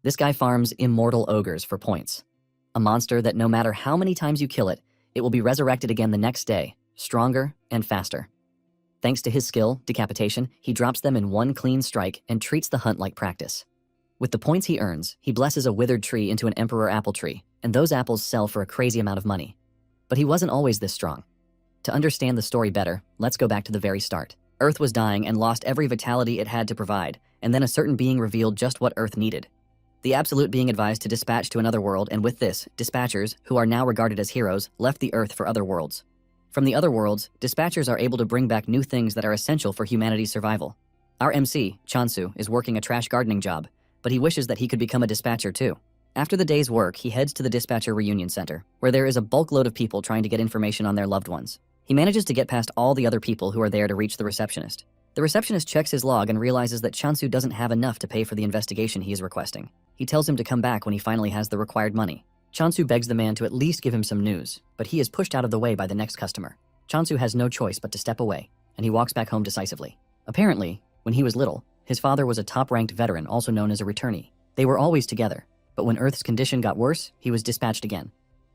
This guy farms immortal ogres for points. A monster that no matter how many times you kill it, it will be resurrected again the next day, stronger and faster. Thanks to his skill, decapitation, he drops them in one clean strike and treats the hunt like practice. With the points he earns, he blesses a withered tree into an emperor apple tree, and those apples sell for a crazy amount of money. But he wasn't always this strong. To understand the story better, let's go back to the very start. Earth was dying and lost every vitality it had to provide, and then a certain being revealed just what Earth needed. The Absolute being advised to dispatch to another world, and with this, dispatchers, who are now regarded as heroes, left the Earth for other worlds. From the other worlds, dispatchers are able to bring back new things that are essential for humanity's survival. Our MC, Chansu, is working a trash gardening job, but he wishes that he could become a dispatcher too. After the day's work, he heads to the dispatcher reunion center, where there is a bulk load of people trying to get information on their loved ones. He manages to get past all the other people who are there to reach the receptionist. The receptionist checks his log and realizes that Chansu doesn't have enough to pay for the investigation he is requesting. He tells him to come back when he finally has the required money. Chansu begs the man to at least give him some news, but he is pushed out of the way by the next customer. Chansu has no choice but to step away, and he walks back home decisively. Apparently, when he was little, his father was a top-ranked veteran, also known as a returnee. They were always together, but when Earth's condition got worse, he was dispatched again.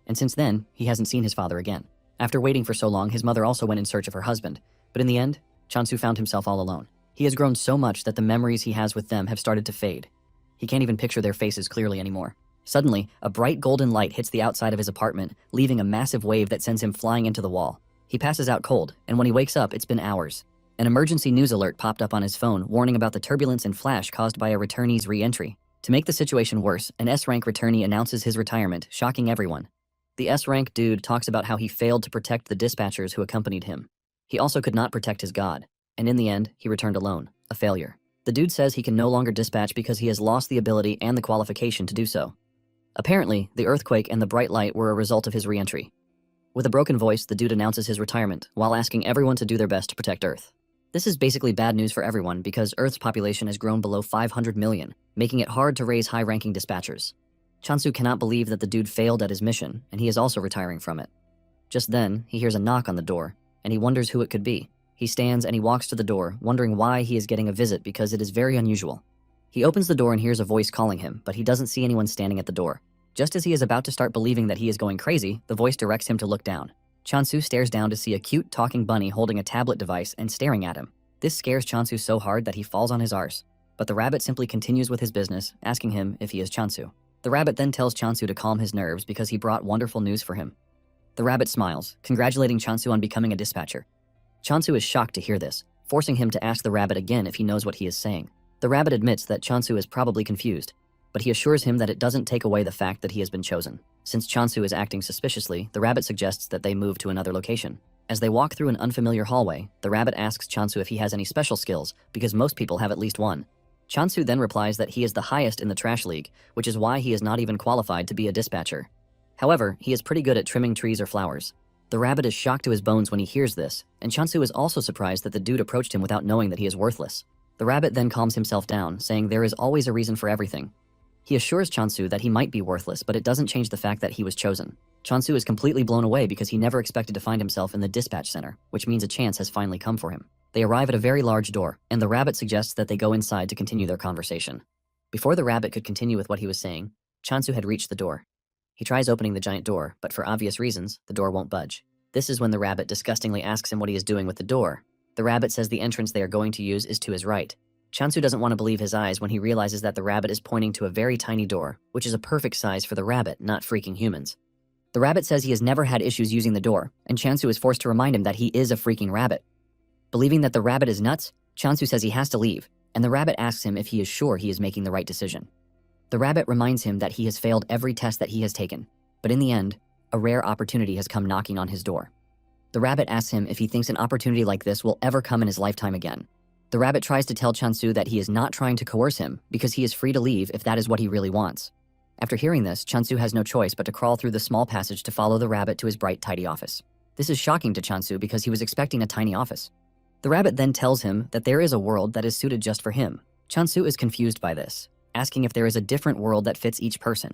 And since then, he hasn't seen his father again. After waiting for so long, his mother also went in search of her husband, but in the end, Chansu found himself all alone. He has grown so much that the memories he has with them have started to fade. He can't even picture their faces clearly anymore. Suddenly, a bright golden light hits the outside of his apartment, leaving a massive wave that sends him flying into the wall. He passes out cold, and when he wakes up, it's been hours. An emergency news alert popped up on his phone, warning about the turbulence and flash caused by a returnee's re-entry. To make the situation worse, an S-rank returnee announces his retirement, shocking everyone. The S-rank dude talks about how he failed to protect the dispatchers who accompanied him. He also could not protect his god, and in the end, he returned alone, a failure. The dude says he can no longer dispatch because he has lost the ability and the qualification to do so. Apparently, the earthquake and the bright light were a result of his re-entry. With a broken voice, the dude announces his retirement, while asking everyone to do their best to protect Earth. This is basically bad news for everyone because Earth's population has grown below 500 million, making it hard to raise high-ranking dispatchers. Chansu cannot believe that the dude failed at his mission, and he is also retiring from it. Just then, he hears a knock on the door, and he wonders who it could be. He stands and he walks to the door, wondering why he is getting a visit because it is very unusual. He opens the door and hears a voice calling him, but he doesn't see anyone standing at the door. Just as he is about to start believing that he is going crazy, the voice directs him to look down. Chansu stares down to see a cute talking bunny holding a tablet device and staring at him. This scares Chansu so hard that he falls on his arse. But the rabbit simply continues with his business, asking him if he is Chansu. The rabbit then tells Chansu to calm his nerves because he brought wonderful news for him. The rabbit smiles, congratulating Chansu on becoming a dispatcher. Chansu is shocked to hear this, forcing him to ask the rabbit again if he knows what he is saying. The rabbit admits that Chansu is probably confused, but he assures him that it doesn't take away the fact that he has been chosen. Since Chansu is acting suspiciously, the rabbit suggests that they move to another location. As they walk through an unfamiliar hallway, the rabbit asks Chansu if he has any special skills, because most people have at least one. Chansu then replies that he is the highest in the trash league, which is why he is not even qualified to be a dispatcher. However, he is pretty good at trimming trees or flowers. The rabbit is shocked to his bones when he hears this, and Chansu is also surprised that the dude approached him without knowing that he is worthless. The rabbit then calms himself down, saying there is always a reason for everything. He assures Chansu that he might be worthless, but it doesn't change the fact that he was chosen. Chansu is completely blown away because he never expected to find himself in the dispatch center, which means a chance has finally come for him. They arrive at a very large door, and the rabbit suggests that they go inside to continue their conversation. Before the rabbit could continue with what he was saying, Chansu had reached the door. He tries opening the giant door, but for obvious reasons, the door won't budge. This is when the rabbit disgustingly asks him what he is doing with the door. The rabbit says the entrance they are going to use is to his right. Chansu doesn't want to believe his eyes when he realizes that the rabbit is pointing to a very tiny door, which is a perfect size for the rabbit, not freaking humans. The rabbit says he has never had issues using the door, and Chansu is forced to remind him that he is a freaking rabbit. Believing that the rabbit is nuts, Chansu says he has to leave, and the rabbit asks him if he is sure he is making the right decision. The rabbit reminds him that he has failed every test that he has taken, but in the end, a rare opportunity has come knocking on his door. The rabbit asks him if he thinks an opportunity like this will ever come in his lifetime again. The rabbit tries to tell Chansu that he is not trying to coerce him because he is free to leave if that is what he really wants. After hearing this, Chansu has no choice but to crawl through the small passage to follow the rabbit to his bright, tidy office. This is shocking to Chansu because he was expecting a tiny office. The rabbit then tells him that there is a world that is suited just for him. Chansu is confused by this, asking if there is a different world that fits each person.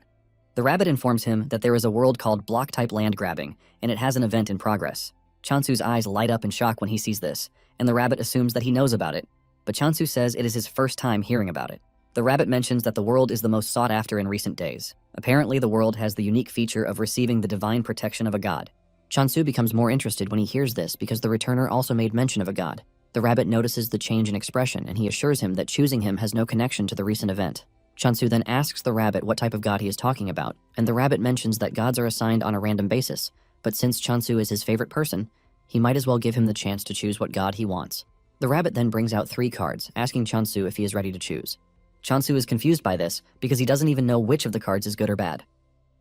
The rabbit informs him that there is a world called block-type land grabbing, and it has an event in progress. Chansu's eyes light up in shock when he sees this, and the rabbit assumes that he knows about it, but Chansu says it is his first time hearing about it. The rabbit mentions that the world is the most sought after in recent days. Apparently, the world has the unique feature of receiving the divine protection of a god. Chansu becomes more interested when he hears this because the returner also made mention of a god. The rabbit notices the change in expression and he assures him that choosing him has no connection to the recent event. Chansu then asks the rabbit what type of god he is talking about, and the rabbit mentions that gods are assigned on a random basis, but since Chansu is his favorite person, he might as well give him the chance to choose what god he wants. The rabbit then brings out 3 cards, asking Chansu if he is ready to choose. Chansu is confused by this because he doesn't even know which of the cards is good or bad.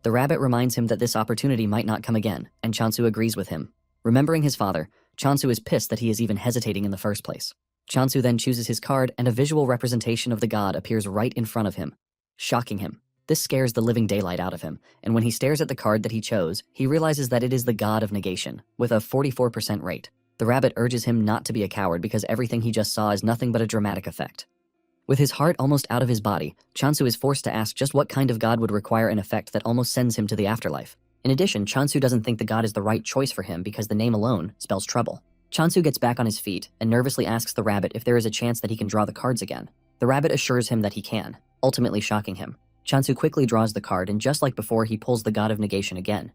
The rabbit reminds him that this opportunity might not come again, and Chansu agrees with him. Remembering his father, Chansu is pissed that he is even hesitating in the first place. Chansu then chooses his card and a visual representation of the god appears right in front of him, shocking him. This scares the living daylight out of him, and when he stares at the card that he chose, he realizes that it is the god of negation, with a 44% rate. The rabbit urges him not to be a coward because everything he just saw is nothing but a dramatic effect. With his heart almost out of his body, Chansu is forced to ask just what kind of god would require an effect that almost sends him to the afterlife. In addition, Chansu doesn't think the god is the right choice for him because the name alone spells trouble. Chansu gets back on his feet and nervously asks the rabbit if there is a chance that he can draw the cards again. The rabbit assures him that he can, ultimately shocking him. Chansu quickly draws the card and just like before, he pulls the god of negation again.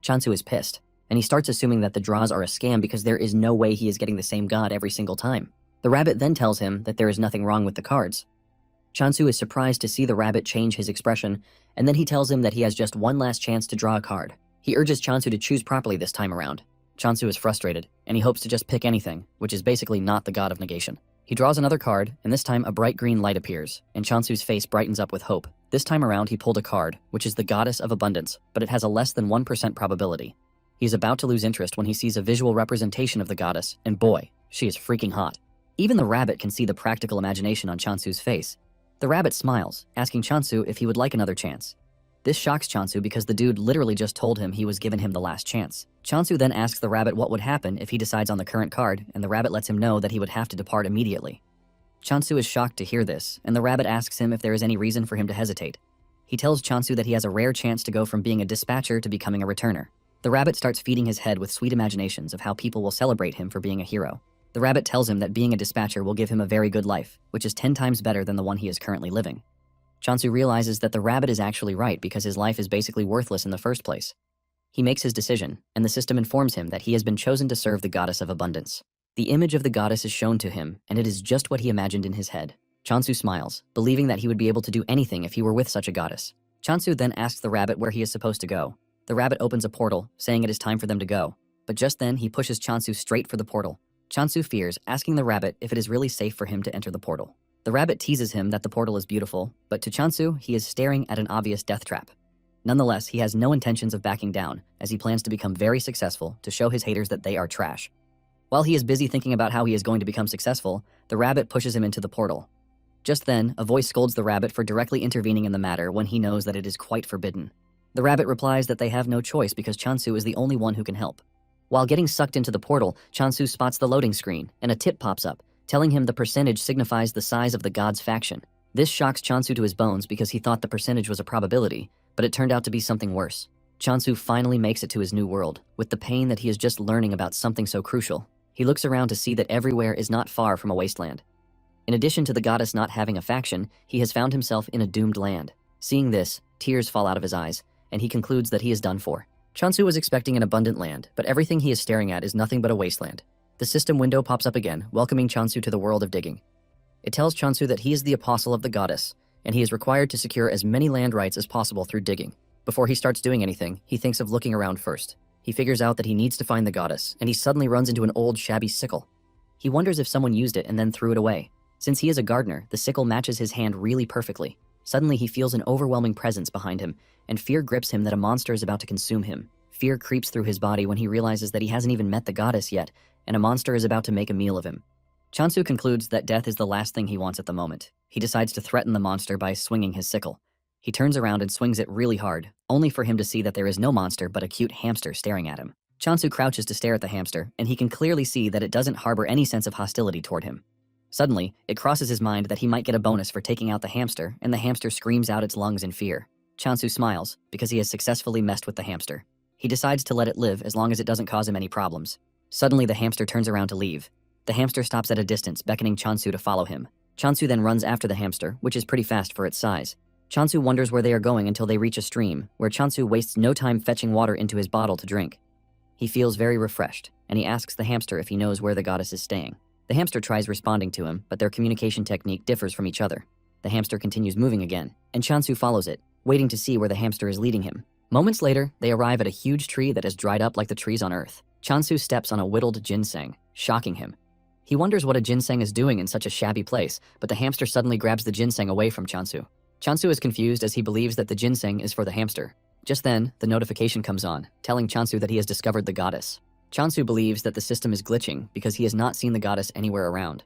Chansu is pissed, and he starts assuming that the draws are a scam because there is no way he is getting the same god every single time. The rabbit then tells him that there is nothing wrong with the cards. Chansu is surprised to see the rabbit change his expression, and then he tells him that he has just one last chance to draw a card. He urges Chansu to choose properly this time around. Chansu is frustrated, and he hopes to just pick anything, which is basically not the god of negation. He draws another card, and this time a bright green light appears, and Chansu's face brightens up with hope. This time around he pulled a card, which is the goddess of abundance, but it has a less than 1% probability. He is about to lose interest when he sees a visual representation of the goddess, and boy, she is freaking hot. Even the rabbit can see the practical imagination on Chansu's face. The rabbit smiles, asking Chansu if he would like another chance. This shocks Chansu because the dude literally just told him he was giving him the last chance. Chansu then asks the rabbit what would happen if he decides on the current card, and the rabbit lets him know that he would have to depart immediately. Chansu is shocked to hear this, and the rabbit asks him if there is any reason for him to hesitate. He tells Chansu that he has a rare chance to go from being a dispatcher to becoming a returner. The rabbit starts feeding his head with sweet imaginations of how people will celebrate him for being a hero. The rabbit tells him that being a dispatcher will give him a very good life, which is 10 times better than the one he is currently living. Chansu realizes that the rabbit is actually right because his life is basically worthless in the first place. He makes his decision, and the system informs him that he has been chosen to serve the goddess of abundance. The image of the goddess is shown to him, and it is just what he imagined in his head. Chansu smiles, believing that he would be able to do anything if he were with such a goddess. Chansu then asks the rabbit where he is supposed to go. The rabbit opens a portal, saying it is time for them to go. But just then, he pushes Chansu straight for the portal. Chansu fears, asking the rabbit if it is really safe for him to enter the portal. The rabbit teases him that the portal is beautiful, but to Chansu, he is staring at an obvious death trap. Nonetheless, he has no intentions of backing down, as he plans to become very successful to show his haters that they are trash. While he is busy thinking about how he is going to become successful, the rabbit pushes him into the portal. Just then, a voice scolds the rabbit for directly intervening in the matter when he knows that it is quite forbidden. The rabbit replies that they have no choice because Chansu is the only one who can help. While getting sucked into the portal, Chansu spots the loading screen, and a tip pops up, telling him the percentage signifies the size of the god's faction. This shocks Chansu to his bones because he thought the percentage was a probability, but it turned out to be something worse. Chansu finally makes it to his new world, with the pain that he is just learning about something so crucial. He looks around to see that everywhere is not far from a wasteland. In addition to the goddess not having a faction, he has found himself in a doomed land. Seeing this, tears fall out of his eyes, and he concludes that he is done for. Chansu was expecting an abundant land, but everything he is staring at is nothing but a wasteland. The system window pops up again, welcoming Chansu to the world of digging. It tells Chansu that he is the apostle of the goddess, and he is required to secure as many land rights as possible through digging. Before he starts doing anything, he thinks of looking around first. He figures out that he needs to find the goddess, and he suddenly runs into an old, shabby sickle. He wonders if someone used it and then threw it away. Since he is a gardener, the sickle matches his hand really perfectly. Suddenly, he feels an overwhelming presence behind him, and fear grips him that a monster is about to consume him. Fear creeps through his body when he realizes that he hasn't even met the goddess yet, and a monster is about to make a meal of him. Chansu concludes that death is the last thing he wants at the moment. He decides to threaten the monster by swinging his sickle. He turns around and swings it really hard, only for him to see that there is no monster but a cute hamster staring at him. Chansu crouches to stare at the hamster, and he can clearly see that it doesn't harbor any sense of hostility toward him. Suddenly, it crosses his mind that he might get a bonus for taking out the hamster, and the hamster screams out its lungs in fear. Chansu smiles, because he has successfully messed with the hamster. He decides to let it live as long as it doesn't cause him any problems. Suddenly, the hamster turns around to leave. The hamster stops at a distance, beckoning Chansu to follow him. Chansu then runs after the hamster, which is pretty fast for its size. Chansu wonders where they are going until they reach a stream, where Chansu wastes no time fetching water into his bottle to drink. He feels very refreshed, and he asks the hamster if he knows where the goddess is staying. The hamster tries responding to him, but their communication technique differs from each other. The hamster continues moving again, and Chansu follows it, waiting to see where the hamster is leading him. Moments later, they arrive at a huge tree that has dried up like the trees on Earth. Chansu steps on a whittled ginseng, shocking him. He wonders what a ginseng is doing in such a shabby place, but the hamster suddenly grabs the ginseng away from Chansu. Chansu is confused as he believes that the ginseng is for the hamster. Just then, the notification comes on, telling Chansu that he has discovered the goddess. Chansu believes that the system is glitching because he has not seen the goddess anywhere around.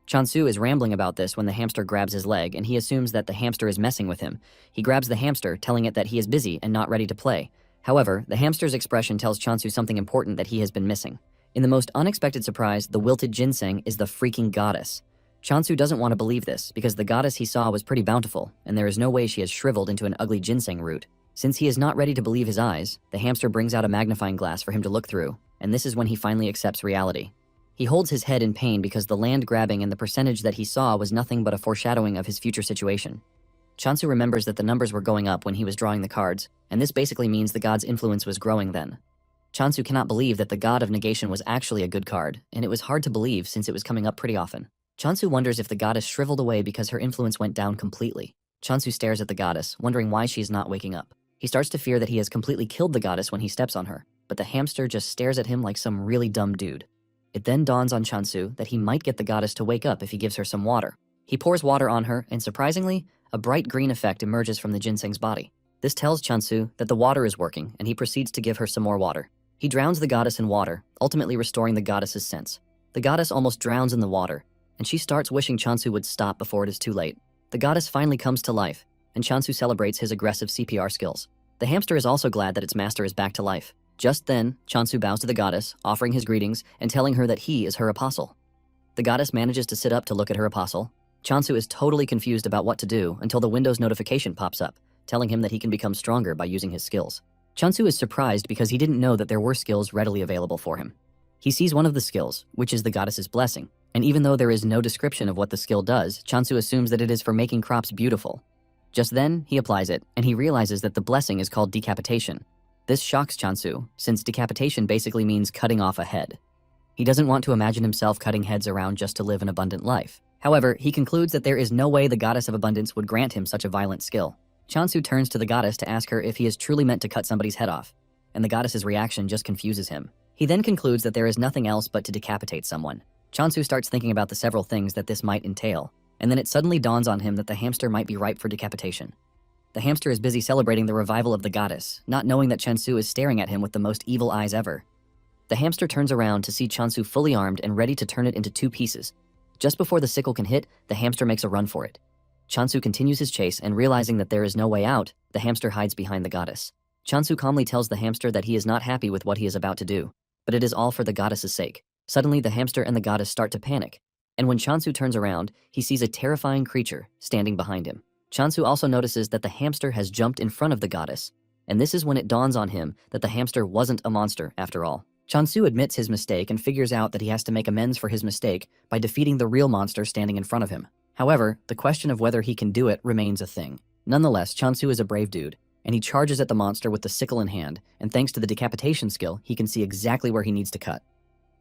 Chansu is rambling about this when the hamster grabs his leg, and he assumes that the hamster is messing with him. He grabs the hamster, telling it that he is busy and not ready to play. However, the hamster's expression tells Chansu something important that he has been missing. In the most unexpected surprise, the wilted ginseng is the freaking goddess. Chansu doesn't want to believe this because the goddess he saw was pretty bountiful, and there is no way she has shriveled into an ugly ginseng root. Since he is not ready to believe his eyes, the hamster brings out a magnifying glass for him to look through, and this is when he finally accepts reality. He holds his head in pain because the land grabbing and the percentage that he saw was nothing but a foreshadowing of his future situation. Chansu remembers that the numbers were going up when he was drawing the cards, and this basically means the god's influence was growing then. Chansu cannot believe that the god of negation was actually a good card, and it was hard to believe since it was coming up pretty often. Chansu wonders if the goddess shriveled away because her influence went down completely. Chansu stares at the goddess, wondering why she is not waking up. He starts to fear that he has completely killed the goddess when he steps on her, but the hamster just stares at him like some really dumb dude. It then dawns on Chansu that he might get the goddess to wake up if he gives her some water. He pours water on her, and surprisingly, a bright green effect emerges from the ginseng's body. This tells Chansu that the water is working, and he proceeds to give her some more water. He drowns the goddess in water, ultimately restoring the goddess's sense. The goddess almost drowns in the water, and she starts wishing Chansu would stop before it is too late. The goddess finally comes to life, and Chansu celebrates his aggressive CPR skills. The hamster is also glad that its master is back to life. Just then, Chansu bows to the goddess, offering his greetings and telling her that he is her apostle. The goddess manages to sit up to look at her apostle. Chansu is totally confused about what to do until the Windows notification pops up, telling him that he can become stronger by using his skills. Chansu is surprised because he didn't know that there were skills readily available for him. He sees one of the skills, which is the goddess's blessing, and even though there is no description of what the skill does, Chansu assumes that it is for making crops beautiful. Just then, he applies it, and he realizes that the blessing is called decapitation. This shocks Chansu, since decapitation basically means cutting off a head. He doesn't want to imagine himself cutting heads around just to live an abundant life. However, he concludes that there is no way the goddess of abundance would grant him such a violent skill. Chansu turns to the goddess to ask her if he is truly meant to cut somebody's head off, and the goddess's reaction just confuses him. He then concludes that there is nothing else but to decapitate someone. Chansu starts thinking about the several things that this might entail, and then it suddenly dawns on him that the hamster might be ripe for decapitation. The hamster is busy celebrating the revival of the goddess, not knowing that Chansu is staring at him with the most evil eyes ever. The hamster turns around to see Chansu fully armed and ready to turn it into two pieces. Just before the sickle can hit, the hamster makes a run for it. Chansu continues his chase, and realizing that there is no way out, the hamster hides behind the goddess. Chansu calmly tells the hamster that he is not happy with what he is about to do, but it is all for the goddess's sake. Suddenly, the hamster and the goddess start to panic, and when Chansu turns around, he sees a terrifying creature standing behind him. Chansu also notices that the hamster has jumped in front of the goddess, and this is when it dawns on him that the hamster wasn't a monster after all. Chansu admits his mistake and figures out that he has to make amends for his mistake by defeating the real monster standing in front of him. However, the question of whether he can do it remains a thing. Nonetheless, Chansu is a brave dude, and he charges at the monster with the sickle in hand, and thanks to the decapitation skill, he can see exactly where he needs to cut.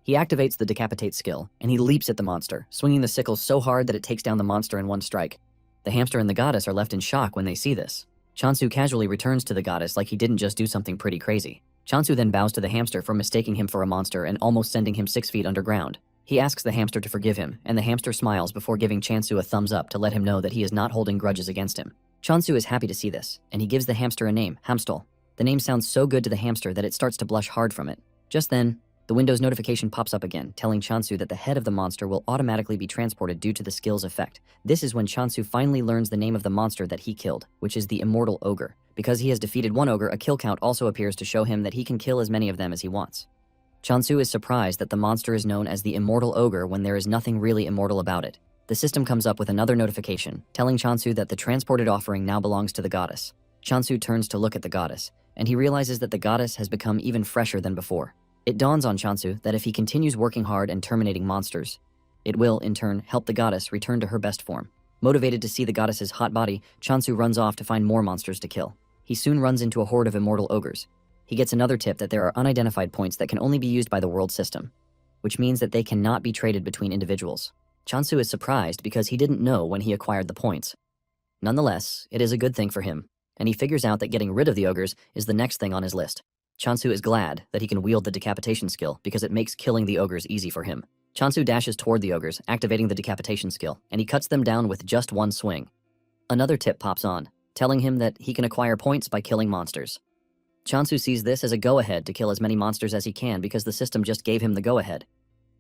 He activates the decapitate skill, and he leaps at the monster, swinging the sickle so hard that it takes down the monster in one strike. The hamster and the goddess are left in shock when they see this. Chansu casually returns to the goddess like he didn't just do something pretty crazy. Chansu then bows to the hamster for mistaking him for a monster and almost sending him 6 feet underground. He asks the hamster to forgive him, and the hamster smiles before giving Chansu a thumbs up to let him know that he is not holding grudges against him. Chansu is happy to see this, and he gives the hamster a name, Hamstol. The name sounds so good to the hamster that it starts to blush hard from it. Just then, the Windows notification pops up again, telling Chansu that the head of the monster will automatically be transported due to the skill's effect. This is when Chansu finally learns the name of the monster that he killed, which is the Immortal Ogre. Because he has defeated one ogre, a kill count also appears to show him that he can kill as many of them as he wants. Chansu is surprised that the monster is known as the Immortal Ogre when there is nothing really immortal about it. The system comes up with another notification, telling Chansu that the transported offering now belongs to the goddess. Chansu turns to look at the goddess, and he realizes that the goddess has become even fresher than before. It dawns on Chansu that if he continues working hard and terminating monsters, It will, in turn, help the goddess return to her best form. Motivated to see the goddess's hot body, Chansu runs off to find more monsters to kill. He soon runs into a horde of immortal ogres. He gets another tip that there are unidentified points that can only be used by the world system, which means that they cannot be traded between individuals. Chansu is surprised because he didn't know when he acquired the points. Nonetheless, it is a good thing for him, and he figures out that getting rid of the ogres is the next thing on his list. Chansu is glad that he can wield the decapitation skill because it makes killing the ogres easy for him. Chansu dashes toward the ogres, activating the decapitation skill, and he cuts them down with just one swing. Another tip pops on, telling him that he can acquire points by killing monsters. Chansu sees this as a go-ahead to kill as many monsters as he can because the system just gave him the go-ahead.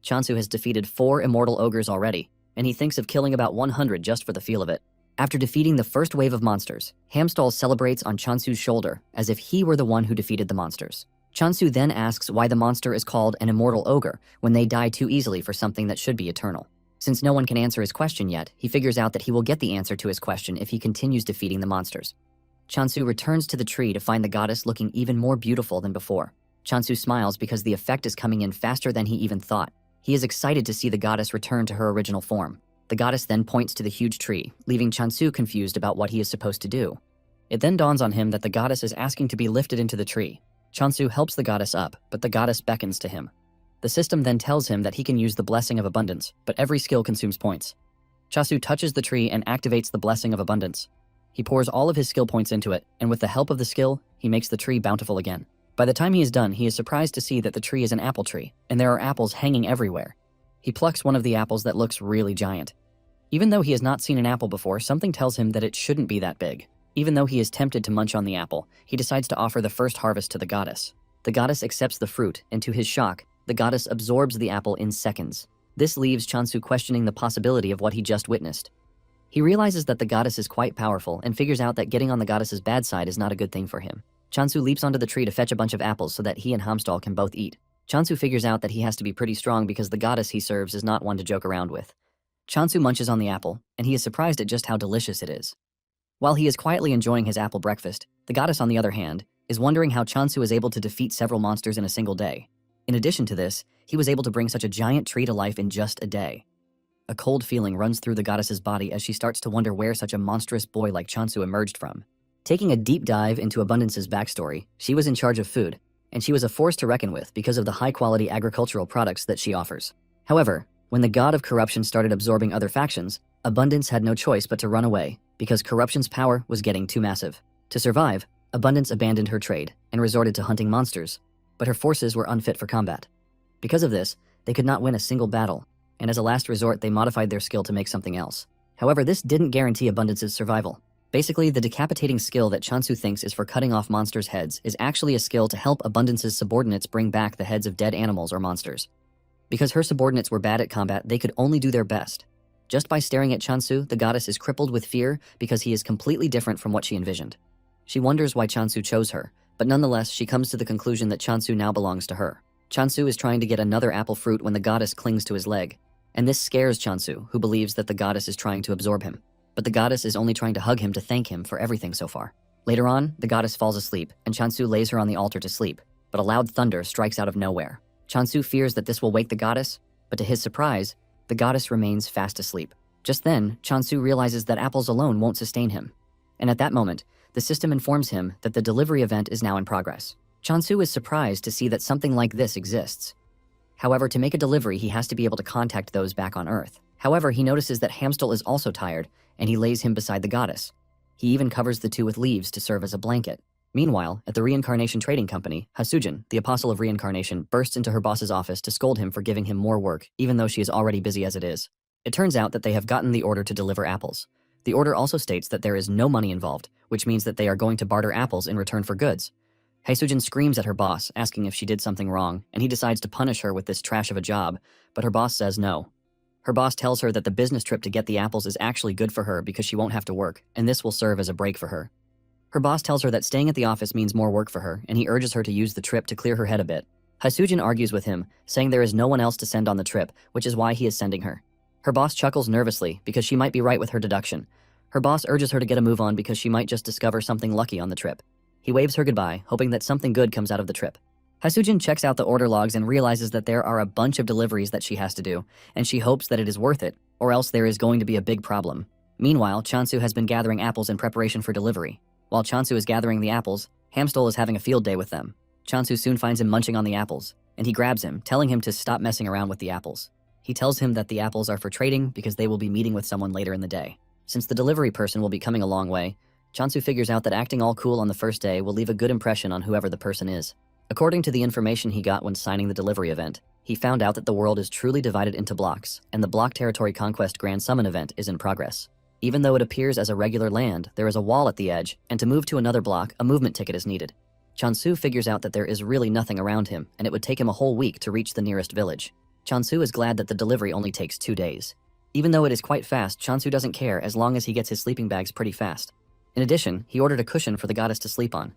Chansu has defeated 4 immortal ogres already, and he thinks of killing about 100 just for the feel of it. After defeating the first wave of monsters, Hamstall celebrates on Chansu's shoulder as if he were the one who defeated the monsters. Chansu then asks why the monster is called an immortal ogre when they die too easily for something that should be eternal. Since no one can answer his question yet, he figures out that he will get the answer to his question if he continues defeating the monsters. Chansu returns to the tree to find the goddess looking even more beautiful than before. Chansu smiles because the effect is coming in faster than he even thought. He is excited to see the goddess return to her original form. The goddess then points to the huge tree, leaving Chansu confused about what he is supposed to do. It then dawns on him that the goddess is asking to be lifted into the tree. Chansu helps the goddess up, but the goddess beckons to him. The system then tells him that he can use the Blessing of Abundance, but every skill consumes points. Chansu touches the tree and activates the Blessing of Abundance. He pours all of his skill points into it, and with the help of the skill, he makes the tree bountiful again. By the time he is done, he is surprised to see that the tree is an apple tree, and there are apples hanging everywhere. He plucks one of the apples that looks really giant. Even though he has not seen an apple before, something tells him that it shouldn't be that big. Even though he is tempted to munch on the apple, he decides to offer the first harvest to the goddess. The goddess accepts the fruit, and to his shock, the goddess absorbs the apple in seconds. This leaves Chansu questioning the possibility of what he just witnessed. He realizes that the goddess is quite powerful and figures out that getting on the goddess's bad side is not a good thing for him. Chansu leaps onto the tree to fetch a bunch of apples so that he and Hamstall can both eat. Chansu figures out that he has to be pretty strong because the goddess he serves is not one to joke around with. Chansu munches on the apple, and he is surprised at just how delicious it is. While he is quietly enjoying his apple breakfast, the goddess, on the other hand, is wondering how Chansu is able to defeat several monsters in a single day. In addition to this, he was able to bring such a giant tree to life in just a day. A cold feeling runs through the goddess's body as she starts to wonder where such a monstrous boy like Chansu emerged from. Taking a deep dive into Abundance's backstory, she was in charge of food, and she was a force to reckon with because of the high-quality agricultural products that she offers. However, when the god of corruption started absorbing other factions, Abundance had no choice but to run away because corruption's power was getting too massive. To survive, Abundance abandoned her trade and resorted to hunting monsters, but her forces were unfit for combat. Because of this, they could not win a single battle, and as a last resort, they modified their skill to make something else. However, this didn't guarantee Abundance's survival. Basically, the decapitating skill that Chansu thinks is for cutting off monsters' heads is actually a skill to help Abundance's subordinates bring back the heads of dead animals or monsters. Because her subordinates were bad at combat, they could only do their best. Just by staring at Chansu, the goddess is crippled with fear because he is completely different from what she envisioned. She wonders why Chansu chose her, but nonetheless, she comes to the conclusion that Chansu now belongs to her. Chansu is trying to get another apple fruit when the goddess clings to his leg, and this scares Chansu, who believes that the goddess is trying to absorb him. But the goddess is only trying to hug him to thank him for everything so far. Later on, the goddess falls asleep, and Chansu lays her on the altar to sleep, but a loud thunder strikes out of nowhere. Chansu fears that this will wake the goddess, but to his surprise, the goddess remains fast asleep. Just then, Chansu realizes that apples alone won't sustain him. And at that moment, the system informs him that the delivery event is now in progress. Chansu is surprised to see that something like this exists. However, to make a delivery, he has to be able to contact those back on Earth. However, he notices that Hamstall is also tired, and he lays him beside the goddess. He even covers the two with leaves to serve as a blanket. Meanwhile, at the Reincarnation Trading Company, Hasujin, the Apostle of Reincarnation, bursts into her boss's office to scold him for giving him more work, even though she is already busy as it is. It turns out that they have gotten the order to deliver apples. The order also states that there is no money involved, which means that they are going to barter apples in return for goods. Hasujin screams at her boss, asking if she did something wrong, and he decides to punish her with this trash of a job, but her boss says no. Her boss tells her that the business trip to get the apples is actually good for her because she won't have to work, and this will serve as a break for her. Her boss tells her that staying at the office means more work for her, and he urges her to use the trip to clear her head a bit. Hasujin argues with him, saying there is no one else to send on the trip, which is why he is sending her. Her boss chuckles nervously because she might be right with her deduction. Her boss urges her to get a move on because she might just discover something lucky on the trip. He waves her goodbye, hoping that something good comes out of the trip. Hasujin checks out the order logs and realizes that there are a bunch of deliveries that she has to do, and she hopes that it is worth it, or else there is going to be a big problem. Meanwhile, Chansu has been gathering apples in preparation for delivery. While Chansu is gathering the apples, Hamstol is having a field day with them. Chansu soon finds him munching on the apples, and he grabs him, telling him to stop messing around with the apples. He tells him that the apples are for trading because they will be meeting with someone later in the day. Since the delivery person will be coming a long way, Chansu figures out that acting all cool on the first day will leave a good impression on whoever the person is. According to the information he got when signing the delivery event, he found out that the world is truly divided into blocks, and the Block Territory Conquest Grand Summon event is in progress. Even though it appears as a regular land, there is a wall at the edge, and to move to another block, a movement ticket is needed. Chansu figures out that there is really nothing around him, and it would take him a whole week to reach the nearest village. Chansu is glad that the delivery only takes 2 days. Even though it is quite fast, Chansu doesn't care as long as he gets his sleeping bags pretty fast. In addition, he ordered a cushion for the goddess to sleep on.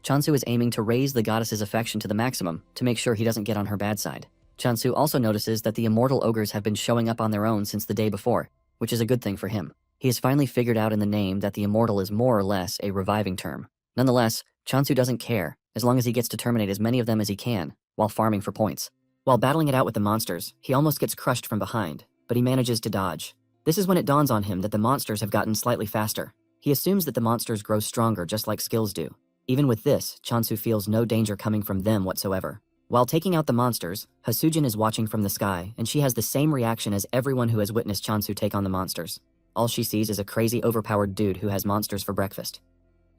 Chansu is aiming to raise the goddess's affection to the maximum to make sure he doesn't get on her bad side. Chansu also notices that the immortal ogres have been showing up on their own since the day before, which is a good thing for him. He has finally figured out in the name that the immortal is more or less a reviving term. Nonetheless, Chansu doesn't care, as long as he gets to terminate as many of them as he can, while farming for points. While battling it out with the monsters, he almost gets crushed from behind, but he manages to dodge. This is when it dawns on him that the monsters have gotten slightly faster. He assumes that the monsters grow stronger just like skills do. Even with this, Chansu feels no danger coming from them whatsoever. While taking out the monsters, Hasujin is watching from the sky, and she has the same reaction as everyone who has witnessed Chansu take on the monsters. All she sees is a crazy overpowered dude who has monsters for breakfast.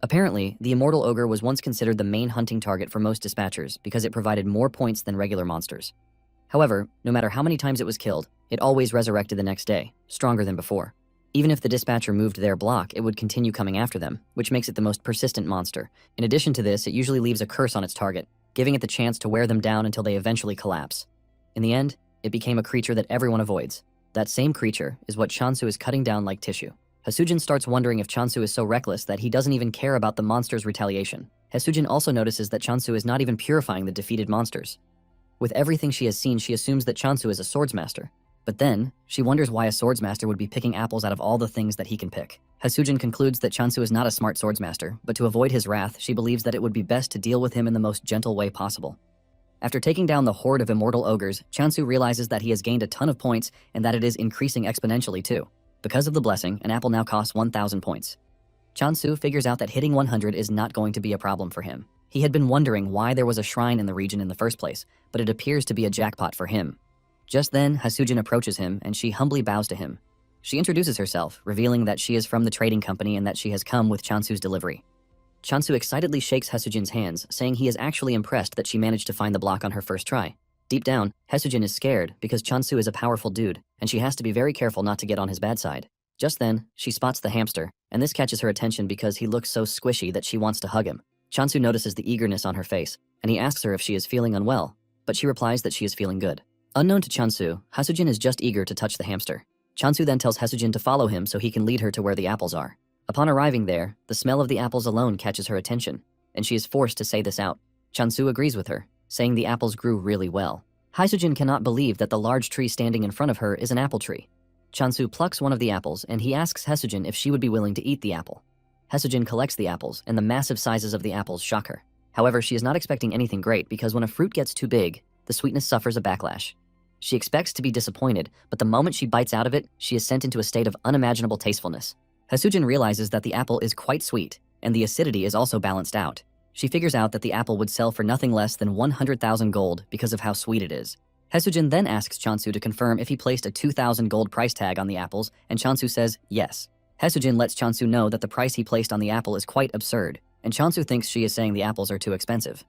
Apparently, the immortal ogre was once considered the main hunting target for most dispatchers because it provided more points than regular monsters. However, no matter how many times it was killed, it always resurrected the next day, stronger than before. Even if the dispatcher moved their block, it would continue coming after them, which makes it the most persistent monster. In addition to this, it usually leaves a curse on its target, giving it the chance to wear them down until they eventually collapse. In the end, it became a creature that everyone avoids. That same creature is what Chansu is cutting down like tissue. Hasujin starts wondering if Chansu is so reckless that he doesn't even care about the monster's retaliation. Hasujin also notices that Chansu is not even purifying the defeated monsters. With everything she has seen, she assumes that Chansu is a swordsmaster. But then, she wonders why a swordsmaster would be picking apples out of all the things that he can pick. Hasujin concludes that Chansu is not a smart swordsmaster, but to avoid his wrath, she believes that it would be best to deal with him in the most gentle way possible. After taking down the horde of immortal ogres, Chansu realizes that he has gained a ton of points and that it is increasing exponentially too. Because of the blessing, an apple now costs 1,000 points. Chansu figures out that hitting 100 is not going to be a problem for him. He had been wondering why there was a shrine in the region in the first place, but it appears to be a jackpot for him. Just then, Hasujin approaches him and she humbly bows to him. She introduces herself, revealing that she is from the trading company and that she has come with Chansu's delivery. Chansu excitedly shakes Hasujin's hands, saying he is actually impressed that she managed to find the block on her first try. Deep down, Hasujin is scared because Chansu is a powerful dude, and she has to be very careful not to get on his bad side. Just then, she spots the hamster, and this catches her attention because he looks so squishy that she wants to hug him. Chansu notices the eagerness on her face, and he asks her if she is feeling unwell, but she replies that she is feeling good. Unknown to Chansu, Hasujin is just eager to touch the hamster. Chansu then tells Hasujin to follow him so he can lead her to where the apples are. Upon arriving there, the smell of the apples alone catches her attention, and she is forced to say this out. Chansu agrees with her, saying the apples grew really well. Hasujin cannot believe that the large tree standing in front of her is an apple tree. Chansu plucks one of the apples, and he asks Hasujin if she would be willing to eat the apple. Hasujin collects the apples, and the massive sizes of the apples shock her. However, she is not expecting anything great because when a fruit gets too big, the sweetness suffers a backlash. She expects to be disappointed, but the moment she bites out of it, she is sent into a state of unimaginable tastefulness. Hasujin realizes that the apple is quite sweet, and the acidity is also balanced out. She figures out that the apple would sell for nothing less than 100,000 gold because of how sweet it is. Hasujin then asks Chansu to confirm if he placed a 2,000 gold price tag on the apples, and Chansu says yes. Hasujin lets Chansu know that the price he placed on the apple is quite absurd, and Chansu thinks she is saying the apples are too expensive.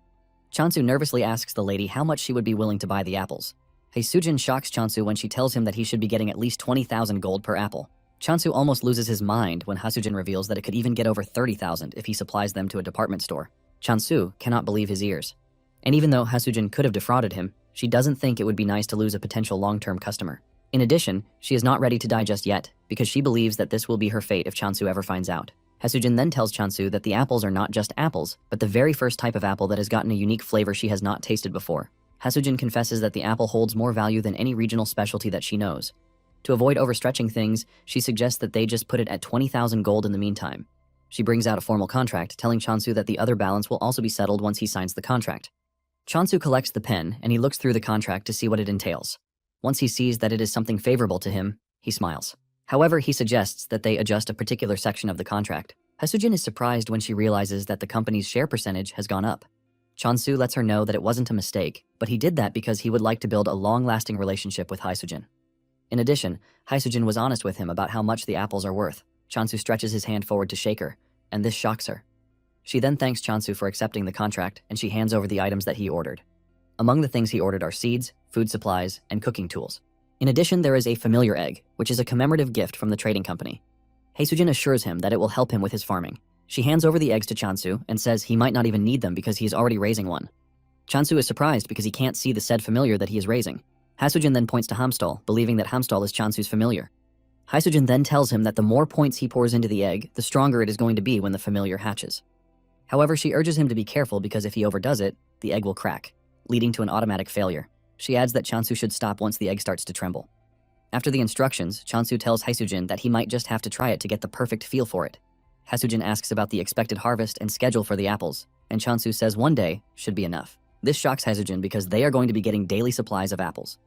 Chansu nervously asks the lady how much she would be willing to buy the apples. Hasujin shocks Chansu when she tells him that he should be getting at least 20,000 gold per apple. Chansu almost loses his mind when Hasujin reveals that it could even get over 30,000 if he supplies them to a department store. Chansu cannot believe his ears. And even though Hasujin could have defrauded him, she doesn't think it would be nice to lose a potential long-term customer. In addition, she is not ready to die just yet because she believes that this will be her fate if Chansu ever finds out. Hasujin then tells Chansu that the apples are not just apples, but the very first type of apple that has gotten a unique flavor she has not tasted before. Hasujin confesses that the apple holds more value than any regional specialty that she knows. To avoid overstretching things, she suggests that they just put it at 20,000 gold in the meantime. She brings out a formal contract, telling Chansu that the other balance will also be settled once he signs the contract. Chansu collects the pen and he looks through the contract to see what it entails. Once he sees that it is something favorable to him, he smiles. However, he suggests that they adjust a particular section of the contract. Haesujin is surprised when she realizes that the company's share percentage has gone up. Chansu lets her know that it wasn't a mistake, but he did that because he would like to build a long-lasting relationship with Haesujin. In addition, Haesujin was honest with him about how much the apples are worth. Chansu stretches his hand forward to shake her, and this shocks her. She then thanks Chansu for accepting the contract, and she hands over the items that he ordered. Among the things he ordered are seeds, food supplies, and cooking tools. In addition, there is a familiar egg, which is a commemorative gift from the trading company. Haesujin assures him that it will help him with his farming. She hands over the eggs to Chansu and says he might not even need them because he is already raising one. Chansu is surprised because he can't see the said familiar that he is raising. Haesujin then points to Hamstall, believing that Hamstall is Chansu's familiar. Haesujin then tells him that the more points he pours into the egg, the stronger it is going to be when the familiar hatches. However, she urges him to be careful because if he overdoes it, the egg will crack, leading to an automatic failure. She adds that Chansu should stop once the egg starts to tremble. After the instructions, Chansu tells Haesujin that he might just have to try it to get the perfect feel for it. Haesujin asks about the expected harvest and schedule for the apples, and Chansu says one day should be enough. This shocks Haesujin because they are going to be getting daily supplies of apples.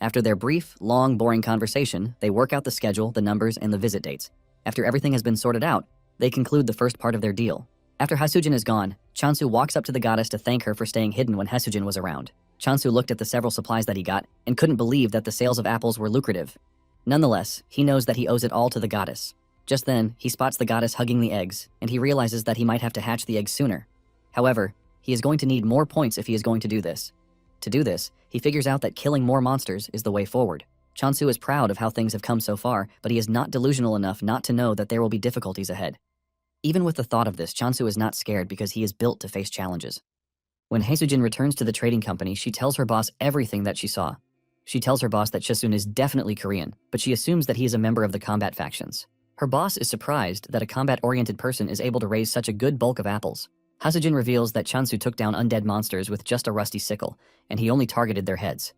After their brief, long, boring conversation, they work out the schedule, the numbers, and the visit dates. After everything has been sorted out, they conclude the first part of their deal. After Haesujin is gone, Chansu walks up to the goddess to thank her for staying hidden when Haesujin was around. Chansu looked at the several supplies that he got and couldn't believe that the sales of apples were lucrative. Nonetheless, he knows that he owes it all to the goddess. Just then, he spots the goddess hugging the eggs, and he realizes that he might have to hatch the eggs sooner. However, he is going to need more points if he is going to do this. To do this, he figures out that killing more monsters is the way forward. Chansu is proud of how things have come so far, but he is not delusional enough not to know that there will be difficulties ahead. Even with the thought of this, Chansu is not scared because he is built to face challenges. When Haesujin returns to the trading company, she tells her boss everything that she saw. She tells her boss that Chasun is definitely Korean, but she assumes that he is a member of the combat factions. Her boss is surprised that a combat-oriented person is able to raise such a good bulk of apples. Haesujin reveals that Chansu took down undead monsters with just a rusty sickle, and he only targeted their heads.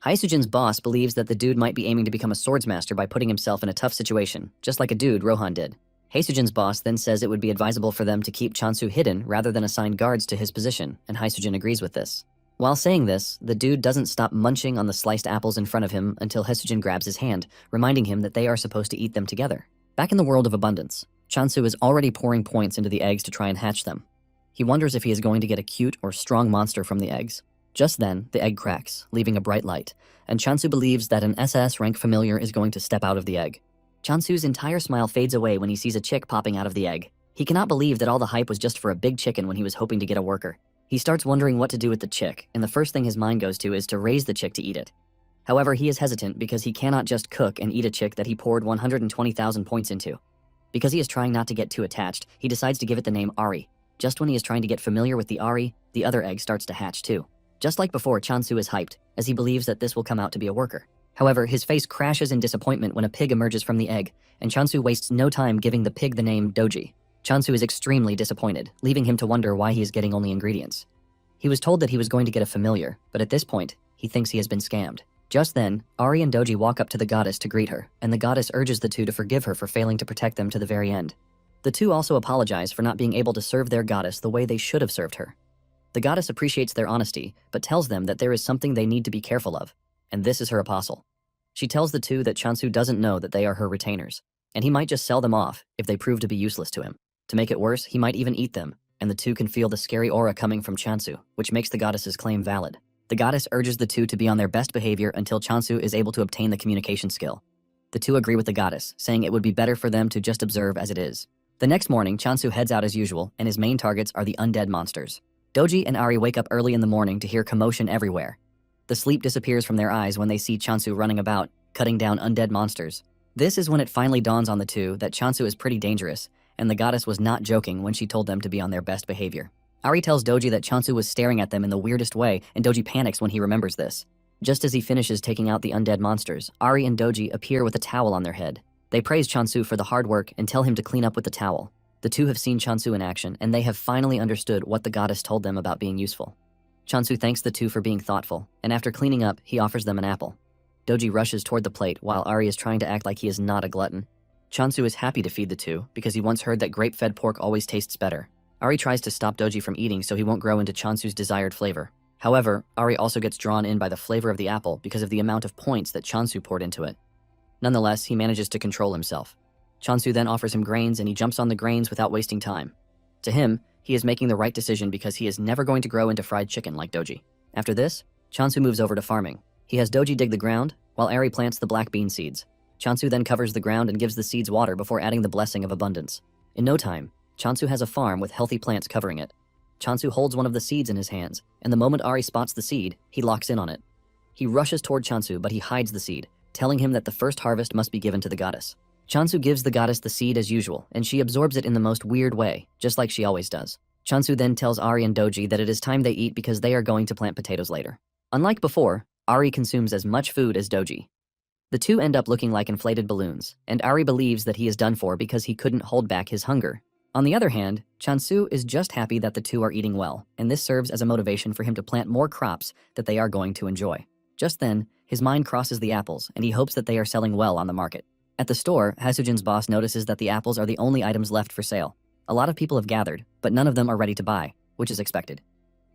Haesujin's boss believes that the dude might be aiming to become a swordsmaster by putting himself in a tough situation, just like a dude Rohan did. Haesujin's boss then says it would be advisable for them to keep Chansu hidden rather than assign guards to his position, and Haesujin agrees with this. While saying this, the dude doesn't stop munching on the sliced apples in front of him until Haesujin grabs his hand, reminding him that they are supposed to eat them together. Back in the world of abundance, Chansu is already pouring points into the eggs to try and hatch them. He wonders if he is going to get a cute or strong monster from the eggs. Just then, the egg cracks, leaving a bright light, and Chansu believes that an SS rank familiar is going to step out of the egg. Chansu's entire smile fades away when he sees a chick popping out of the egg. He cannot believe that all the hype was just for a big chicken when he was hoping to get a worker. He starts wondering what to do with the chick, and the first thing his mind goes to is to raise the chick to eat it. However, he is hesitant because he cannot just cook and eat a chick that he poured 120,000 points into. Because he is trying not to get too attached, he decides to give it the name Ari. Just when he is trying to get familiar with the Ari, the other egg starts to hatch too. Just like before, Chansu is hyped, as he believes that this will come out to be a worker. However, his face crashes in disappointment when a pig emerges from the egg, and Chansu wastes no time giving the pig the name Doji. Chansu is extremely disappointed, leaving him to wonder why he is getting only ingredients. He was told that he was going to get a familiar, but at this point, he thinks he has been scammed. Just then, Ari and Doji walk up to the goddess to greet her, and the goddess urges the two to forgive her for failing to protect them to the very end. The two also apologize for not being able to serve their goddess the way they should have served her. The goddess appreciates their honesty, but tells them that there is something they need to be careful of, and this is her apostle. She tells the two that Chansu doesn't know that they are her retainers, and he might just sell them off if they prove to be useless to him. To make it worse, he might even eat them, and the two can feel the scary aura coming from Chansu, which makes the goddess's claim valid. The goddess urges the two to be on their best behavior until Chansu is able to obtain the communication skill. The two agree with the goddess, saying it would be better for them to just observe as it is. The next morning, Chansu heads out as usual, and his main targets are the undead monsters. Doji and Ari wake up early in the morning to hear commotion everywhere. The sleep disappears from their eyes when they see Chansu running about, cutting down undead monsters. This is when it finally dawns on the two that Chansu is pretty dangerous, and the goddess was not joking when she told them to be on their best behavior. Ari tells Doji that Chansu was staring at them in the weirdest way, and Doji panics when he remembers this. Just as he finishes taking out the undead monsters, Ari and Doji appear with a towel on their head. They praise Chansu for the hard work and tell him to clean up with the towel. The two have seen Chansu in action, and they have finally understood what the goddess told them about being useful. Chansu thanks the two for being thoughtful, and after cleaning up, he offers them an apple. Doji rushes toward the plate while Ari is trying to act like he is not a glutton. Chansu is happy to feed the two because he once heard that grape-fed pork always tastes better. Ari tries to stop Doji from eating so he won't grow into Chansu's desired flavor. However, Ari also gets drawn in by the flavor of the apple because of the amount of points that Chansu poured into it. Nonetheless, he manages to control himself. Chansu then offers him grains and he jumps on the grains without wasting time. To him, he is making the right decision because he is never going to grow into fried chicken like Doji. After this, Chansu moves over to farming. He has Doji dig the ground, while Ari plants the black bean seeds. Chansu then covers the ground and gives the seeds water before adding the blessing of abundance. In no time, Chansu has a farm with healthy plants covering it. Chansu holds one of the seeds in his hands, and the moment Ari spots the seed, he locks in on it. He rushes toward Chansu, but he hides the seed, telling him that the first harvest must be given to the goddess. Chansu gives the goddess the seed as usual, and she absorbs it in the most weird way, just like she always does. Chansu then tells Ari and Doji that it is time they eat because they are going to plant potatoes later. Unlike before, Ari consumes as much food as Doji. The two end up looking like inflated balloons, and Ari believes that he is done for because he couldn't hold back his hunger. On the other hand, Chansu is just happy that the two are eating well, and this serves as a motivation for him to plant more crops that they are going to enjoy. Just then, his mind crosses the apples, and he hopes that they are selling well on the market. At the store, Hasujin's boss notices that the apples are the only items left for sale. A lot of people have gathered, but none of them are ready to buy, which is expected.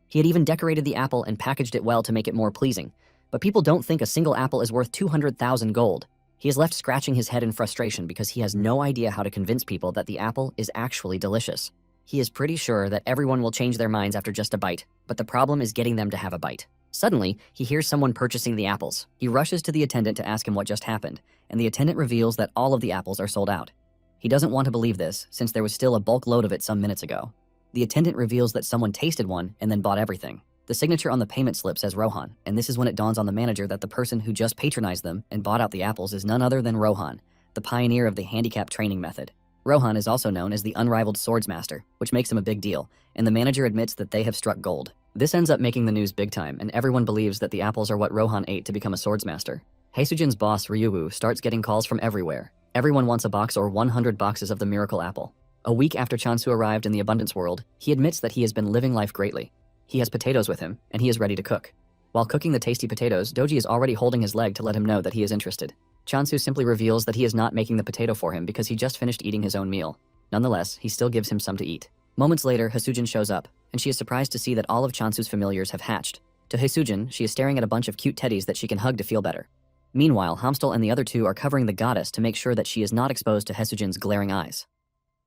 He had even decorated the apple and packaged it well to make it more pleasing, but people don't think a single apple is worth 200,000 gold. He is left scratching his head in frustration because he has no idea how to convince people that the apple is actually delicious. He is pretty sure that everyone will change their minds after just a bite, but the problem is getting them to have a bite. Suddenly, he hears someone purchasing the apples. He rushes to the attendant to ask him what just happened, and the attendant reveals that all of the apples are sold out. He doesn't want to believe this, since there was still a bulk load of it some minutes ago. The attendant reveals that someone tasted one and then bought everything. The signature on the payment slip says Rohan, and this is when it dawns on the manager that the person who just patronized them and bought out the apples is none other than Rohan, the pioneer of the handicap training method. Rohan is also known as the unrivaled swordsmaster, which makes him a big deal, and the manager admits that they have struck gold. This ends up making the news big time, and everyone believes that the apples are what Rohan ate to become a swordsmaster. Heisujin's boss, Ryuwu, starts getting calls from everywhere. Everyone wants a box or 100 boxes of the miracle apple. A week after Chansu arrived in the abundance world, he admits that he has been living life greatly. He has potatoes with him, and he is ready to cook. While cooking the tasty potatoes, Doji is already holding his leg to let him know that he is interested. Chansu simply reveals that he is not making the potato for him because he just finished eating his own meal. Nonetheless, he still gives him some to eat. Moments later, Hasujin shows up, and she is surprised to see that all of Chansu's familiars have hatched. To Hasujin, she is staring at a bunch of cute teddies that she can hug to feel better. Meanwhile, Hamstal and the other two are covering the goddess to make sure that she is not exposed to Hasujin's glaring eyes.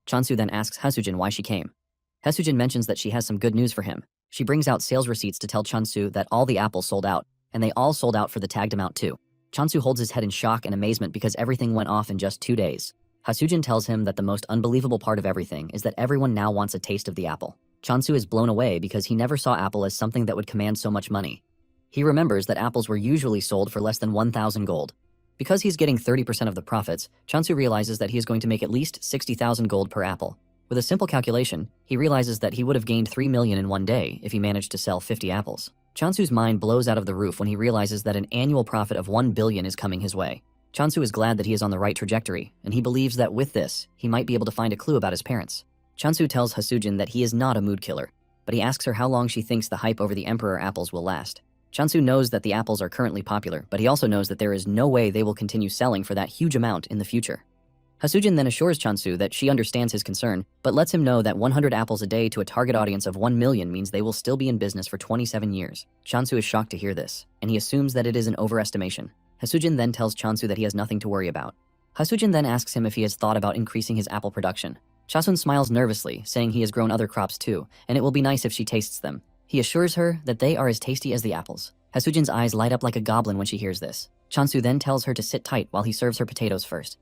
Chansu then asks Hasujin why she came. Hasujin mentions that she has some good news for him. She brings out sales receipts to tell Chansu that all the apples sold out, and they all sold out for the tagged amount too. Chansu holds his head in shock and amazement because everything went off in just 2 days. Hasujin tells him that the most unbelievable part of everything is that everyone now wants a taste of the apple. Chansu is blown away because he never saw apple as something that would command so much money. He remembers that apples were usually sold for less than 1,000 gold. Because he's getting 30% of the profits, Chansu realizes that he is going to make at least 60,000 gold per apple. With a simple calculation, he realizes that he would have gained 3 million in one day if he managed to sell 50 apples. Chansu's mind blows out of the roof when he realizes that an annual profit of 1 billion is coming his way. Chansu is glad that he is on the right trajectory, and he believes that with this, he might be able to find a clue about his parents. Chansu tells Hasujin that he is not a mood killer, but he asks her how long she thinks the hype over the Emperor apples will last. Chansu knows that the apples are currently popular, but he also knows that there is no way they will continue selling for that huge amount in the future. Hasujin then assures Chansu that she understands his concern, but lets him know that 100 apples a day to a target audience of 1 million means they will still be in business for 27 years. Chansu is shocked to hear this, and he assumes that it is an overestimation. Hasujin then tells Chansu that he has nothing to worry about. Hasujin then asks him if he has thought about increasing his apple production. Chasun smiles nervously, saying he has grown other crops too, and it will be nice if she tastes them. He assures her that they are as tasty as the apples. Hasujin's eyes light up like a goblin when she hears this. Chansu then tells her to sit tight while he serves her potatoes first.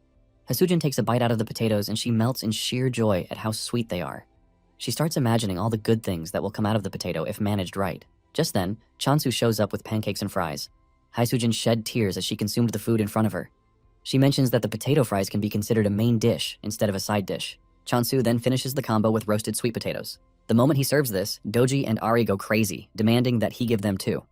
Hasujin takes a bite out of the potatoes and she melts in sheer joy at how sweet they are. She starts imagining all the good things that will come out of the potato if managed right. Just then, Chansu shows up with pancakes and fries. Hasujin shed tears as she consumed the food in front of her. She mentions that the potato fries can be considered a main dish instead of a side dish. Chansu then finishes the combo with roasted sweet potatoes. The moment he serves this, Doji and Ari go crazy, demanding that he give them too.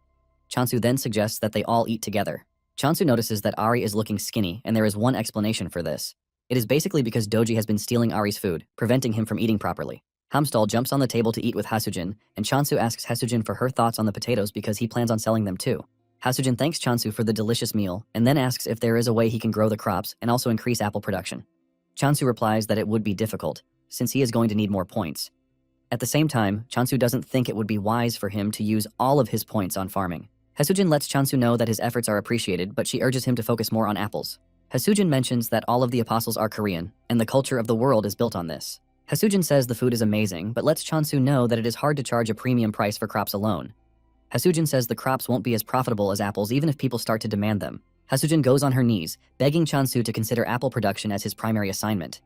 Chansu then suggests that they all eat together. Chansu notices that Ari is looking skinny, and there is one explanation for this. It is basically because Doji has been stealing Ari's food, preventing him from eating properly. Hamstal jumps on the table to eat with Hasujin, and Chansu asks Hasujin for her thoughts on the potatoes because he plans on selling them too. Hasujin thanks Chansu for the delicious meal, and then asks if there is a way he can grow the crops and also increase apple production. Chansu replies that it would be difficult, since he is going to need more points. At the same time, Chansu doesn't think it would be wise for him to use all of his points on farming. Hasujin lets Chansu know that his efforts are appreciated, but she urges him to focus more on apples. Hasujin mentions that all of the apostles are Korean, and the culture of the world is built on this. Hasujin says the food is amazing, but lets Chansu know that it is hard to charge a premium price for crops alone. Hasujin says the crops won't be as profitable as apples even if people start to demand them. Hasujin goes on her knees, begging Chansu to consider apple production as his primary assignment.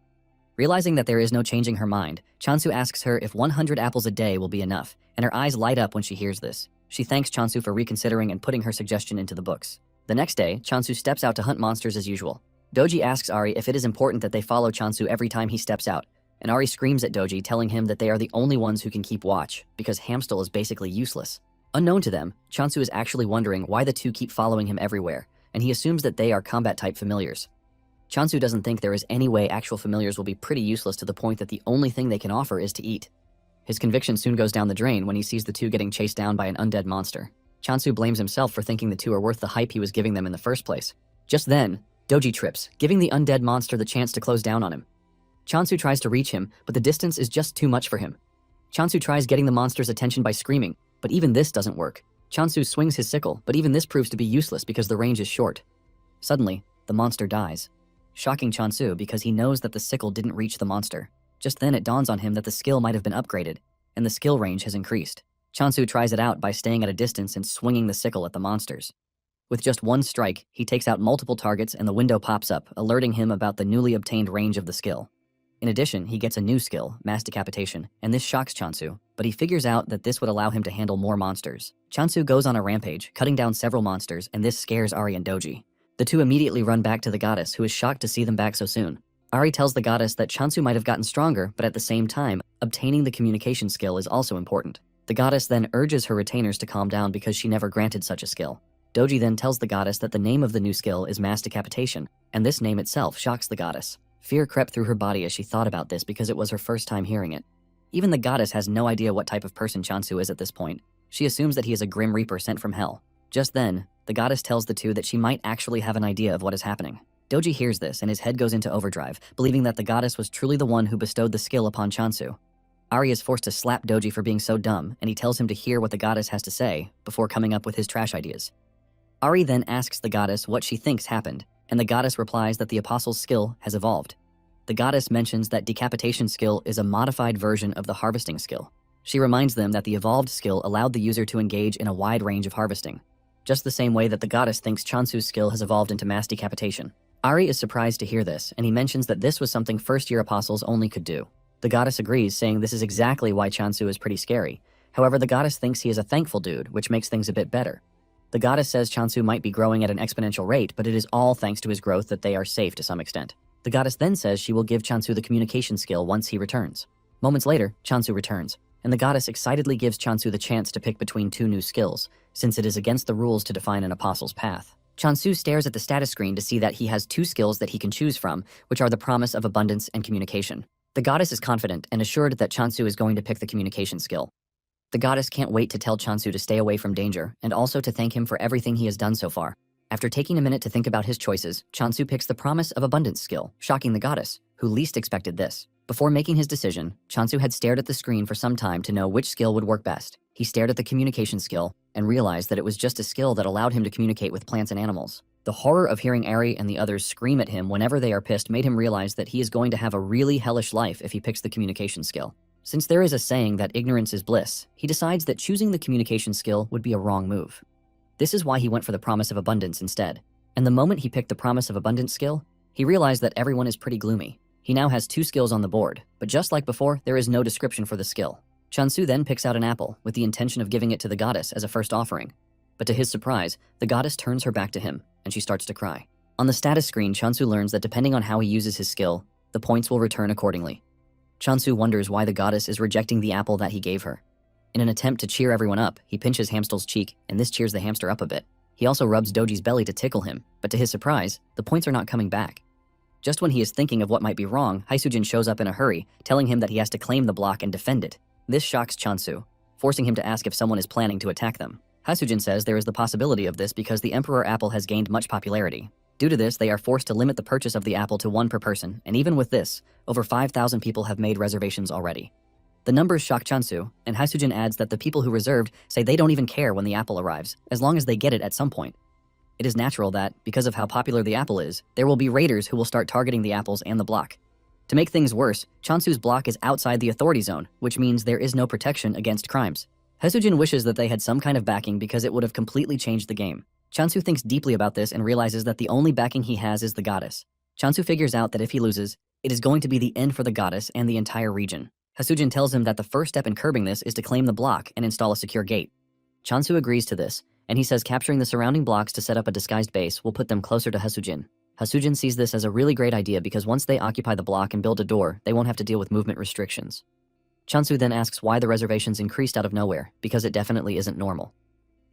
Realizing that there is no changing her mind, Chansu asks her if 100 apples a day will be enough, and her eyes light up when she hears this. She thanks Chansu for reconsidering and putting her suggestion into the books. The next day, Chansu steps out to hunt monsters as usual. Doji asks Ari if it is important that they follow Chansu every time he steps out, and Ari screams at Doji, telling him that they are the only ones who can keep watch, because Hamstel is basically useless. Unknown to them, Chansu is actually wondering why the two keep following him everywhere, and he assumes that they are combat-type familiars. Chansu doesn't think there is any way actual familiars will be pretty useless to the point that the only thing they can offer is to eat. His conviction soon goes down the drain when he sees the two getting chased down by an undead monster. Chansu blames himself for thinking the two are worth the hype he was giving them in the first place. Just then, Doji trips, giving the undead monster the chance to close down on him. Chansu tries to reach him, but the distance is just too much for him. Chansu tries getting the monster's attention by screaming, but even this doesn't work. Chansu swings his sickle, but even this proves to be useless because the range is short. Suddenly, the monster dies, shocking Chansu because he knows that the sickle didn't reach the monster. Just then it dawns on him that the skill might have been upgraded, and the skill range has increased. Chansu tries it out by staying at a distance and swinging the sickle at the monsters. With just one strike, he takes out multiple targets and the window pops up, alerting him about the newly obtained range of the skill. In addition, he gets a new skill, mass decapitation, and this shocks Chansu, but he figures out that this would allow him to handle more monsters. Chansu goes on a rampage, cutting down several monsters, and this scares Ari and Doji. The two immediately run back to the goddess, who is shocked to see them back so soon. Ari tells the goddess that Chansu might have gotten stronger, but at the same time, obtaining the communication skill is also important. The goddess then urges her retainers to calm down because she never granted such a skill. Doji then tells the goddess that the name of the new skill is mass decapitation, and this name itself shocks the goddess. Fear crept through her body as she thought about this because it was her first time hearing it. Even the goddess has no idea what type of person Chansu is at this point. She assumes that he is a grim reaper sent from hell. Just then, the goddess tells the two that she might actually have an idea of what is happening. Doji hears this and his head goes into overdrive, believing that the goddess was truly the one who bestowed the skill upon Chansu. Ari is forced to slap Doji for being so dumb, and he tells him to hear what the goddess has to say before coming up with his trash ideas. Ari then asks the goddess what she thinks happened, and the goddess replies that the apostle's skill has evolved. The goddess mentions that decapitation skill is a modified version of the harvesting skill. She reminds them that the evolved skill allowed the user to engage in a wide range of harvesting, just the same way that the goddess thinks Chansu's skill has evolved into mass decapitation. Ari is surprised to hear this, and he mentions that this was something first-year apostles only could do. The goddess agrees, saying this is exactly why Chansu is pretty scary. However, the goddess thinks he is a thankful dude, which makes things a bit better. The goddess says Chansu might be growing at an exponential rate, but it is all thanks to his growth that they are safe to some extent. The goddess then says she will give Chansu the communication skill once he returns. Moments later, Chansu returns, and the goddess excitedly gives Chansu the chance to pick between two new skills, since it is against the rules to define an apostle's path. Chansu stares at the status screen to see that he has two skills that he can choose from, which are the promise of abundance and communication. The goddess is confident and assured that Chansu is going to pick the communication skill. The goddess can't wait to tell Chansu to stay away from danger and also to thank him for everything he has done so far. After taking a minute to think about his choices, Chansu picks the promise of abundance skill, shocking the goddess, who least expected this. Before making his decision, Chansu had stared at the screen for some time to know which skill would work best. He stared at the communication skill and realized that it was just a skill that allowed him to communicate with plants and animals. The horror of hearing Ari and the others scream at him whenever they are pissed made him realize that he is going to have a really hellish life if he picks the communication skill. Since there is a saying that ignorance is bliss, he decides that choosing the communication skill would be a wrong move. This is why he went for the promise of abundance instead. And the moment he picked the promise of abundance skill, he realized that everyone is pretty gloomy. He now has two skills on the board, but just like before, there is no description for the skill. Chansu then picks out an apple with the intention of giving it to the goddess as a first offering. But to his surprise, the goddess turns her back to him, and she starts to cry. On the status screen, Chansu learns that depending on how he uses his skill, the points will return accordingly. Chansu wonders why the goddess is rejecting the apple that he gave her. In an attempt to cheer everyone up, he pinches Hamstel's cheek, and this cheers the hamster up a bit. He also rubs Doji's belly to tickle him, but to his surprise, the points are not coming back. Just when he is thinking of what might be wrong, Haisujin shows up in a hurry, telling him that he has to claim the block and defend it. This shocks Chansu, forcing him to ask if someone is planning to attack them. Haisujin says there is the possibility of this because the Emperor apple has gained much popularity. Due to this, they are forced to limit the purchase of the apple to one per person, and even with this, over 5,000 people have made reservations already. The numbers shock Chansu, and Hasujin adds that the people who reserved say they don't even care when the apple arrives, as long as they get it at some point. It is natural that, because of how popular the apple is, there will be raiders who will start targeting the apples and the block. To make things worse, Chansu's block is outside the authority zone, which means there is no protection against crimes. Hasujin wishes that they had some kind of backing because it would have completely changed the game. Chansu thinks deeply about this and realizes that the only backing he has is the goddess. Chansu figures out that if he loses, it is going to be the end for the goddess and the entire region. Hasujin tells him that the first step in curbing this is to claim the block and install a secure gate. Chansu agrees to this, and he says capturing the surrounding blocks to set up a disguised base will put them closer to Hasujin. Hasujin sees this as a really great idea because once they occupy the block and build a door, they won't have to deal with movement restrictions. Chansu then asks why the reservations increased out of nowhere, because it definitely isn't normal.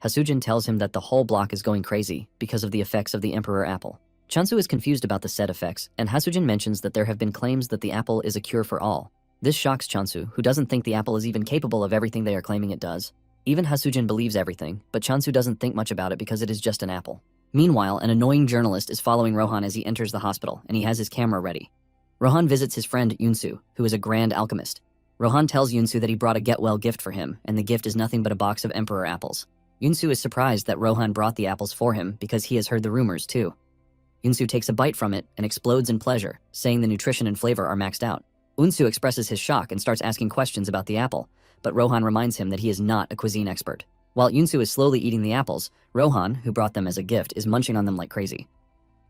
Hasujin tells him that the whole block is going crazy because of the effects of the Emperor Apple. Chansu is confused about the said effects, and Hasujin mentions that there have been claims that the apple is a cure for all. This shocks Chansu, who doesn't think the apple is even capable of everything they are claiming it does. Even Hasujin believes everything, but Chansu doesn't think much about it because it is just an apple. Meanwhile, an annoying journalist is following Rohan as he enters the hospital, and he has his camera ready. Rohan visits his friend Yunsu, who is a grand alchemist. Rohan tells Yunsu that he brought a get-well gift for him, and the gift is nothing but a box of Emperor apples. Yunsu is surprised that Rohan brought the apples for him because he has heard the rumors too. Yunsu takes a bite from it and explodes in pleasure, saying the nutrition and flavor are maxed out. Unsu expresses his shock and starts asking questions about the apple, but Rohan reminds him that he is not a cuisine expert. While Yunsu is slowly eating the apples, Rohan, who brought them as a gift, is munching on them like crazy.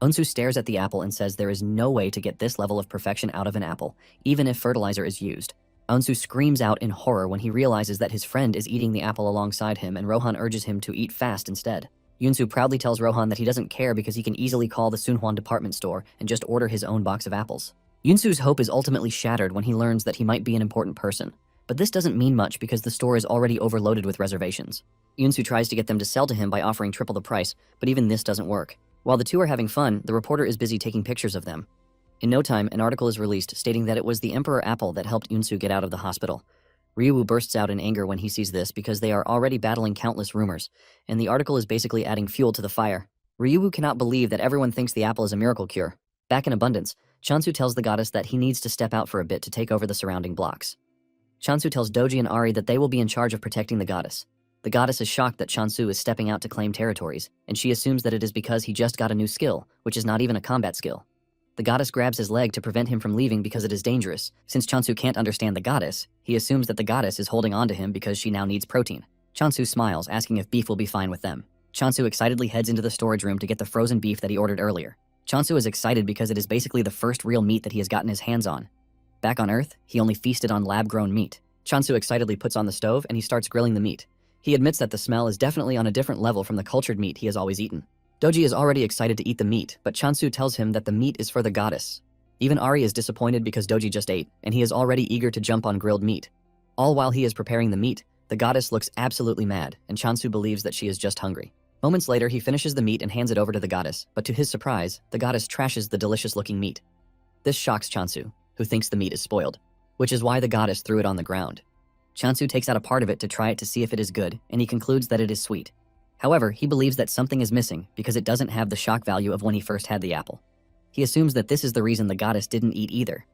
Unsu stares at the apple and says there is no way to get this level of perfection out of an apple, even if fertilizer is used. Unsu screams out in horror when he realizes that his friend is eating the apple alongside him, and Rohan urges him to eat fast instead. Yunsu proudly tells Rohan that he doesn't care because he can easily call the Sunhwan department store and just order his own box of apples. Yunsu's hope is ultimately shattered when he learns that he might be an important person. But this doesn't mean much because the store is already overloaded with reservations. Yunsu tries to get them to sell to him by offering triple the price, but even this doesn't work. While the two are having fun, the reporter is busy taking pictures of them. In no time, an article is released stating that it was the Emperor Apple that helped Yunsu get out of the hospital. Ryu bursts out in anger when he sees this because they are already battling countless rumors, and the article is basically adding fuel to the fire. Ryu cannot believe that everyone thinks the apple is a miracle cure. Back in abundance, Chansu tells the goddess that he needs to step out for a bit to take over the surrounding blocks. Chansu tells Doji and Ari that they will be in charge of protecting the goddess. The goddess is shocked that Chansu is stepping out to claim territories, and she assumes that it is because he just got a new skill, which is not even a combat skill. The goddess grabs his leg to prevent him from leaving because it is dangerous. Since Chansu can't understand the goddess, he assumes that the goddess is holding on to him because she now needs protein. Chansu smiles, asking if beef will be fine with them. Chansu excitedly heads into the storage room to get the frozen beef that he ordered earlier. Chansu is excited because it is basically the first real meat that he has gotten his hands on. Back on Earth, he only feasted on lab-grown meat. Chansu excitedly puts on the stove and he starts grilling the meat. He admits that the smell is definitely on a different level from the cultured meat he has always eaten. Doji is already excited to eat the meat, but Chansu tells him that the meat is for the goddess. Even Ari is disappointed because Doji just ate, and he is already eager to jump on grilled meat. All while he is preparing the meat, the goddess looks absolutely mad, and Chansu believes that she is just hungry. Moments later, he finishes the meat and hands it over to the goddess, but to his surprise, the goddess trashes the delicious-looking meat. This shocks Chansu, who thinks the meat is spoiled, which is why the goddess threw it on the ground. Chansu takes out a part of it to try it to see if it is good, and he concludes that it is sweet. However, he believes that something is missing because it doesn't have the shock value of when he first had the apple. He assumes that this is the reason the goddess didn't eat either.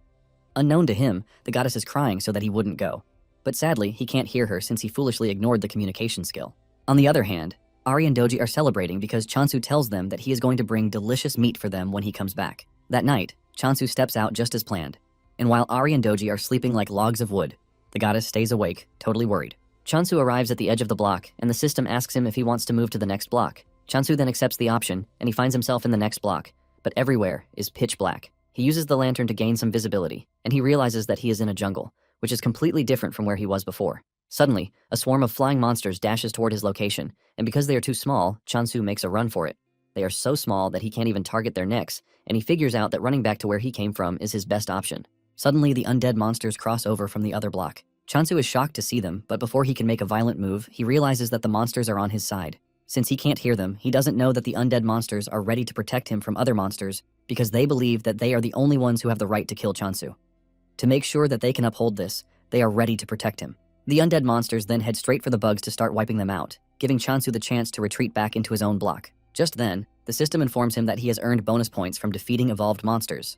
Unknown to him, the goddess is crying so that he wouldn't go. But sadly, he can't hear her since he foolishly ignored the communication skill. On the other hand, Ari and Doji are celebrating because Chansu tells them that he is going to bring delicious meat for them when he comes back. That night, Chansu steps out just as planned. And while Ari and Doji are sleeping like logs of wood, the goddess stays awake, totally worried. Chansu arrives at the edge of the block, and the system asks him if he wants to move to the next block. Chansu then accepts the option, and he finds himself in the next block, but everywhere is pitch black. He uses the lantern to gain some visibility, and he realizes that he is in a jungle, which is completely different from where he was before. Suddenly, a swarm of flying monsters dashes toward his location, and because they are too small, Chansu makes a run for it. They are so small that he can't even target their necks, and he figures out that running back to where he came from is his best option. Suddenly, the undead monsters cross over from the other block. Chansu is shocked to see them, but before he can make a violent move, he realizes that the monsters are on his side. Since he can't hear them, he doesn't know that the undead monsters are ready to protect him from other monsters because they believe that they are the only ones who have the right to kill Chansu. To make sure that they can uphold this, they are ready to protect him. The undead monsters then head straight for the bugs to start wiping them out, giving Chansu the chance to retreat back into his own block. Just then, the system informs him that he has earned bonus points from defeating evolved monsters.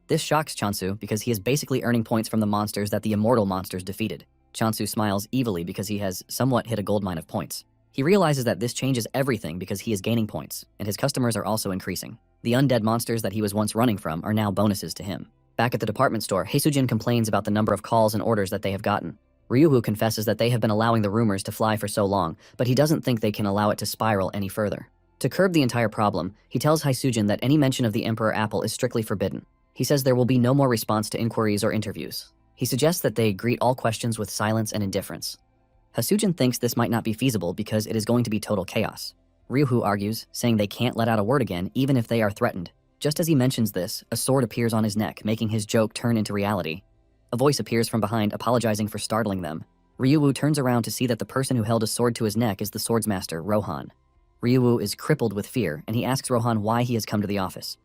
This shocks Chansu because he is basically earning points from the monsters that the immortal monsters defeated. Chansu smiles evilly because he has somewhat hit a goldmine of points. He realizes that this changes everything because he is gaining points, and his customers are also increasing. The undead monsters that he was once running from are now bonuses to him. Back at the department store, Haesujin complains about the number of calls and orders that they have gotten. Ryuhu confesses that they have been allowing the rumors to fly for so long, but he doesn't think they can allow it to spiral any further. To curb the entire problem, he tells Haesujin that any mention of the Emperor Apple is strictly forbidden. He says there will be no more response to inquiries or interviews. He suggests that they greet all questions with silence and indifference. Haesujin thinks this might not be feasible because it is going to be total chaos. Ryuhu argues, saying they can't let out a word again even if they are threatened. Just as he mentions this, a sword appears on his neck, making his joke turn into reality. A voice appears from behind, apologizing for startling them. Ryuhu turns around to see that the person who held a sword to his neck is the swordsmaster, Rohan. Ryuhu is crippled with fear, and he asks Rohan why he has come to the office.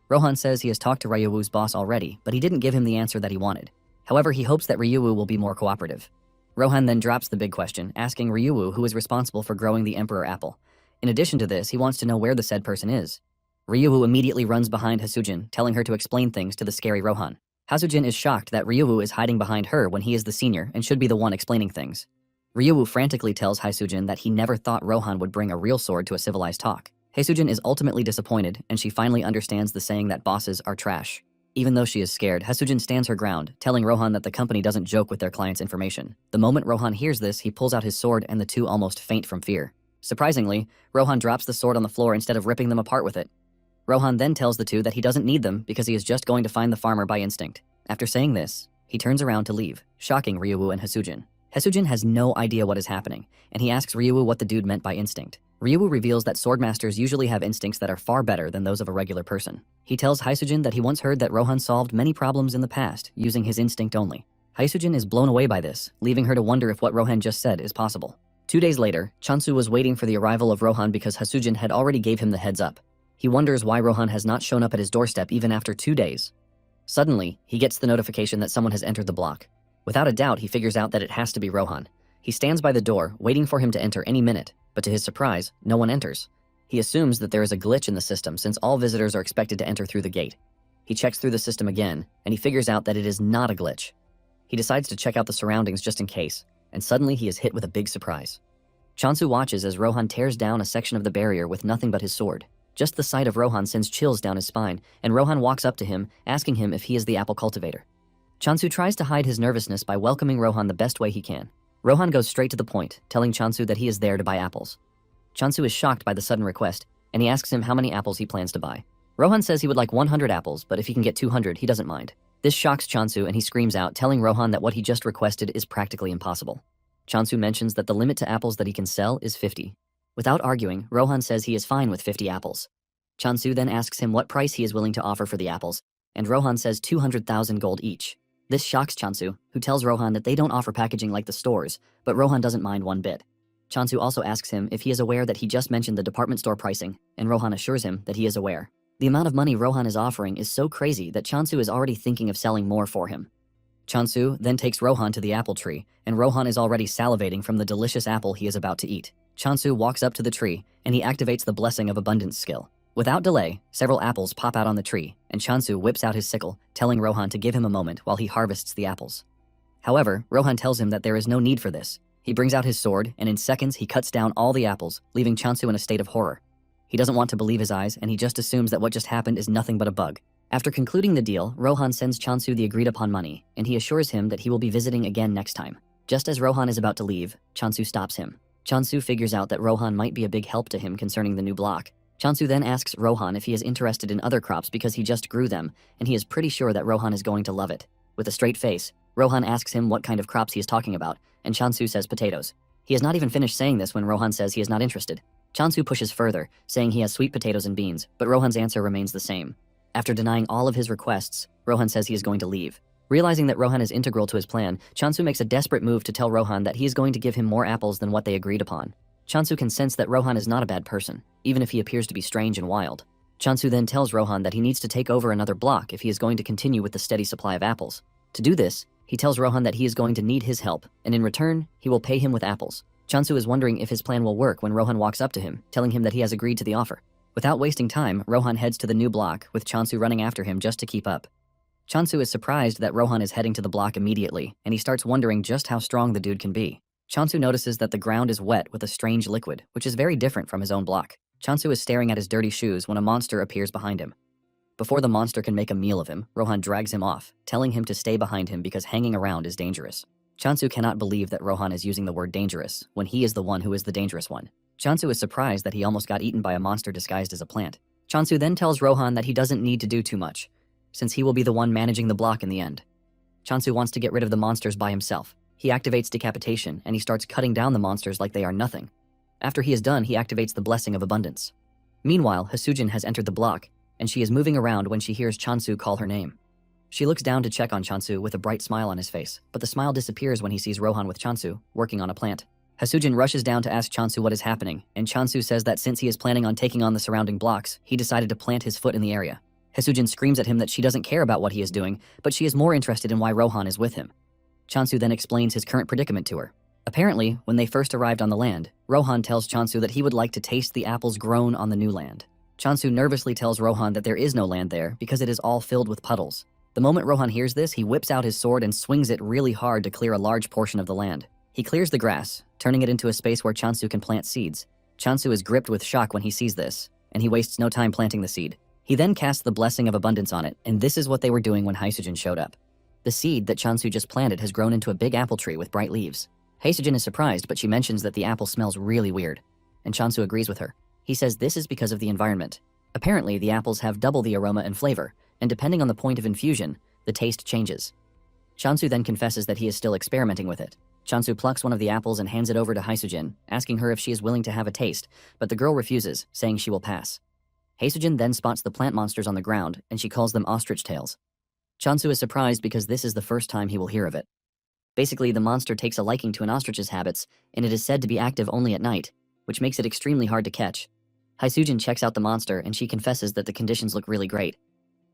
Rohan says he has talked to Ryuhu's boss already, but he didn't give him the answer that he wanted. However, he hopes that Ryuhu will be more cooperative. Rohan then drops the big question, asking Ryuhu who is responsible for growing the Emperor Apple. In addition to this, he wants to know where the said person is. Ryuhu immediately runs behind Haesujin, telling her to explain things to the scary Rohan. Haesujin is shocked that Ryuhu is hiding behind her when he is the senior and should be the one explaining things. Ryuhu frantically tells Haesujin that he never thought Rohan would bring a real sword to a civilized talk. Haesujin is ultimately disappointed, and she finally understands the saying that bosses are trash. Even though she is scared, Haesujin stands her ground, telling Rohan that the company doesn't joke with their clients' information. The moment Rohan hears this, he pulls out his sword and the two almost faint from fear. Surprisingly, Rohan drops the sword on the floor instead of ripping them apart with it. Rohan then tells the two that he doesn't need them because he is just going to find the farmer by instinct. After saying this, he turns around to leave, shocking Ryuhu and Haesujin. Haesujin has no idea what is happening, and he asks Ryuhu what the dude meant by instinct. Ryuhu reveals that swordmasters usually have instincts that are far better than those of a regular person. He tells Haesujin that he once heard that Rohan solved many problems in the past using his instinct only. Haesujin is blown away by this, leaving her to wonder if what Rohan just said is possible. 2 days later, Chansu was waiting for the arrival of Rohan because Haesujin had already gave him the heads up. He wonders why Rohan has not shown up at his doorstep even after 2 days. Suddenly, he gets the notification that someone has entered the block. Without a doubt, he figures out that it has to be Rohan. He stands by the door, waiting for him to enter any minute, but to his surprise, no one enters. He assumes that there is a glitch in the system since all visitors are expected to enter through the gate. He checks through the system again, and he figures out that it is not a glitch. He decides to check out the surroundings just in case, and suddenly he is hit with a big surprise. Chansu watches as Rohan tears down a section of the barrier with nothing but his sword. Just the sight of Rohan sends chills down his spine, and Rohan walks up to him, asking him if he is the apple cultivator. Chansu tries to hide his nervousness by welcoming Rohan the best way he can. Rohan goes straight to the point, telling Chansu that he is there to buy apples. Chansu is shocked by the sudden request, and he asks him how many apples he plans to buy. Rohan says he would like 100 apples, but if he can get 200, he doesn't mind. This shocks Chansu, and he screams out, telling Rohan that what he just requested is practically impossible. Chansu mentions that the limit to apples that he can sell is 50. Without arguing, Rohan says he is fine with 50 apples. Chansu then asks him what price he is willing to offer for the apples, and Rohan says 200,000 gold each. This shocks Chansu, who tells Rohan that they don't offer packaging like the stores, but Rohan doesn't mind one bit. Chansu also asks him if he is aware that he just mentioned the department store pricing, and Rohan assures him that he is aware. The amount of money Rohan is offering is so crazy that Chansu is already thinking of selling more for him. Chansu then takes Rohan to the apple tree, and Rohan is already salivating from the delicious apple he is about to eat. Chansu walks up to the tree, and he activates the Blessing of Abundance skill. Without delay, several apples pop out on the tree, and Chansu whips out his sickle, telling Rohan to give him a moment while he harvests the apples. However, Rohan tells him that there is no need for this. He brings out his sword, and in seconds he cuts down all the apples, leaving Chansu in a state of horror. He doesn't want to believe his eyes, and he just assumes that what just happened is nothing but a bug. After concluding the deal, Rohan sends Chansu the agreed-upon money, and he assures him that he will be visiting again next time. Just as Rohan is about to leave, Chansu stops him. Chansu figures out that Rohan might be a big help to him concerning the new block. Chansu then asks Rohan if he is interested in other crops because he just grew them, and he is pretty sure that Rohan is going to love it. With a straight face, Rohan asks him what kind of crops he is talking about, and Chansu says potatoes. He has not even finished saying this when Rohan says he is not interested. Chansu pushes further, saying he has sweet potatoes and beans, but Rohan's answer remains the same. After denying all of his requests, Rohan says he is going to leave. Realizing that Rohan is integral to his plan, Chansu makes a desperate move to tell Rohan that he is going to give him more apples than what they agreed upon. Chansu can sense that Rohan is not a bad person, even if he appears to be strange and wild. Chansu then tells Rohan that he needs to take over another block if he is going to continue with the steady supply of apples. To do this, he tells Rohan that he is going to need his help, and in return, he will pay him with apples. Chansu is wondering if his plan will work when Rohan walks up to him, telling him that he has agreed to the offer. Without wasting time, Rohan heads to the new block, with Chansu running after him just to keep up. Chansu is surprised that Rohan is heading to the block immediately, and he starts wondering just how strong the dude can be. Chansu notices that the ground is wet with a strange liquid, which is very different from his own block. Chansu is staring at his dirty shoes when a monster appears behind him. Before the monster can make a meal of him, Rohan drags him off, telling him to stay behind him because hanging around is dangerous. Chansu cannot believe that Rohan is using the word dangerous when he is the one who is the dangerous one. Chansu is surprised that he almost got eaten by a monster disguised as a plant. Chansu then tells Rohan that he doesn't need to do too much, since he will be the one managing the block in the end. Chansu wants to get rid of the monsters by himself. He activates decapitation, and he starts cutting down the monsters like they are nothing. After he is done, he activates the blessing of abundance. Meanwhile, Hasujin has entered the block, and she is moving around when she hears Chansu call her name. She looks down to check on Chansu with a bright smile on his face, but the smile disappears when he sees Rohan with Chansu, working on a plant. Hasujin rushes down to ask Chansu what is happening, and Chansu says that since he is planning on taking on the surrounding blocks, he decided to plant his foot in the area. Hasujin screams at him that she doesn't care about what he is doing, but she is more interested in why Rohan is with him. Chansu then explains his current predicament to her. Apparently, when they first arrived on the land, Rohan tells Chansu that he would like to taste the apples grown on the new land. Chansu nervously tells Rohan that there is no land there because it is all filled with puddles. The moment Rohan hears this, he whips out his sword and swings it really hard to clear a large portion of the land. He clears the grass, turning it into a space where Chansu can plant seeds. Chansu is gripped with shock when he sees this, and he wastes no time planting the seed. He then casts the blessing of abundance on it, and this is what they were doing when Hasujin showed up. The seed that Chansu just planted has grown into a big apple tree with bright leaves. Hasujin is surprised, but she mentions that the apple smells really weird, and Chansu agrees with her. He says this is because of the environment. Apparently, the apples have double the aroma and flavor, and depending on the point of infusion, the taste changes. Chansu then confesses that he is still experimenting with it. Chansu plucks one of the apples and hands it over to Hasujin, asking her if she is willing to have a taste, but the girl refuses, saying she will pass. Hasujin then spots the plant monsters on the ground, and she calls them ostrich tails. Chansu is surprised because this is the first time he will hear of it. Basically, the monster takes a liking to an ostrich's habits, and it is said to be active only at night, which makes it extremely hard to catch. Hasujin checks out the monster, and she confesses that the conditions look really great.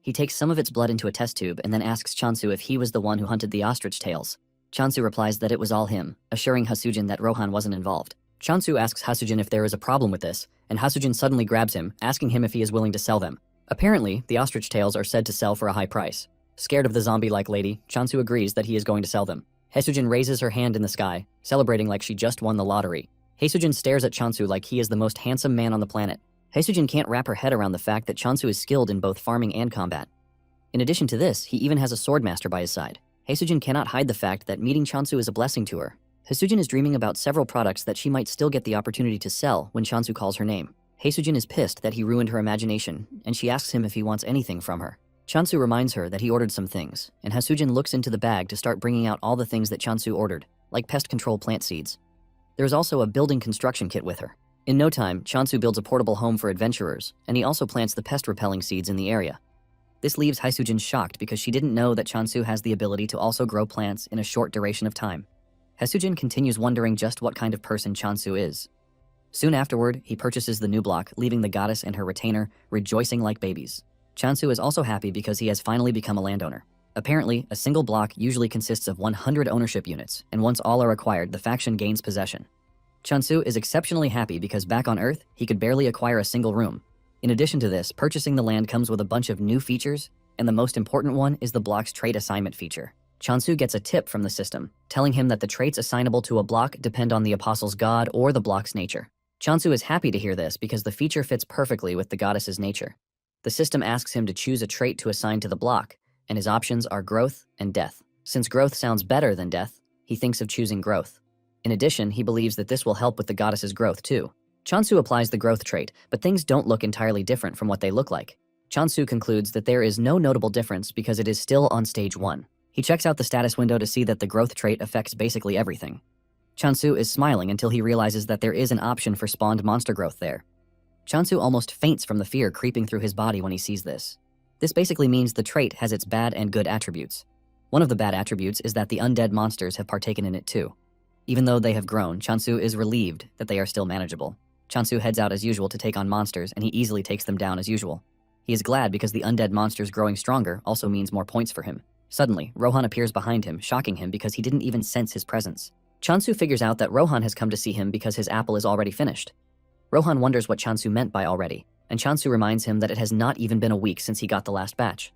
He takes some of its blood into a test tube and then asks Chansu if he was the one who hunted the ostrich tails. Chansu replies that it was all him, assuring Hasujin that Rohan wasn't involved. Chansu asks Hasujin if there is a problem with this, and Hasujin suddenly grabs him, asking him if he is willing to sell them. Apparently, the ostrich tails are said to sell for a high price. Scared of the zombie-like lady, Chansu agrees that he is going to sell them. Hasujin raises her hand in the sky, celebrating like she just won the lottery. Hasujin stares at Chansu like he is the most handsome man on the planet. Hasujin can't wrap her head around the fact that Chansu is skilled in both farming and combat. In addition to this, he even has a swordmaster by his side. Hasujin cannot hide the fact that meeting Chansu is a blessing to her. Hasujin is dreaming about several products that she might still get the opportunity to sell when Chansu calls her name. Hasujin is pissed that he ruined her imagination, and she asks him if he wants anything from her. Chansu reminds her that he ordered some things, and Hasujin looks into the bag to start bringing out all the things that Chansu ordered, like pest control plant seeds. There is also a building construction kit with her. In no time, Chansu builds a portable home for adventurers, and he also plants the pest-repelling seeds in the area. This leaves Hasujin shocked because she didn't know that Chansu has the ability to also grow plants in a short duration of time. Hasujin continues wondering just what kind of person Chansu is. Soon afterward, he purchases the new block, leaving the goddess and her retainer rejoicing like babies. Chansu is also happy because he has finally become a landowner. Apparently, a single block usually consists of 100 ownership units, and once all are acquired, the faction gains possession. Chansu is exceptionally happy because back on Earth, he could barely acquire a single room. In addition to this, purchasing the land comes with a bunch of new features, and the most important one is the block's trait assignment feature. Chansu gets a tip from the system, telling him that the traits assignable to a block depend on the apostle's god or the block's nature. Chansu is happy to hear this because the feature fits perfectly with the goddess's nature. The system asks him to choose a trait to assign to the block, and his options are growth and death. Since growth sounds better than death, he thinks of choosing growth. In addition, he believes that this will help with the goddess's growth too. Chansu applies the growth trait, but things don't look entirely different from what they look like. Chansu concludes that there is no notable difference because it is still on stage 1. He checks out the status window to see that the growth trait affects basically everything. Chansu is smiling until he realizes that there is an option for spawned monster growth there. Chansu almost faints from the fear creeping through his body when he sees this. This basically means the trait has its bad and good attributes. One of the bad attributes is that the undead monsters have partaken in it too. Even though they have grown, Chansu is relieved that they are still manageable. Chansu heads out as usual to take on monsters, and he easily takes them down as usual. He is glad because the undead monsters growing stronger also means more points for him. Suddenly, Rohan appears behind him, shocking him because he didn't even sense his presence. Chansu figures out that Rohan has come to see him because his apple is already finished. Rohan wonders what Chansu meant by already, and Chansu reminds him that it has not even been a week since he got the last batch.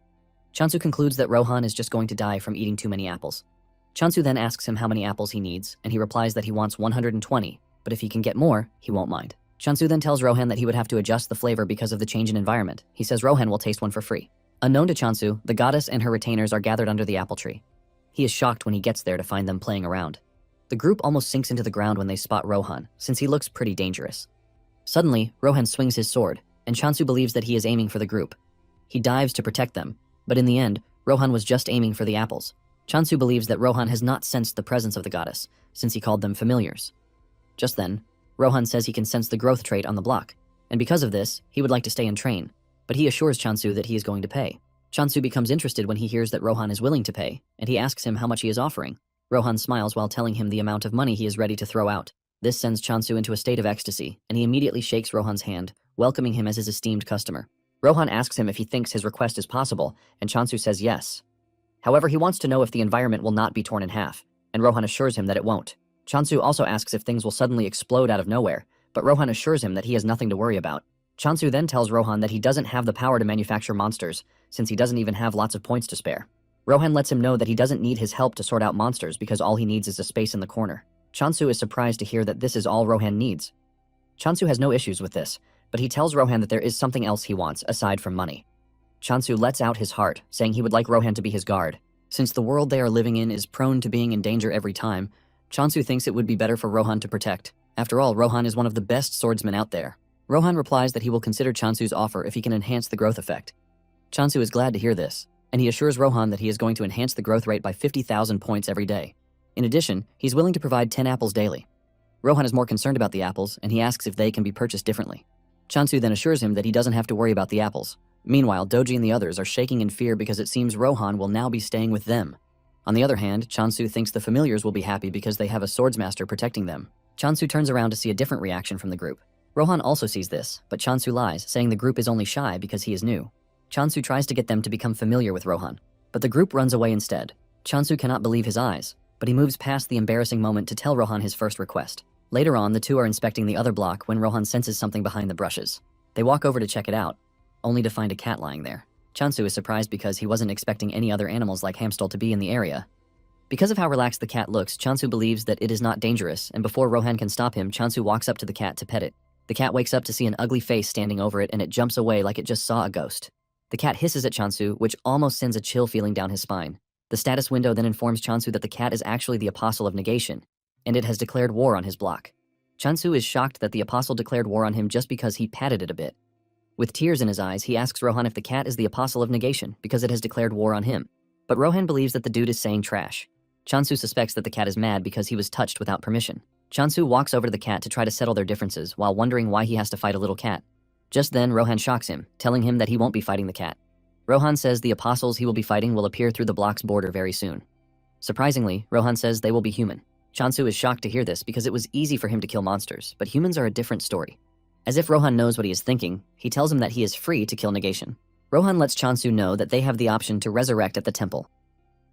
Chansu concludes that Rohan is just going to die from eating too many apples. Chansu then asks him how many apples he needs, and he replies that he wants 120, but if he can get more, he won't mind. Chansu then tells Rohan that he would have to adjust the flavor because of the change in environment. He says Rohan will taste one for free. Unknown to Chansu, the goddess and her retainers are gathered under the apple tree. He is shocked when he gets there to find them playing around. The group almost sinks into the ground when they spot Rohan, since he looks pretty dangerous. Suddenly, Rohan swings his sword, and Chansu believes that he is aiming for the group. He dives to protect them, but in the end, Rohan was just aiming for the apples. Chansu believes that Rohan has not sensed the presence of the goddess, since he called them familiars. Just then, Rohan says he can sense the growth trait on the block, and because of this, he would like to stay and train, but he assures Chansu that he is going to pay. Chansu becomes interested when he hears that Rohan is willing to pay, and he asks him how much he is offering. Rohan smiles while telling him the amount of money he is ready to throw out. This sends Chansu into a state of ecstasy, and he immediately shakes Rohan's hand, welcoming him as his esteemed customer. Rohan asks him if he thinks his request is possible, and Chansu says yes. However, he wants to know if the environment will not be torn in half, and Rohan assures him that it won't. Chansu also asks if things will suddenly explode out of nowhere, but Rohan assures him that he has nothing to worry about. Chansu then tells Rohan that he doesn't have the power to manufacture monsters, since he doesn't even have lots of points to spare. Rohan lets him know that he doesn't need his help to sort out monsters because all he needs is a space in the corner. Chansu is surprised to hear that this is all Rohan needs. Chansu has no issues with this, but he tells Rohan that there is something else he wants aside from money. Chansu lets out his heart, saying he would like Rohan to be his guard. Since the world they are living in is prone to being in danger every time, Chansu thinks it would be better for Rohan to protect. After all, Rohan is one of the best swordsmen out there. Rohan replies that he will consider Chansu's offer if he can enhance the growth effect. Chansu is glad to hear this, and he assures Rohan that he is going to enhance the growth rate by 50,000 points every day. In addition, he's willing to provide 10 apples daily. Rohan is more concerned about the apples, and he asks if they can be purchased differently. Chansu then assures him that he doesn't have to worry about the apples. Meanwhile, Doji and the others are shaking in fear because it seems Rohan will now be staying with them. On the other hand, Chansu thinks the familiars will be happy because they have a swordsmaster protecting them. Chansu turns around to see a different reaction from the group. Rohan also sees this, but Chansu lies, saying the group is only shy because he is new. Chansu tries to get them to become familiar with Rohan, but the group runs away instead. Chansu cannot believe his eyes, but he moves past the embarrassing moment to tell Rohan his first request. Later on, the two are inspecting the other block when Rohan senses something behind the brushes. They walk over to check it out, only to find a cat lying there. Chansu is surprised because he wasn't expecting any other animals like Hamstal to be in the area. Because of how relaxed the cat looks, Chansu believes that it is not dangerous, and before Rohan can stop him, Chansu walks up to the cat to pet it. The cat wakes up to see an ugly face standing over it, and it jumps away like it just saw a ghost. The cat hisses at Chansu, which almost sends a chill feeling down his spine. The status window then informs Chansu that the cat is actually the Apostle of Negation, and it has declared war on his block. Chansu is shocked that the Apostle declared war on him just because he patted it a bit. With tears in his eyes, he asks Rohan if the cat is the Apostle of Negation because it has declared war on him. But Rohan believes that the dude is saying trash. Chansu suspects that the cat is mad because he was touched without permission. Chansu walks over to the cat to try to settle their differences while wondering why he has to fight a little cat. Just then, Rohan shocks him, telling him that he won't be fighting the cat. Rohan says the apostles he will be fighting will appear through the block's border very soon. Surprisingly, Rohan says they will be human. Chansu is shocked to hear this because it was easy for him to kill monsters, but humans are a different story. As if Rohan knows what he is thinking, he tells him that he is free to kill Negation. Rohan lets Chansu know that they have the option to resurrect at the temple.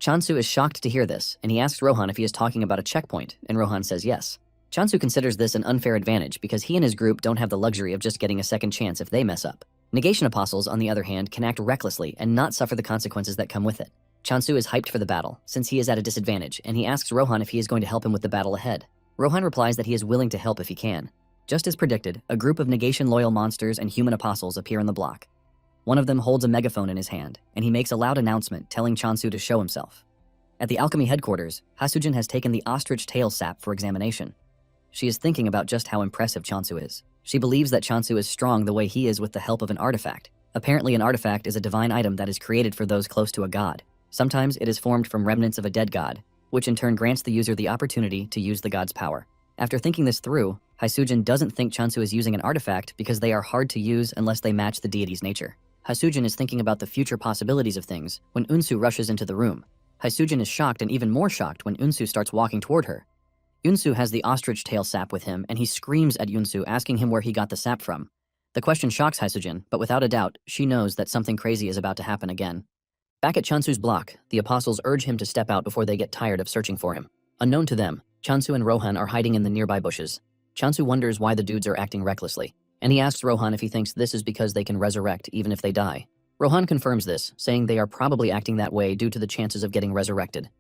Chansu is shocked to hear this, and he asks Rohan if he is talking about a checkpoint, and Rohan says yes. Chansu considers this an unfair advantage because he and his group don't have the luxury of just getting a second chance if they mess up. Negation apostles, on the other hand, can act recklessly and not suffer the consequences that come with it. Chansu is hyped for the battle, since he is at a disadvantage, and he asks Rohan if he is going to help him with the battle ahead. Rohan replies that he is willing to help if he can. Just as predicted, a group of Negation-loyal monsters and human apostles appear in the block. One of them holds a megaphone in his hand, and he makes a loud announcement telling Chansu to show himself. At the alchemy headquarters, Hasujin has taken the ostrich tail sap for examination. She is thinking about just how impressive Chansu is. She believes that Chansu is strong the way he is with the help of an artifact. Apparently, an artifact is a divine item that is created for those close to a god. Sometimes it is formed from remnants of a dead god, which in turn grants the user the opportunity to use the god's power. After thinking this through, Hasujin doesn't think Chansu is using an artifact because they are hard to use unless they match the deity's nature. Hasujin is thinking about the future possibilities of things when Unsu rushes into the room. Hasujin is shocked and even more shocked when Unsu starts walking toward her. Unsu has the ostrich tail sap with him, and he screams at Unsu, asking him where he got the sap from. The question shocks Hasujin, but without a doubt, she knows that something crazy is about to happen again. Back at Chansu's block, the apostles urge him to step out before they get tired of searching for him. Unknown to them, Chansu and Rohan are hiding in the nearby bushes. Chansu wonders why the dudes are acting recklessly, and he asks Rohan if he thinks this is because they can resurrect even if they die. Rohan confirms this, saying they are probably acting that way due to the chances of getting resurrected.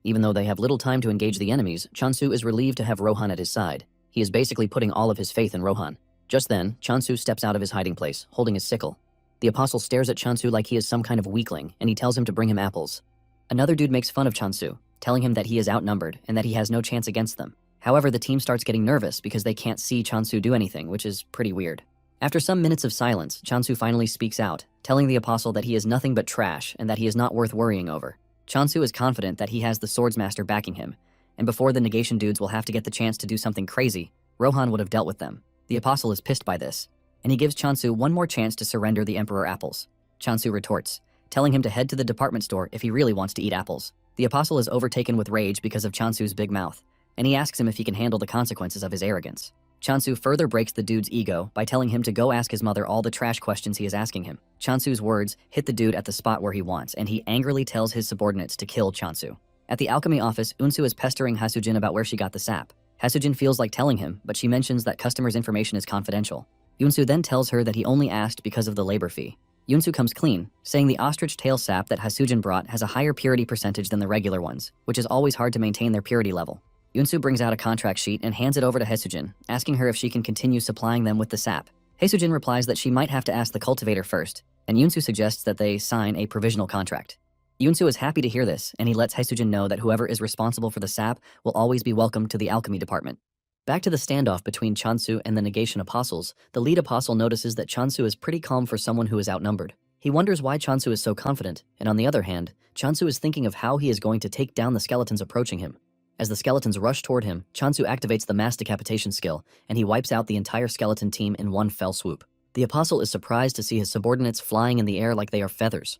Even though they have little time to engage the enemies, Chansu is relieved to have Rohan at his side. He is basically putting all of his faith in Rohan. Just then, Chansu steps out of his hiding place, holding his sickle. The apostle stares at Chansu like he is some kind of weakling, and he tells him to bring him apples. Another dude makes fun of Chansu, telling him that he is outnumbered and that he has no chance against them. However, the team starts getting nervous because they can't see Chansu do anything, which is pretty weird. After some minutes of silence, Chansu finally speaks out, telling the apostle that he is nothing but trash and that he is not worth worrying over. Chansu is confident that he has the swordsmaster backing him, and before the negation dudes will have to get the chance to do something crazy, Rohan would have dealt with them. The apostle is pissed by this, and he gives Chansu one more chance to surrender the emperor apples. Chansu retorts, telling him to head to the department store if he really wants to eat apples. The apostle is overtaken with rage because of Chansu's big mouth, and he asks him if he can handle the consequences of his arrogance. Chansu further breaks the dude's ego by telling him to go ask his mother all the trash questions he is asking him. Chansu's words hit the dude at the spot where he wants, and he angrily tells his subordinates to kill Chansu. At the alchemy office, Unsu is pestering Hasujin about where she got the sap. Hasujin feels like telling him, but she mentions that customers' information is confidential. Unsu then tells her that he only asked because of the labor fee. Unsu comes clean, saying the ostrich tail sap that Hasujin brought has a higher purity percentage than the regular ones, which is always hard to maintain their purity level. Unsu brings out a contract sheet and hands it over to Hasujin, asking her if she can continue supplying them with the sap. Hasujin replies that she might have to ask the cultivator first, and Unsu suggests that they sign a provisional contract. Unsu is happy to hear this, and he lets Hasujin know that whoever is responsible for the sap will always be welcome to the alchemy department. Back to the standoff between Chansu and the negation apostles, the lead apostle notices that Chansu is pretty calm for someone who is outnumbered. He wonders why Chansu is so confident, and on the other hand, Chansu is thinking of how he is going to take down the skeletons approaching him. As the skeletons rush toward him, Chansu activates the mass decapitation skill, and he wipes out the entire skeleton team in one fell swoop. The apostle is surprised to see his subordinates flying in the air like they are feathers.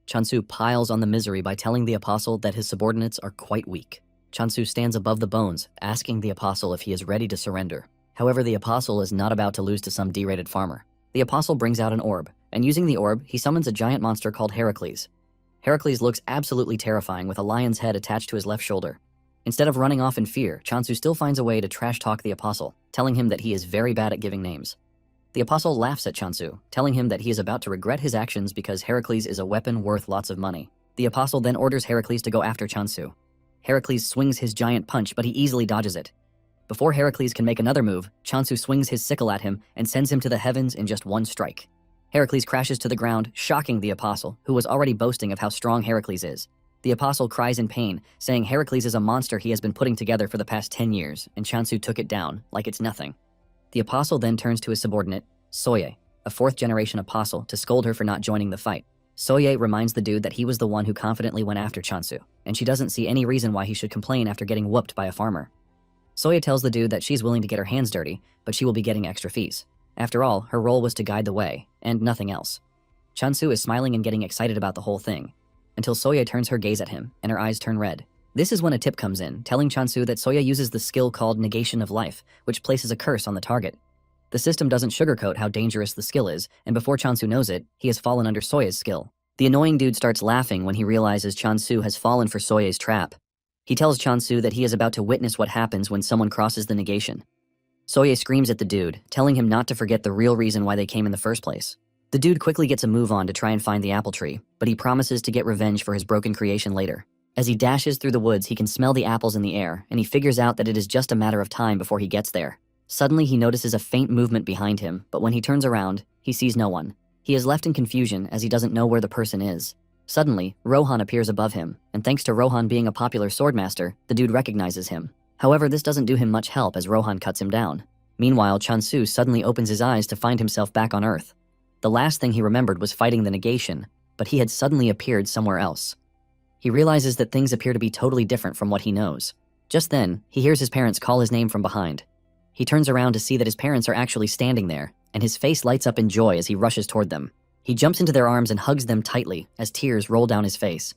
Chansu piles on the misery by telling the apostle that his subordinates are quite weak. Chansu stands above the bones, asking the apostle if he is ready to surrender. However, the apostle is not about to lose to some derated farmer. The apostle brings out an orb, and using the orb, he summons a giant monster called Heracles. Heracles looks absolutely terrifying with a lion's head attached to his left shoulder. Instead of running off in fear, Chansu still finds a way to trash-talk the apostle, telling him that he is very bad at giving names. The apostle laughs at Chansu, telling him that he is about to regret his actions because Heracles is a weapon worth lots of money. The apostle then orders Heracles to go after Chansu. Heracles swings his giant punch, but he easily dodges it. Before Heracles can make another move, Chansu swings his sickle at him and sends him to the heavens in just one strike. Heracles crashes to the ground, shocking the apostle, who was already boasting of how strong Heracles is. The apostle cries in pain, saying Heracles is a monster he has been putting together for the past 10 years, and Chansu took it down, like it's nothing. The apostle then turns to his subordinate, Soye, a fourth-generation apostle, to scold her for not joining the fight. Soye reminds the dude that he was the one who confidently went after Chansu, and she doesn't see any reason why he should complain after getting whooped by a farmer. Soye tells the dude that she's willing to get her hands dirty, but she will be getting extra fees. After all, her role was to guide the way, and nothing else. Chansu is smiling and getting excited about the whole thing, until Soye turns her gaze at him, and her eyes turn red. This is when a tip comes in, telling Chansu that Soye uses the skill called Negation of Life, which places a curse on the target. The system doesn't sugarcoat how dangerous the skill is, and before Chansu knows it, he has fallen under Soye's skill. The annoying dude starts laughing when he realizes Chansu has fallen for Soye's trap. He tells Chansu that he is about to witness what happens when someone crosses the negation. Soye screams at the dude, telling him not to forget the real reason why they came in the first place. The dude quickly gets a move on to try and find the apple tree, but he promises to get revenge for his broken creation later. As he dashes through the woods, he can smell the apples in the air, and he figures out that it is just a matter of time before he gets there. Suddenly, he notices a faint movement behind him, but when he turns around, he sees no one. He is left in confusion as he doesn't know where the person is. Suddenly, Rohan appears above him, and thanks to Rohan being a popular swordmaster, the dude recognizes him. However, this doesn't do him much help as Rohan cuts him down. Meanwhile, Chansu suddenly opens his eyes to find himself back on Earth. The last thing he remembered was fighting the negation, but he had suddenly appeared somewhere else. He realizes that things appear to be totally different from what he knows. Just then, he hears his parents call his name from behind. He turns around to see that his parents are actually standing there, and his face lights up in joy as he rushes toward them. He jumps into their arms and hugs them tightly as tears roll down his face.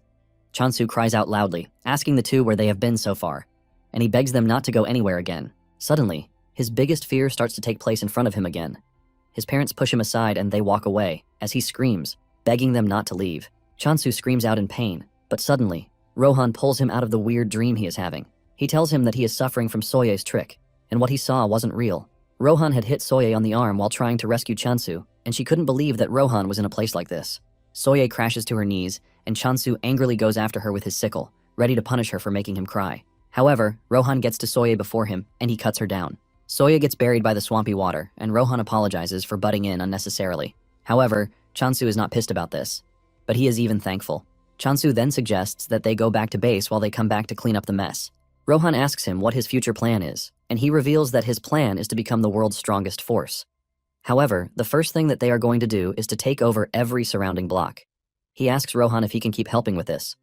Chansu cries out loudly, asking the two where they have been so far, and he begs them not to go anywhere again. Suddenly, his biggest fear starts to take place in front of him again. His parents push him aside and they walk away, as he screams, begging them not to leave. Chansu screams out in pain, but suddenly, Rohan pulls him out of the weird dream he is having. He tells him that he is suffering from Soye's trick, and what he saw wasn't real. Rohan had hit Soye on the arm while trying to rescue Chansu, and she couldn't believe that Rohan was in a place like this. Soye crashes to her knees, and Chansu angrily goes after her with his sickle, ready to punish her for making him cry. However, Rohan gets to Soye before him, and he cuts her down. Soye gets buried by the swampy water, and Rohan apologizes for butting in unnecessarily. However, Chansu is not pissed about this, but he is even thankful. Chansu then suggests that they go back to base while they come back to clean up the mess. Rohan asks him what his future plan is, and he reveals that his plan is to become the world's strongest force. However, the first thing that they are going to do is to take over every surrounding block. He asks Rohan if he can keep helping with this,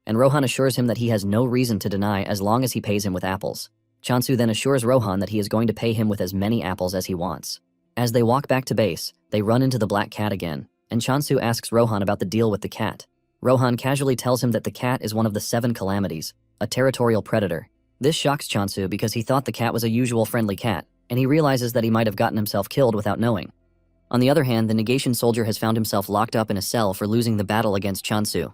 and Rohan assures him that he has no reason to deny as long as he pays him with apples. Chansu then assures Rohan that he is going to pay him with as many apples as he wants. As they walk back to base, they run into the black cat again, and Chansu asks Rohan about the deal with the cat. Rohan casually tells him that the cat is one of the 7 calamities, a territorial predator. This shocks Chansu because he thought the cat was a usual friendly cat, and he realizes that he might have gotten himself killed without knowing. On the other hand, the negation soldier has found himself locked up in a cell for losing the battle against Chansu.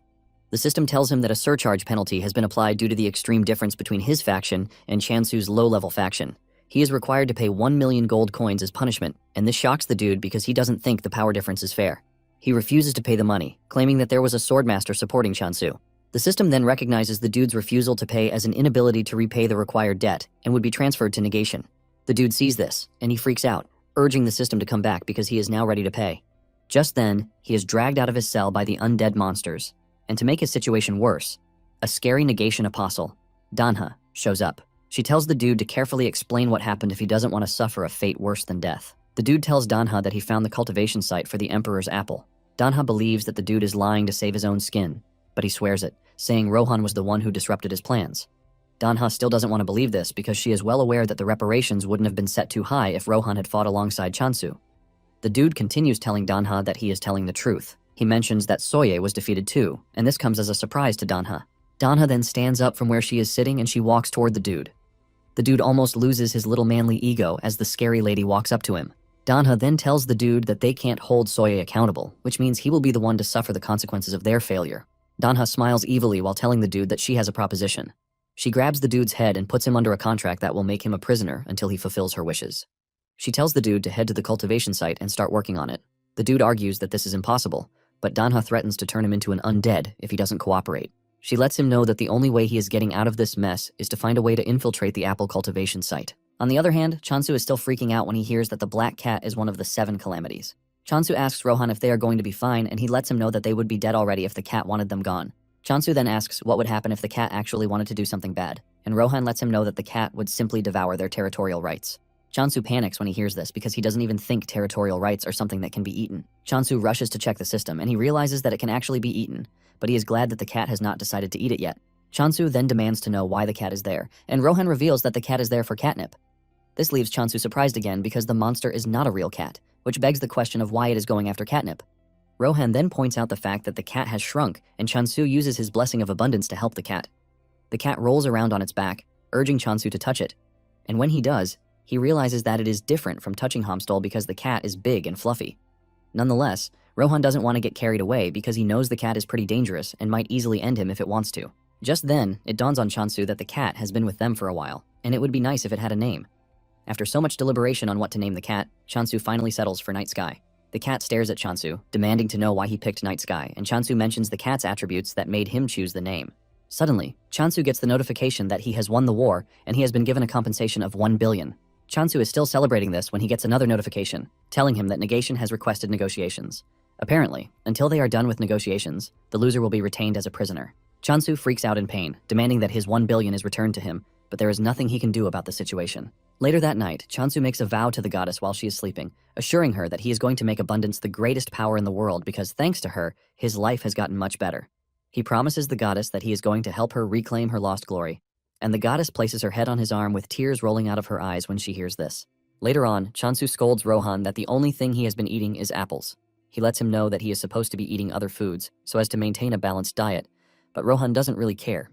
The system tells him that a surcharge penalty has been applied due to the extreme difference between his faction and Chansu's low-level faction. He is required to pay 1 million gold coins as punishment, and this shocks the dude because he doesn't think the power difference is fair. He refuses to pay the money, claiming that there was a swordmaster supporting Chansu. The system then recognizes the dude's refusal to pay as an inability to repay the required debt and would be transferred to negation. The dude sees this, and he freaks out, urging the system to come back because he is now ready to pay. Just then, he is dragged out of his cell by the undead monsters, and to make his situation worse, a scary negation apostle, Danha, shows up. She tells the dude to carefully explain what happened if he doesn't want to suffer a fate worse than death. The dude tells Danha that he found the cultivation site for the Emperor's apple. Danha believes that the dude is lying to save his own skin, but he swears it, saying Rohan was the one who disrupted his plans. Danha still doesn't want to believe this because she is well aware that the reparations wouldn't have been set too high if Rohan had fought alongside Chansu. The dude continues telling Danha that he is telling the truth. He mentions that Soye was defeated too, and this comes as a surprise to Danha. Danha then stands up from where she is sitting and she walks toward the dude. The dude almost loses his little manly ego as the scary lady walks up to him. Danha then tells the dude that they can't hold Soye accountable, which means he will be the one to suffer the consequences of their failure. Danha smiles evilly while telling the dude that she has a proposition. She grabs the dude's head and puts him under a contract that will make him a prisoner until he fulfills her wishes. She tells the dude to head to the cultivation site and start working on it. The dude argues that this is impossible, but Danha threatens to turn him into an undead if he doesn't cooperate. She lets him know that the only way he is getting out of this mess is to find a way to infiltrate the apple cultivation site. On the other hand, Chansu is still freaking out when he hears that the black cat is one of the 7 calamities. Chansu asks Rohan if they are going to be fine, and he lets him know that they would be dead already if the cat wanted them gone. Chansu then asks what would happen if the cat actually wanted to do something bad, and Rohan lets him know that the cat would simply devour their territorial rights. Chansu panics when he hears this because he doesn't even think territorial rights are something that can be eaten. Chansu rushes to check the system, and he realizes that it can actually be eaten, but he is glad that the cat has not decided to eat it yet. Chansu then demands to know why the cat is there, and Rohan reveals that the cat is there for catnip. This leaves Chansu surprised again because the monster is not a real cat, which begs the question of why it is going after catnip. Rohan then points out the fact that the cat has shrunk, and Chansu uses his blessing of abundance to help the cat. The cat rolls around on its back, urging Chansu to touch it, and when he does, he realizes that it is different from touching Homstol because the cat is big and fluffy. Nonetheless, Rohan doesn't want to get carried away because he knows the cat is pretty dangerous and might easily end him if it wants to. Just then, it dawns on Chansu that the cat has been with them for a while, and it would be nice if it had a name. After so much deliberation on what to name the cat, Chansu finally settles for Night Sky. The cat stares at Chansu, demanding to know why he picked Night Sky, and Chansu mentions the cat's attributes that made him choose the name. Suddenly, Chansu gets the notification that he has won the war, and he has been given a compensation of 1 billion. Chansu is still celebrating this when he gets another notification, telling him that Negation has requested negotiations. Apparently, until they are done with negotiations, the loser will be retained as a prisoner. Chansu freaks out in pain, demanding that his 1 billion is returned to him, but there is nothing he can do about the situation. Later that night, Chansu makes a vow to the goddess while she is sleeping, assuring her that he is going to make abundance the greatest power in the world because thanks to her, his life has gotten much better. He promises the goddess that he is going to help her reclaim her lost glory, and the goddess places her head on his arm with tears rolling out of her eyes when she hears this. Later on, Chansu scolds Rohan that the only thing he has been eating is apples. He lets him know that he is supposed to be eating other foods so as to maintain a balanced diet, but Rohan doesn't really care.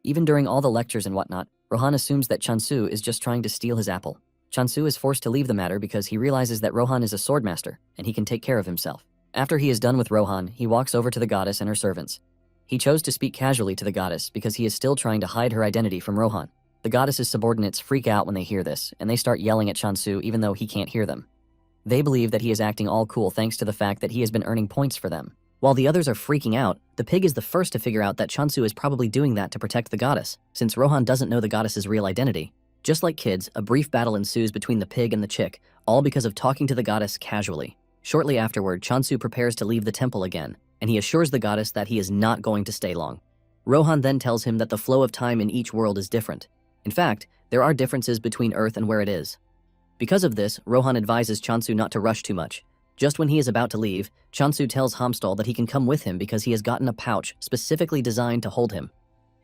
Even during all the lectures and whatnot, Rohan assumes that Chansu is just trying to steal his apple. Chansu is forced to leave the matter because he realizes that Rohan is a swordmaster and he can take care of himself. After he is done with Rohan, he walks over to the goddess and her servants. He chose to speak casually to the goddess because he is still trying to hide her identity from Rohan. The goddess's subordinates freak out when they hear this, and they start yelling at Chansu even though he can't hear them. They believe that he is acting all cool thanks to the fact that he has been earning points for them. While the others are freaking out, the pig is the first to figure out that Chansu is probably doing that to protect the goddess, since Rohan doesn't know the goddess's real identity. Just like kids, a brief battle ensues between the pig and the chick, all because of talking to the goddess casually. Shortly afterward, Chansu prepares to leave the temple again, and he assures the goddess that he is not going to stay long. Rohan then tells him that the flow of time in each world is different. In fact, there are differences between Earth and where it is. Because of this, Rohan advises Chansu not to rush too much. Just when he is about to leave, Chansu tells Hamstal that he can come with him because he has gotten a pouch specifically designed to hold him.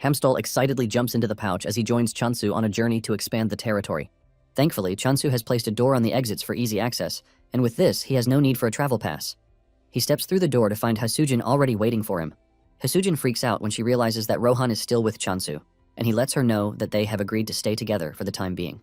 Hamstal excitedly jumps into the pouch as he joins Chansu on a journey to expand the territory. Thankfully, Chansu has placed a door on the exits for easy access, and with this, he has no need for a travel pass. He steps through the door to find Hasujin already waiting for him. Hasujin freaks out when she realizes that Rohan is still with Chansu, and he lets her know that they have agreed to stay together for the time being.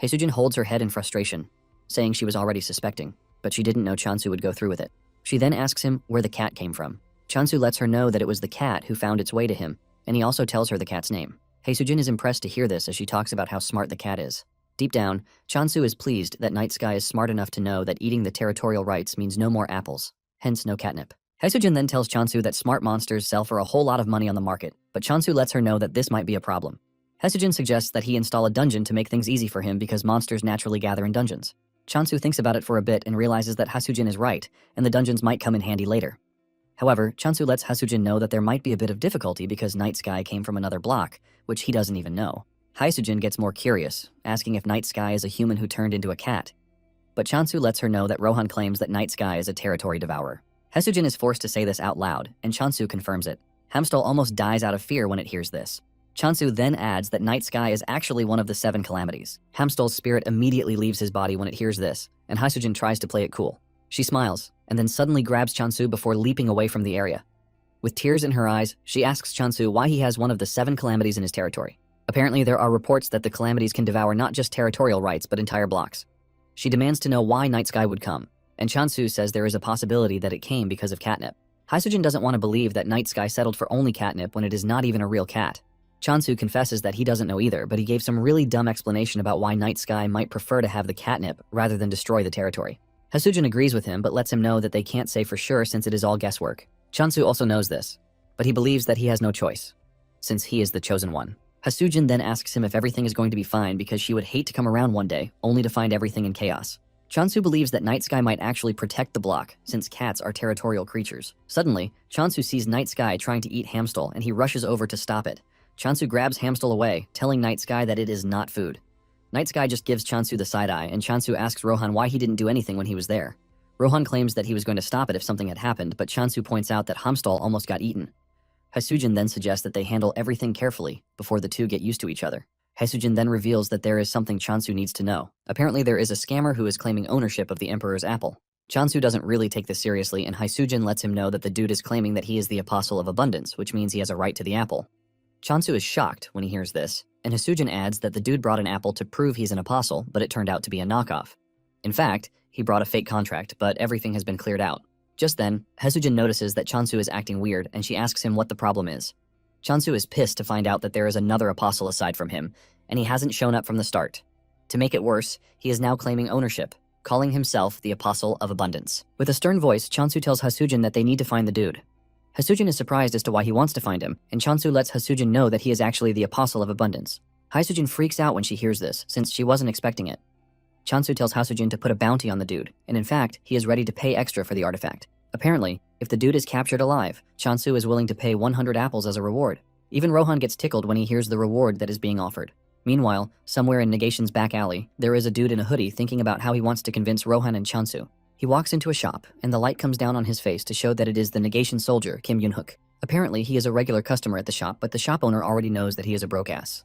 Hasujin holds her head in frustration, saying she was already suspecting, but she didn't know Chansu would go through with it. She then asks him where the cat came from. Chansu lets her know that it was the cat who found its way to him, and he also tells her the cat's name. Hasujin is impressed to hear this as she talks about how smart the cat is. Deep down, Chansu is pleased that Night Sky is smart enough to know that eating the territorial rights means no more apples, hence no catnip. Hasujin then tells Chansu that smart monsters sell for a whole lot of money on the market, but Chansu lets her know that this might be a problem. Hasujin suggests that he install a dungeon to make things easy for him because monsters naturally gather in dungeons. Chansu thinks about it for a bit and realizes that Hasujin is right, and the dungeons might come in handy later. However, Chansu lets Hasujin know that there might be a bit of difficulty because Night Sky came from another block, which he doesn't even know. Hasujin gets more curious, asking if Night Sky is a human who turned into a cat. But Chansu lets her know that Rohan claims that Night Sky is a territory devourer. Hasujin is forced to say this out loud, and Chansu confirms it. Hamstal almost dies out of fear when it hears this. Chansu then adds that Night Sky is actually one of the 7 calamities. Hamstal's spirit immediately leaves his body when it hears this, and Hasujin tries to play it cool. She smiles, and then suddenly grabs Chansu before leaping away from the area. With tears in her eyes, she asks Chansu why he has one of the 7 calamities in his territory. Apparently, there are reports that the calamities can devour not just territorial rights, but entire blocks. She demands to know why Night Sky would come, and Chansu says there is a possibility that it came because of catnip. Hasujin doesn't want to believe that Night Sky settled for only catnip when it is not even a real cat. Chansu confesses that he doesn't know either, but he gave some really dumb explanation about why Night Sky might prefer to have the catnip rather than destroy the territory. Hasujin agrees with him, but lets him know that they can't say for sure since it is all guesswork. Chansu also knows this, but he believes that he has no choice, since he is the chosen one. Hasujin then asks him if everything is going to be fine because she would hate to come around one day, only to find everything in chaos. Chansu believes that Night Sky might actually protect the block, since cats are territorial creatures. Suddenly, Chansu sees Night Sky trying to eat Hamstal, and he rushes over to stop it. Chansu grabs Hamstal away, telling Night Sky that it is not food. Night Sky just gives Chansu the side-eye, and Chansu asks Rohan why he didn't do anything when he was there. Rohan claims that he was going to stop it if something had happened, but Chansu points out that Hamstal almost got eaten. Hasujin then suggests that they handle everything carefully before the two get used to each other. Hasujin then reveals that there is something Chansu needs to know. Apparently there is a scammer who is claiming ownership of the Emperor's apple. Chansu doesn't really take this seriously, and Hasujin lets him know that the dude is claiming that he is the Apostle of Abundance, which means he has a right to the apple. Chansu is shocked when he hears this, and Hasujin adds that the dude brought an apple to prove he's an apostle, but it turned out to be a knockoff. In fact, he brought a fake contract, but everything has been cleared out. Just then, Hasujin notices that Chansu is acting weird, and she asks him what the problem is. Chansu is pissed to find out that there is another apostle aside from him, and he hasn't shown up from the start. To make it worse, he is now claiming ownership, calling himself the Apostle of Abundance. With a stern voice, Chansu tells Hasujin that they need to find the dude. Hasujin is surprised as to why he wants to find him, and Chansu lets Hasujin know that he is actually the Apostle of Abundance. Hasujin freaks out when she hears this, since she wasn't expecting it. Chansu tells Hasujin to put a bounty on the dude, and in fact, he is ready to pay extra for the artifact. Apparently, if the dude is captured alive, Chansu is willing to pay 100 apples as a reward. Even Rohan gets tickled when he hears the reward that is being offered. Meanwhile, somewhere in Negation's back alley, there is a dude in a hoodie thinking about how he wants to convince Rohan and Chansu. He walks into a shop, and the light comes down on his face to show that it is the Negation soldier, Kim Yoon-hook. Apparently, he is a regular customer at the shop, but the shop owner already knows that he is a broke-ass.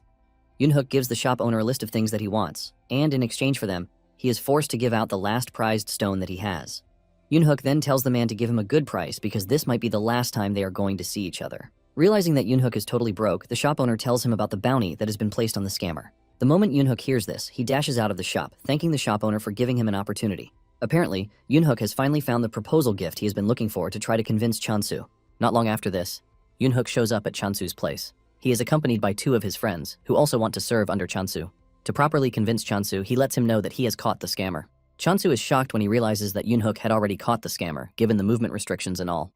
Yoon-hook gives the shop owner a list of things that he wants, and in exchange for them, he is forced to give out the last prized stone that he has. Yoon-hook then tells the man to give him a good price because this might be the last time they are going to see each other. Realizing that Yoon-hook is totally broke, the shop owner tells him about the bounty that has been placed on the scammer. The moment Yoon-hook hears this, he dashes out of the shop, thanking the shop owner for giving him an opportunity. Apparently, Yoon-hook has finally found the proposal gift he has been looking for to try to convince Chansu. Not long after this, Yoon-hook shows up at Chansu's place. He is accompanied by 2 of his friends, who also want to serve under Chansu. To properly convince Chansu, he lets him know that he has caught the scammer. Chansu is shocked when he realizes that Yoon-hook had already caught the scammer, given the movement restrictions and all.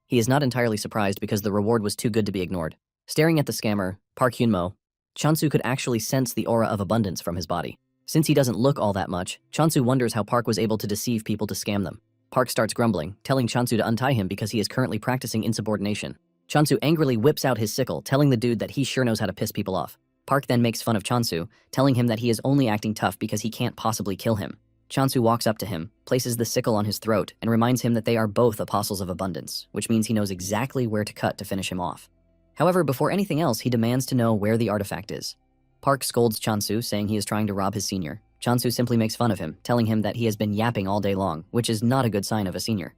He is not entirely surprised because the reward was too good to be ignored. Staring at the scammer, Park Hyunmo, Chansu could actually sense the aura of abundance from his body. Since he doesn't look all that much, Chansu wonders how Park was able to deceive people to scam them. Park starts grumbling, telling Chansu to untie him because he is currently practicing insubordination. Chansu angrily whips out his sickle, telling the dude that he sure knows how to piss people off. Park then makes fun of Chansu, telling him that he is only acting tough because he can't possibly kill him. Chansu walks up to him, places the sickle on his throat, and reminds him that they are both apostles of abundance, which means he knows exactly where to cut to finish him off. However, before anything else, he demands to know where the artifact is. Park scolds Chansu, saying he is trying to rob his senior. Chansu simply makes fun of him, telling him that he has been yapping all day long, which is not a good sign of a senior.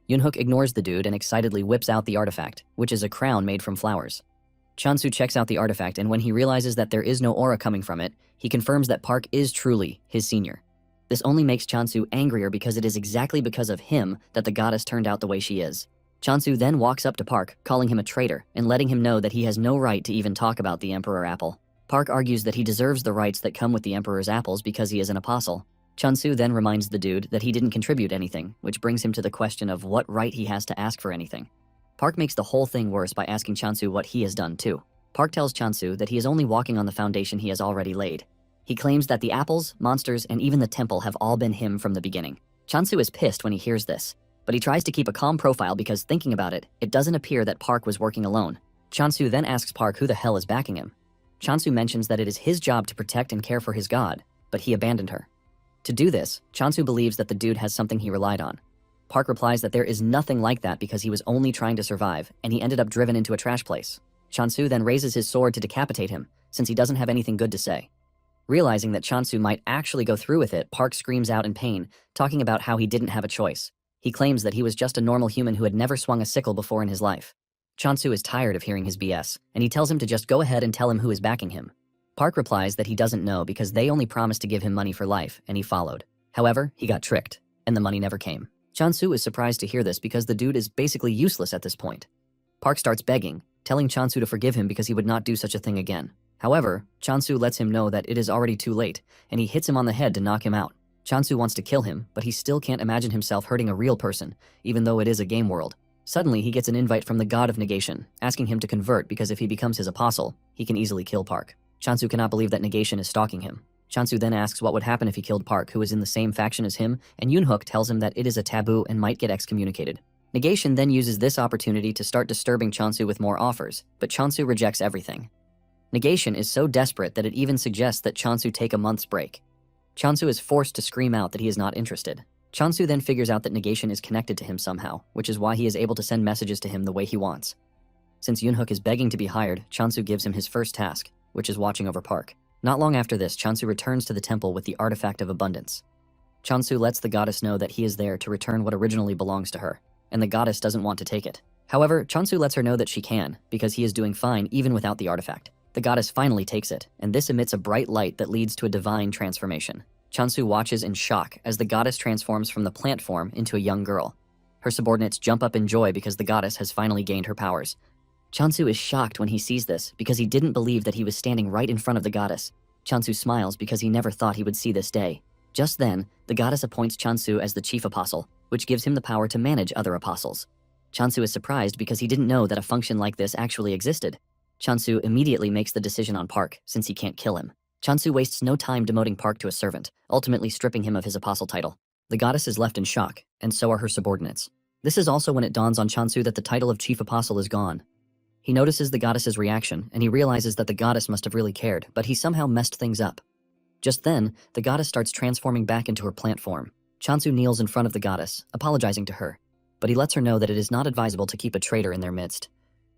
Yoonhook ignores the dude and excitedly whips out the artifact, which is a crown made from flowers. Chansu checks out the artifact, and when he realizes that there is no aura coming from it, he confirms that Park is truly his senior. This only makes Chansu angrier because it is exactly because of him that the goddess turned out the way she is. Chansu then walks up to Park, calling him a traitor and letting him know that he has no right to even talk about the Emperor Apple. Park argues that he deserves the rights that come with the Emperor's apples because he is an apostle. Chansu then reminds the dude that he didn't contribute anything, which brings him to the question of what right he has to ask for anything. Park makes the whole thing worse by asking Chansu what he has done too. Park tells Chansu that he is only walking on the foundation he has already laid. He claims that the apples, monsters, and even the temple have all been him from the beginning. Chansu is pissed when he hears this, but he tries to keep a calm profile because thinking about it, it doesn't appear that Park was working alone. Chansu then asks Park who the hell is backing him. Chansu mentions that it is his job to protect and care for his god, but he abandoned her. To do this, Chansu believes that the dude has something he relied on. Park replies that there is nothing like that because he was only trying to survive, and he ended up driven into a trash place. Chansu then raises his sword to decapitate him, since he doesn't have anything good to say. Realizing that Chansu might actually go through with it, Park screams out in pain, talking about how he didn't have a choice. He claims that he was just a normal human who had never swung a sickle before in his life. Chansu is tired of hearing his BS, and he tells him to just go ahead and tell him who is backing him. Park replies that he doesn't know because they only promised to give him money for life, and he followed. However, he got tricked, and the money never came. Chansu is surprised to hear this because the dude is basically useless at this point. Park starts begging, telling Chansu to forgive him because he would not do such a thing again. However, Chansu lets him know that it is already too late, and he hits him on the head to knock him out. Chansu wants to kill him, but he still can't imagine himself hurting a real person, even though it is a game world. Suddenly, he gets an invite from the god of negation, asking him to convert because if he becomes his apostle, he can easily kill Park. Chansu cannot believe that negation is stalking him. Chansu then asks what would happen if he killed Park, who is in the same faction as him, and Yoonhook tells him that it is a taboo and might get excommunicated. Negation then uses this opportunity to start disturbing Chansu with more offers, but Chansu rejects everything. Negation is so desperate that it even suggests that Chansu take a month's break. Chansu is forced to scream out that he is not interested. Chansu then figures out that Negation is connected to him somehow, which is why he is able to send messages to him the way he wants. Since Yoonhook is begging to be hired, Chansu gives him his first task, which is watching over Park. Not long after this, Chansu returns to the temple with the artifact of abundance. Chansu lets the goddess know that he is there to return what originally belongs to her, and the goddess doesn't want to take it. However, Chansu lets her know that she can, because he is doing fine even without the artifact. The goddess finally takes it, and this emits a bright light that leads to a divine transformation. Chansu watches in shock as the goddess transforms from the plant form into a young girl. Her subordinates jump up in joy because the goddess has finally gained her powers. Chansu is shocked when he sees this because he didn't believe that he was standing right in front of the goddess. Chansu smiles because he never thought he would see this day. Just then, the goddess appoints Chansu as the chief apostle, which gives him the power to manage other apostles. Chansu is surprised because he didn't know that a function like this actually existed. Chansu immediately makes the decision on Park, since he can't kill him. Chansu wastes no time demoting Park to a servant, ultimately stripping him of his apostle title. The goddess is left in shock, and so are her subordinates. This is also when it dawns on Chansu that the title of chief apostle is gone. He notices the goddess's reaction, and he realizes that the goddess must have really cared, but he somehow messed things up. Just then, the goddess starts transforming back into her plant form. Chansu kneels in front of the goddess, apologizing to her, but he lets her know that it is not advisable to keep a traitor in their midst.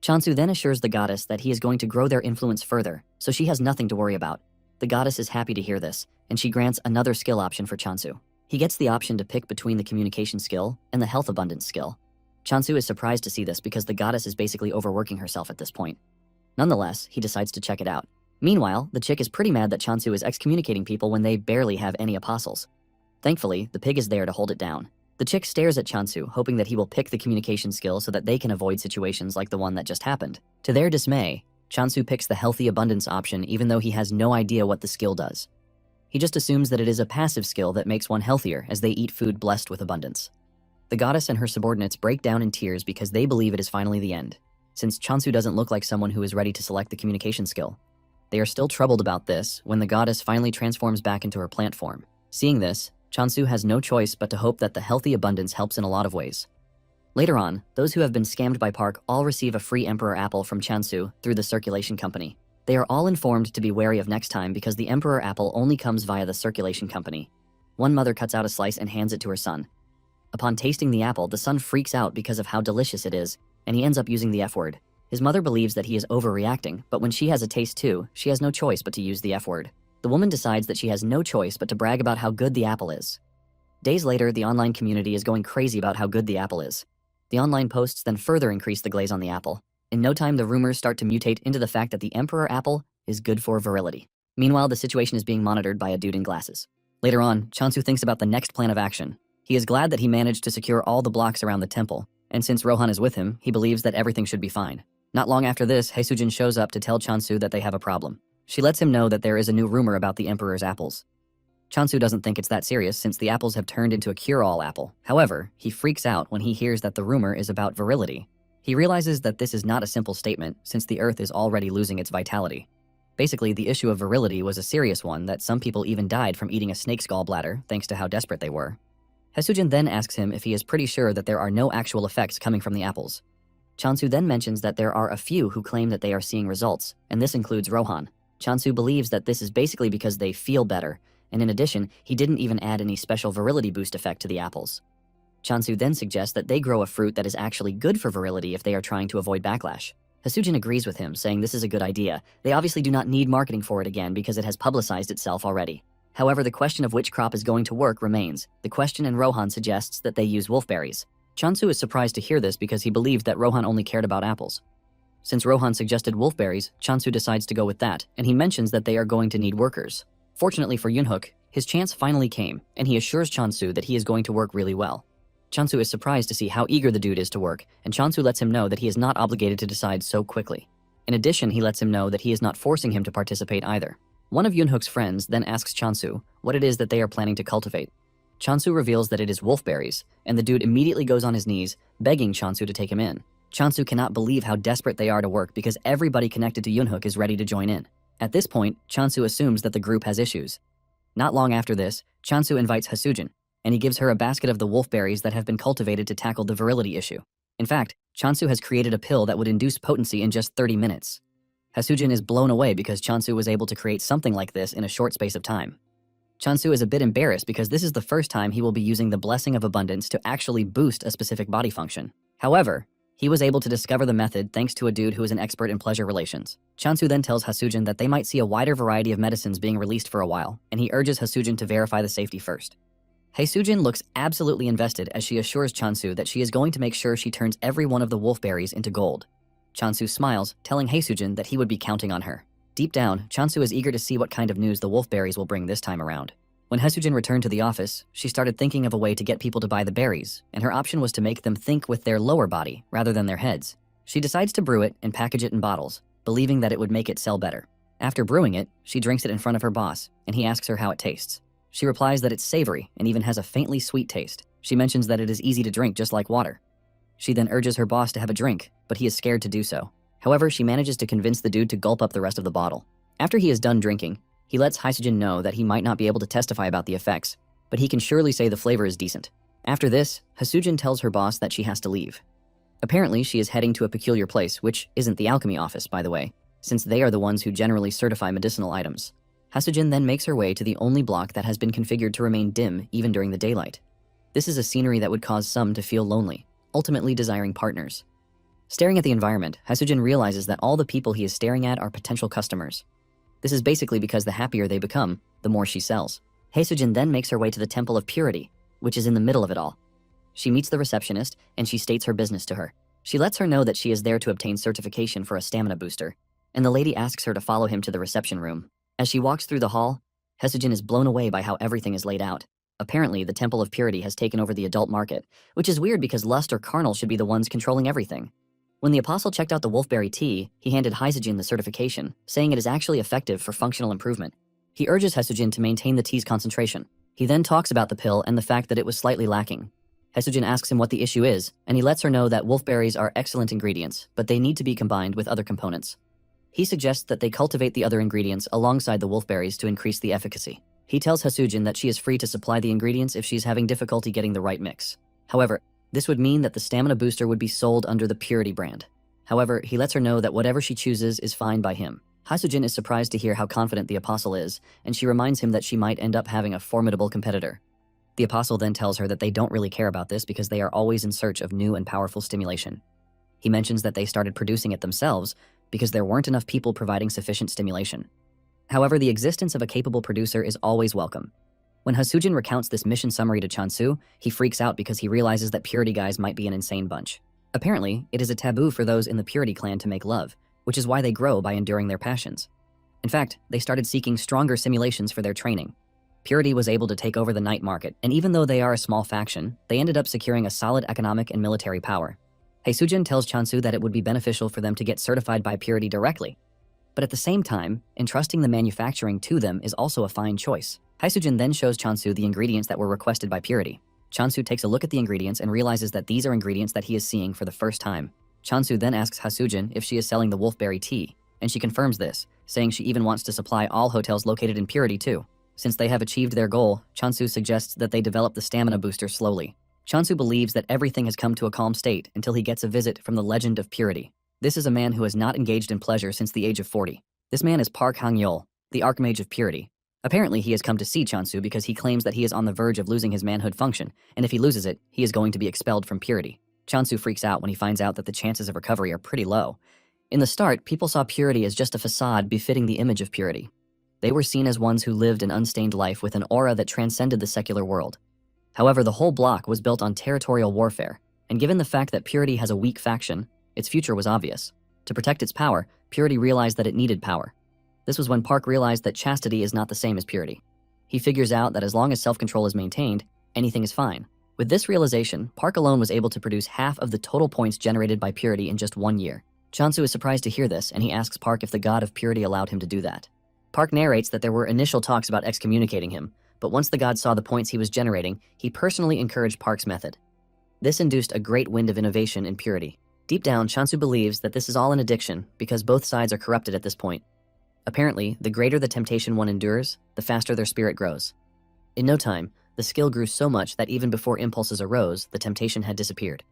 Chansu then assures the goddess that he is going to grow their influence further, so she has nothing to worry about. The goddess is happy to hear this, and she grants another skill option for Chansu. He gets the option to pick between the communication skill and the health abundance skill. Chansu is surprised to see this because the goddess is basically overworking herself at this point. Nonetheless, he decides to check it out. Meanwhile, the chick is pretty mad that Chansu is excommunicating people when they barely have any apostles. Thankfully, the pig is there to hold it down. The chick stares at Chansu, hoping that he will pick the communication skill so that they can avoid situations like the one that just happened. To their dismay, Chansu picks the healthy abundance option even though he has no idea what the skill does. He just assumes that it is a passive skill that makes one healthier as they eat food blessed with abundance. The goddess and her subordinates break down in tears because they believe it is finally the end, since Chansu doesn't look like someone who is ready to select the communication skill. They are still troubled about this when the goddess finally transforms back into her plant form. Seeing this, Chansu has no choice but to hope that the healthy abundance helps in a lot of ways. Later on, those who have been scammed by Park all receive a free Emperor Apple from Chansu through the circulation company. They are all informed to be wary of next time because the Emperor Apple only comes via the circulation company. One mother cuts out a slice and hands it to her son. Upon tasting the apple, the son freaks out because of how delicious it is, and he ends up using the F word. His mother believes that he is overreacting, but when she has a taste too, she has no choice but to use the F word. The woman decides that she has no choice but to brag about how good the apple is. Days later, the online community is going crazy about how good the apple is. The online posts then further increase the glaze on the apple. In no time, the rumors start to mutate into the fact that the Emperor Apple is good for virility. Meanwhile, the situation is being monitored by a dude in glasses. Later on, Chansu thinks about the next plan of action. He is glad that he managed to secure all the blocks around the temple, and since Rohan is with him, he believes that everything should be fine. Not long after this, Haesujin shows up to tell Chansu that they have a problem. She lets him know that there is a new rumor about the Emperor's apples. Chansu doesn't think it's that serious since the apples have turned into a cure-all apple. However, he freaks out when he hears that the rumor is about virility. He realizes that this is not a simple statement since the Earth is already losing its vitality. Basically, the issue of virility was a serious one that some people even died from eating a snake's gallbladder thanks to how desperate they were. Haesujin then asks him if he is pretty sure that there are no actual effects coming from the apples. Chansu then mentions that there are a few who claim that they are seeing results, and this includes Rohan. Chansu believes that this is basically because they feel better, and in addition, he didn't even add any special virility boost effect to the apples. Chansu then suggests that they grow a fruit that is actually good for virility if they are trying to avoid backlash. Haesujin agrees with him, saying this is a good idea. They obviously do not need marketing for it again because it has publicized itself already. However, the question of which crop is going to work remains. The question and Rohan suggests that they use wolfberries. Chansu is surprised to hear this because he believed that Rohan only cared about apples. Since Rohan suggested wolfberries, Chansu decides to go with that, and he mentions that they are going to need workers. Fortunately for Yunhook, his chance finally came, and he assures Chansu that he is going to work really well. Chansu is surprised to see how eager the dude is to work, and Chansu lets him know that he is not obligated to decide so quickly. In addition, he lets him know that he is not forcing him to participate either. One of Yunhook's friends then asks Chansu what it is that they are planning to cultivate. Chansu reveals that it is wolfberries, and the dude immediately goes on his knees, begging Chansu to take him in. Chansu cannot believe how desperate they are to work because everybody connected to Yunhook is ready to join in. At this point, Chansu assumes that the group has issues. Not long after this, Chansu invites Haesujin, and he gives her a basket of the wolfberries that have been cultivated to tackle the virility issue. In fact, Chansu has created a pill that would induce potency in just 30 minutes. Haesujin is blown away because Chansu was able to create something like this in a short space of time. Chansu is a bit embarrassed because this is the first time he will be using the blessing of abundance to actually boost a specific body function. However, he was able to discover the method thanks to a dude who is an expert in pleasure relations. Chansu then tells Haesujin that they might see a wider variety of medicines being released for a while, and he urges Haesujin to verify the safety first. Haesujin looks absolutely invested as she assures Chansu that she is going to make sure she turns every one of the wolfberries into gold. Chansu smiles, telling Haesujin that he would be counting on her. Deep down, Chansu is eager to see what kind of news the wolfberries will bring this time around. When Haesujin returned to the office, she started thinking of a way to get people to buy the berries, and her option was to make them think with their lower body rather than their heads. She decides to brew it and package it in bottles, believing that it would make it sell better. After brewing it, she drinks it in front of her boss, and he asks her how it tastes. She replies that it's savory and even has a faintly sweet taste. She mentions that it is easy to drink just like water. She then urges her boss to have a drink, but he is scared to do so. However, she manages to convince the dude to gulp up the rest of the bottle. After he is done drinking, he lets Haesujin know that he might not be able to testify about the effects, but he can surely say the flavor is decent. After this, Haesujin tells her boss that she has to leave. Apparently, she is heading to a peculiar place, which isn't the alchemy office, by the way, since they are the ones who generally certify medicinal items. Haesujin then makes her way to the only block that has been configured to remain dim even during the daylight. This is a scenery that would cause some to feel lonely, ultimately desiring partners. Staring at the environment, Haesujin realizes that all the people he is staring at are potential customers. This is basically because the happier they become, the more she sells. Haesujin then makes her way to the Temple of Purity, which is in the middle of it all. She meets the receptionist, and she states her business to her. She lets her know that she is there to obtain certification for a stamina booster, and the lady asks her to follow him to the reception room. As she walks through the hall, Haesujin is blown away by how everything is laid out. Apparently, the Temple of Purity has taken over the adult market, which is weird because lust or carnal should be the ones controlling everything. When the apostle checked out the wolfberry tea, he handed Haesujin the certification, saying it is actually effective for functional improvement. He urges Haesujin to maintain the tea's concentration. He then talks about the pill and the fact that it was slightly lacking. Haesujin asks him what the issue is, and he lets her know that wolfberries are excellent ingredients, but they need to be combined with other components. He suggests that they cultivate the other ingredients alongside the wolfberries to increase the efficacy. He tells Haesujin that she is free to supply the ingredients if she's having difficulty getting the right mix. However, this would mean that the stamina booster would be sold under the Purity brand. However, he lets her know that whatever she chooses is fine by him. Haesujin is surprised to hear how confident the Apostle is, and she reminds him that she might end up having a formidable competitor. The Apostle then tells her that they don't really care about this because they are always in search of new and powerful stimulation. He mentions that they started producing it themselves because there weren't enough people providing sufficient stimulation. However, the existence of a capable producer is always welcome. When Haesujin recounts this mission summary to Chansu, he freaks out because he realizes that Purity guys might be an insane bunch. Apparently, it is a taboo for those in the Purity clan to make love, which is why they grow by enduring their passions. In fact, they started seeking stronger simulations for their training. Purity was able to take over the night market, and even though they are a small faction, they ended up securing a solid economic and military power. Haesujin tells Chansu that it would be beneficial for them to get certified by Purity directly. But at the same time, entrusting the manufacturing to them is also a fine choice. Haesujin then shows Chansu the ingredients that were requested by Purity. Chansu takes a look at the ingredients and realizes that these are ingredients that he is seeing for the first time. Chansu then asks Haesujin if she is selling the wolfberry tea, and she confirms this, saying she even wants to supply all hotels located in Purity too. Since they have achieved their goal, Chansu suggests that they develop the stamina booster slowly. Chansu believes that everything has come to a calm state until he gets a visit from the Legend of Purity. This is a man who has not engaged in pleasure since the age of 40. This man is Park Hang-yeol, the Archmage of Purity. Apparently, he has come to see Chansu because he claims that he is on the verge of losing his manhood function, and if he loses it, he is going to be expelled from Purity. Chansu freaks out when he finds out that the chances of recovery are pretty low. In the start, people saw Purity as just a facade befitting the image of Purity. They were seen as ones who lived an unstained life with an aura that transcended the secular world. However, the whole block was built on territorial warfare, and given the fact that Purity has a weak faction, its future was obvious. To protect its power, Purity realized that it needed power. This was when Park realized that chastity is not the same as purity. He figures out that as long as self-control is maintained, anything is fine. With this realization, Park alone was able to produce half of the total points generated by Purity in just 1 year. Chansu is surprised to hear this, and he asks Park if the god of Purity allowed him to do that. Park narrates that there were initial talks about excommunicating him, but once the god saw the points he was generating, he personally encouraged Park's method. This induced a great wind of innovation in Purity. Deep down, Chansu believes that this is all an addiction because both sides are corrupted at this point. Apparently, the greater the temptation one endures, the faster their spirit grows. In no time, the skill grew so much that even before impulses arose, the temptation had disappeared.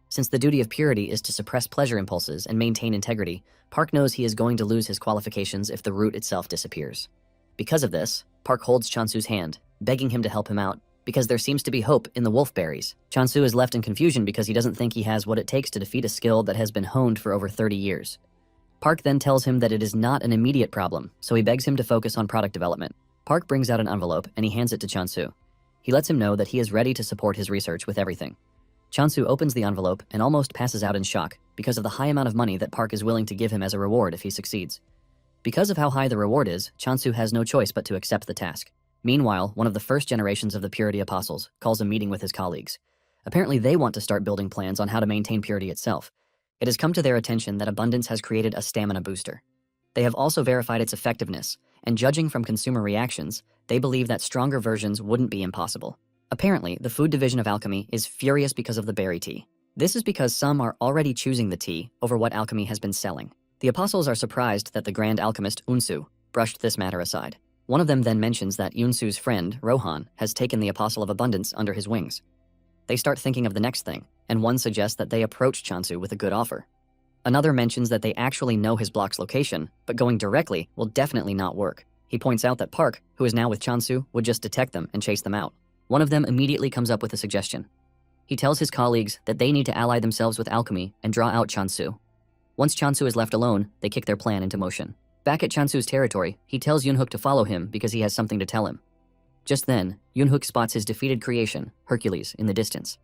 Since the duty of Purity is to suppress pleasure impulses and maintain integrity, Park knows he is going to lose his qualifications if the root itself disappears. Because of this, Park holds Chansu's hand, begging him to help him out, because there seems to be hope in the wolfberries. Chansu is left in confusion because he doesn't think he has what it takes to defeat a skill that has been honed for over 30 years. Park then tells him that it is not an immediate problem, so he begs him to focus on product development. Park brings out an envelope and he hands it to Chansu. He lets him know that he is ready to support his research with everything. Chansu opens the envelope and almost passes out in shock because of the high amount of money that Park is willing to give him as a reward if he succeeds. Because of how high the reward is, Chansu has no choice but to accept the task. Meanwhile, one of the first generations of the Purity Apostles calls a meeting with his colleagues. Apparently, they want to start building plans on how to maintain Purity itself. It has come to their attention that Abundance has created a stamina booster. They have also verified its effectiveness, and judging from consumer reactions, they believe that stronger versions wouldn't be impossible. Apparently, the food division of alchemy is furious because of the berry tea. This is because some are already choosing the tea over what alchemy has been selling. The apostles are surprised that the grand alchemist Unsu brushed this matter aside. One of them then mentions that Unsu's friend, Rohan, has taken the Apostle of Abundance under his wings. They start thinking of the next thing, and one suggests that they approach Chansu with a good offer. Another mentions that they actually know his block's location, but going directly will definitely not work. He points out that Park, who is now with Chansu, would just detect them and chase them out. One of them immediately comes up with a suggestion. He tells his colleagues that they need to ally themselves with alchemy and draw out Chansu. Once Chansu is left alone, they kick their plan into motion. Back at Chansu's territory, he tells Yunhook to follow him because he has something to tell him. Just then, Yunhook spots his defeated creation, Hercules, in the distance.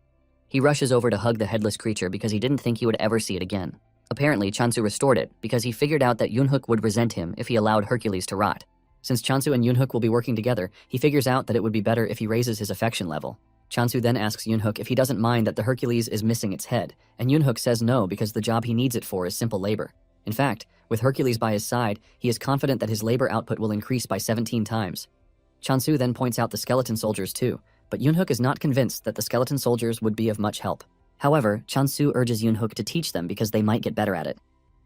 He rushes over to hug the headless creature because he didn't think he would ever see it again. Apparently, Chansu restored it because he figured out that Yunhook would resent him if he allowed Hercules to rot. Since Chansu and Yunhook will be working together, he figures out that it would be better if he raises his affection level. Chansu then asks Yunhook if he doesn't mind that the Hercules is missing its head, and Yunhook says no because the job he needs it for is simple labor. In fact, with Hercules by his side, he is confident that his labor output will increase by 17 times. Chansu then points out the skeleton soldiers too, but but Yoonhook is not convinced that the skeleton soldiers would be of much help. However, Chansu urges Yoonhook to teach them because they might get better at it.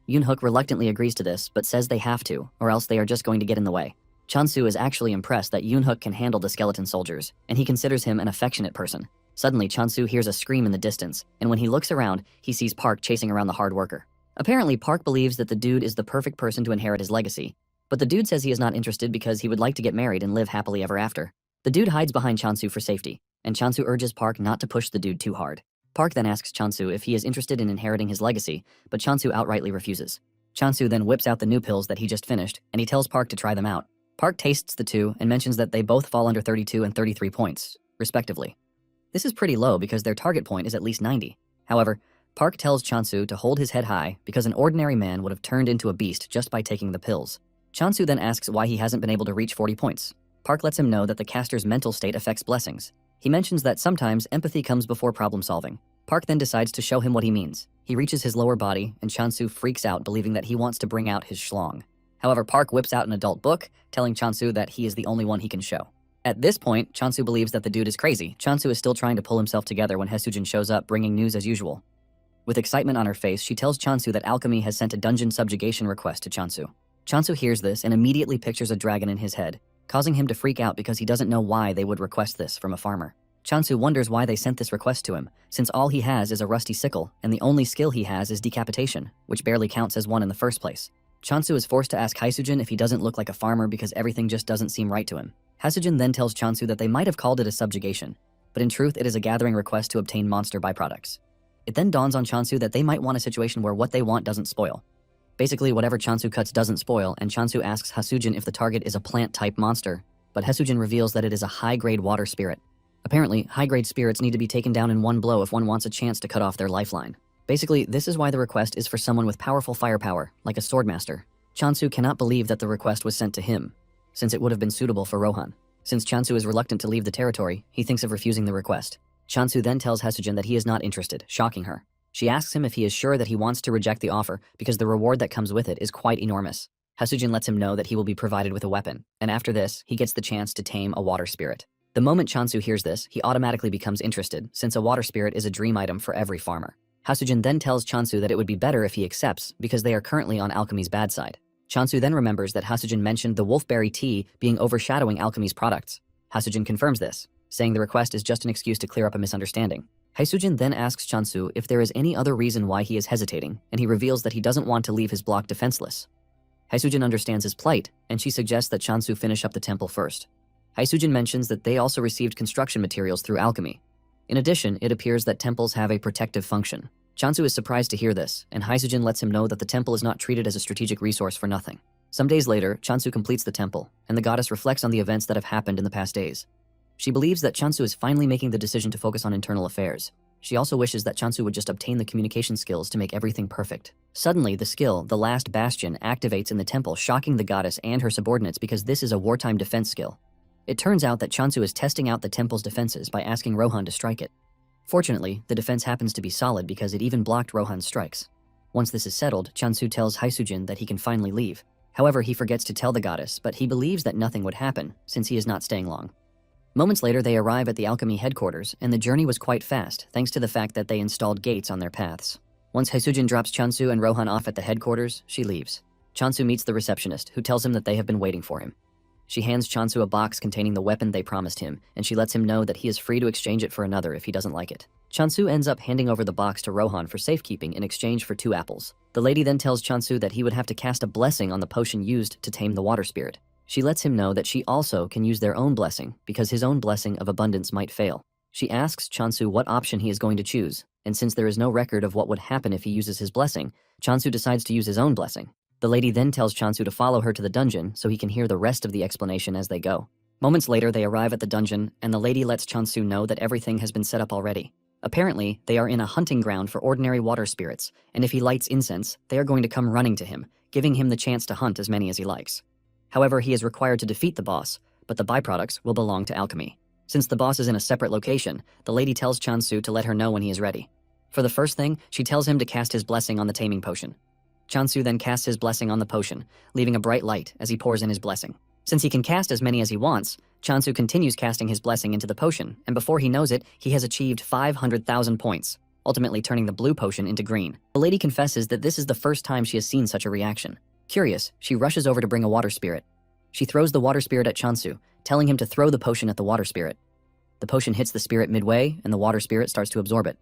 Yoonhook reluctantly agrees to this, but says they have to, or else they are just going to get in the way. Chansu is actually impressed that Yoonhook can handle the skeleton soldiers, and he considers him an affectionate person. Suddenly, Chansu hears a scream in the distance, and when he looks around, he sees Park chasing around the hard worker. Apparently, Park believes that the dude is the perfect person to inherit his legacy, but the dude says he is not interested because he would like to get married and live happily ever after. The dude hides behind Chansu for safety, and Chansu urges Park not to push the dude too hard. Park then asks Chansu if he is interested in inheriting his legacy, but Chansu outrightly refuses. Chansu then whips out the new pills that he just finished, and he tells Park to try them out. Park tastes the two and mentions that they both fall under 32 and 33 points, respectively. This is pretty low because their target point is at least 90. However, Park tells Chansu to hold his head high because an ordinary man would have turned into a beast just by taking the pills. Chansu then asks why he hasn't been able to reach 40 points. Park lets him know that the caster's mental state affects blessings. He mentions that sometimes empathy comes before problem solving. Park then decides to show him what he means. He reaches his lower body, and Chansu freaks out, believing that he wants to bring out his schlong. However, Park whips out an adult book, telling Chansu that he is the only one he can show. At this point, Chansu believes that the dude is crazy. Chansu is still trying to pull himself together when Haesujin shows up, bringing news as usual. With excitement on her face, she tells Chansu that Alchemy has sent a dungeon subjugation request to Chansu. Chansu hears this and immediately pictures a dragon in his head, causing him to freak out because he doesn't know why they would request this from a farmer. Chansu wonders why they sent this request to him, since all he has is a rusty sickle, and the only skill he has is decapitation, which barely counts as one in the first place. Chansu is forced to ask Haesujin if he doesn't look like a farmer because everything just doesn't seem right to him. Haesujin then tells Chansu that they might have called it a subjugation, but in truth it is a gathering request to obtain monster byproducts. It then dawns on Chansu that they might want a situation where what they want doesn't spoil. Basically, whatever Chansu cuts doesn't spoil, and Chansu asks Haesujin if the target is a plant-type monster, but Haesujin reveals that it is a high-grade water spirit. Apparently, high-grade spirits need to be taken down in one blow if one wants a chance to cut off their lifeline. Basically, this is why the request is for someone with powerful firepower, like a swordmaster. Chansu cannot believe that the request was sent to him, since it would have been suitable for Rohan. Since Chansu is reluctant to leave the territory, he thinks of refusing the request. Chansu then tells Haesujin that he is not interested, shocking her. She asks him if he is sure that he wants to reject the offer because the reward that comes with it is quite enormous. Haesujin lets him know that he will be provided with a weapon, and after this, he gets the chance to tame a water spirit. The moment Chansu hears this, he automatically becomes interested, since a water spirit is a dream item for every farmer. Haesujin then tells Chansu that it would be better if he accepts, because they are currently on Alchemy's bad side. Chansu then remembers that Haesujin mentioned the wolfberry tea being overshadowing Alchemy's products. Haesujin confirms this, saying the request is just an excuse to clear up a misunderstanding. Haesujin then asks Chansu if there is any other reason why he is hesitating, and he reveals that he doesn't want to leave his block defenseless. Haesujin understands his plight, and she suggests that Chansu finish up the temple first. Haesujin mentions that they also received construction materials through alchemy. In addition, it appears that temples have a protective function. Chansu is surprised to hear this, and Haesujin lets him know that the temple is not treated as a strategic resource for nothing. Some days later, Chansu completes the temple, and the goddess reflects on the events that have happened in the past days. She believes that Chansu is finally making the decision to focus on internal affairs. She also wishes that Chansu would just obtain the communication skills to make everything perfect. Suddenly, the skill, the Last Bastion, activates in the temple, shocking the goddess and her subordinates because this is a wartime defense skill. It turns out that Chansu is testing out the temple's defenses by asking Rohan to strike it. Fortunately, the defense happens to be solid because it even blocked Rohan's strikes. Once this is settled, Chansu tells Haesujin that he can finally leave. However, he forgets to tell the goddess, but he believes that nothing would happen, since he is not staying long. Moments later, they arrive at the alchemy headquarters, and the journey was quite fast, thanks to the fact that they installed gates on their paths. Once Haesujin drops Chansu and Rohan off at the headquarters, she leaves. Chansu meets the receptionist, who tells him that they have been waiting for him. She hands Chansu a box containing the weapon they promised him, and she lets him know that he is free to exchange it for another if he doesn't like it. Chansu ends up handing over the box to Rohan for safekeeping in exchange for 2 apples. The lady then tells Chansu that he would have to cast a blessing on the potion used to tame the water spirit. She lets him know that she also can use their own blessing because his own blessing of abundance might fail. She asks Chansu what option he is going to choose, and since there is no record of what would happen if he uses his blessing, Chansu decides to use his own blessing. The lady then tells Chansu to follow her to the dungeon so he can hear the rest of the explanation as they go. Moments later, they arrive at the dungeon, and the lady lets Chansu know that everything has been set up already. Apparently, they are in a hunting ground for ordinary water spirits, and if he lights incense, they are going to come running to him, giving him the chance to hunt as many as he likes. However, he is required to defeat the boss, but the byproducts will belong to alchemy. Since the boss is in a separate location, the lady tells Chansu to let her know when he is ready. For the first thing, she tells him to cast his blessing on the taming potion. Chansu then casts his blessing on the potion, leaving a bright light as he pours in his blessing. Since he can cast as many as he wants, Chansu continues casting his blessing into the potion, and before he knows it, he has achieved 500,000 points, ultimately turning the blue potion into green. The lady confesses that this is the first time she has seen such a reaction. Curious, she rushes over to bring a water spirit. She throws the water spirit at Chansu, telling him to throw the potion at the water spirit. The potion hits the spirit midway, and the water spirit starts to absorb it.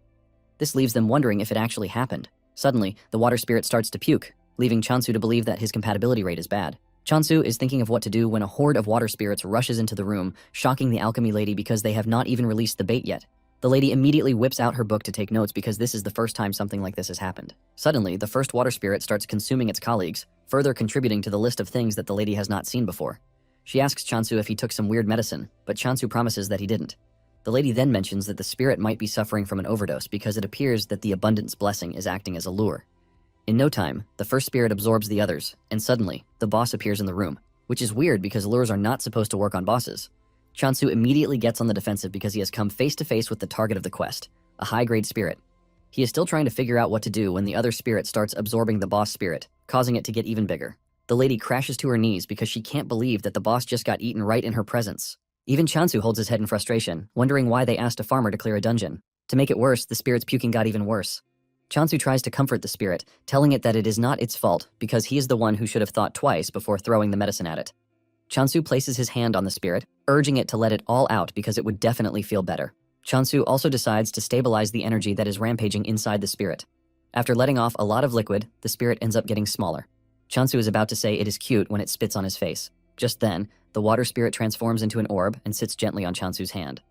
This leaves them wondering if it actually happened. Suddenly, the water spirit starts to puke, leaving Chansu to believe that his compatibility rate is bad. Chansu is thinking of what to do when a horde of water spirits rushes into the room, shocking the alchemy lady because they have not even released the bait yet. The lady immediately whips out her book to take notes because this is the first time something like this has happened. Suddenly, the first water spirit starts consuming its colleagues, further contributing to the list of things that the lady has not seen before. She asks Chansu if he took some weird medicine, but Chansu promises that he didn't. The lady then mentions that the spirit might be suffering from an overdose because it appears that the abundance blessing is acting as a lure. In no time, the first spirit absorbs the others, and suddenly, the boss appears in the room, which is weird because lures are not supposed to work on bosses. Chansu immediately gets on the defensive because he has come face to face with the target of the quest, a high-grade spirit. He is still trying to figure out what to do when the other spirit starts absorbing the boss spirit, causing it to get even bigger. The lady crashes to her knees because she can't believe that the boss just got eaten right in her presence. Even Chansu holds his head in frustration, wondering why they asked a farmer to clear a dungeon. To make it worse, the spirit's puking got even worse. Chansu tries to comfort the spirit, telling it that it is not its fault because he is the one who should have thought twice before throwing the medicine at it. Chansu places his hand on the spirit, urging it to let it all out because it would definitely feel better. Chansu also decides to stabilize the energy that is rampaging inside the spirit. After letting off a lot of liquid, the spirit ends up getting smaller. Chansu is about to say it is cute when it spits on his face. Just then, the water spirit transforms into an orb and sits gently on Chansu's hand.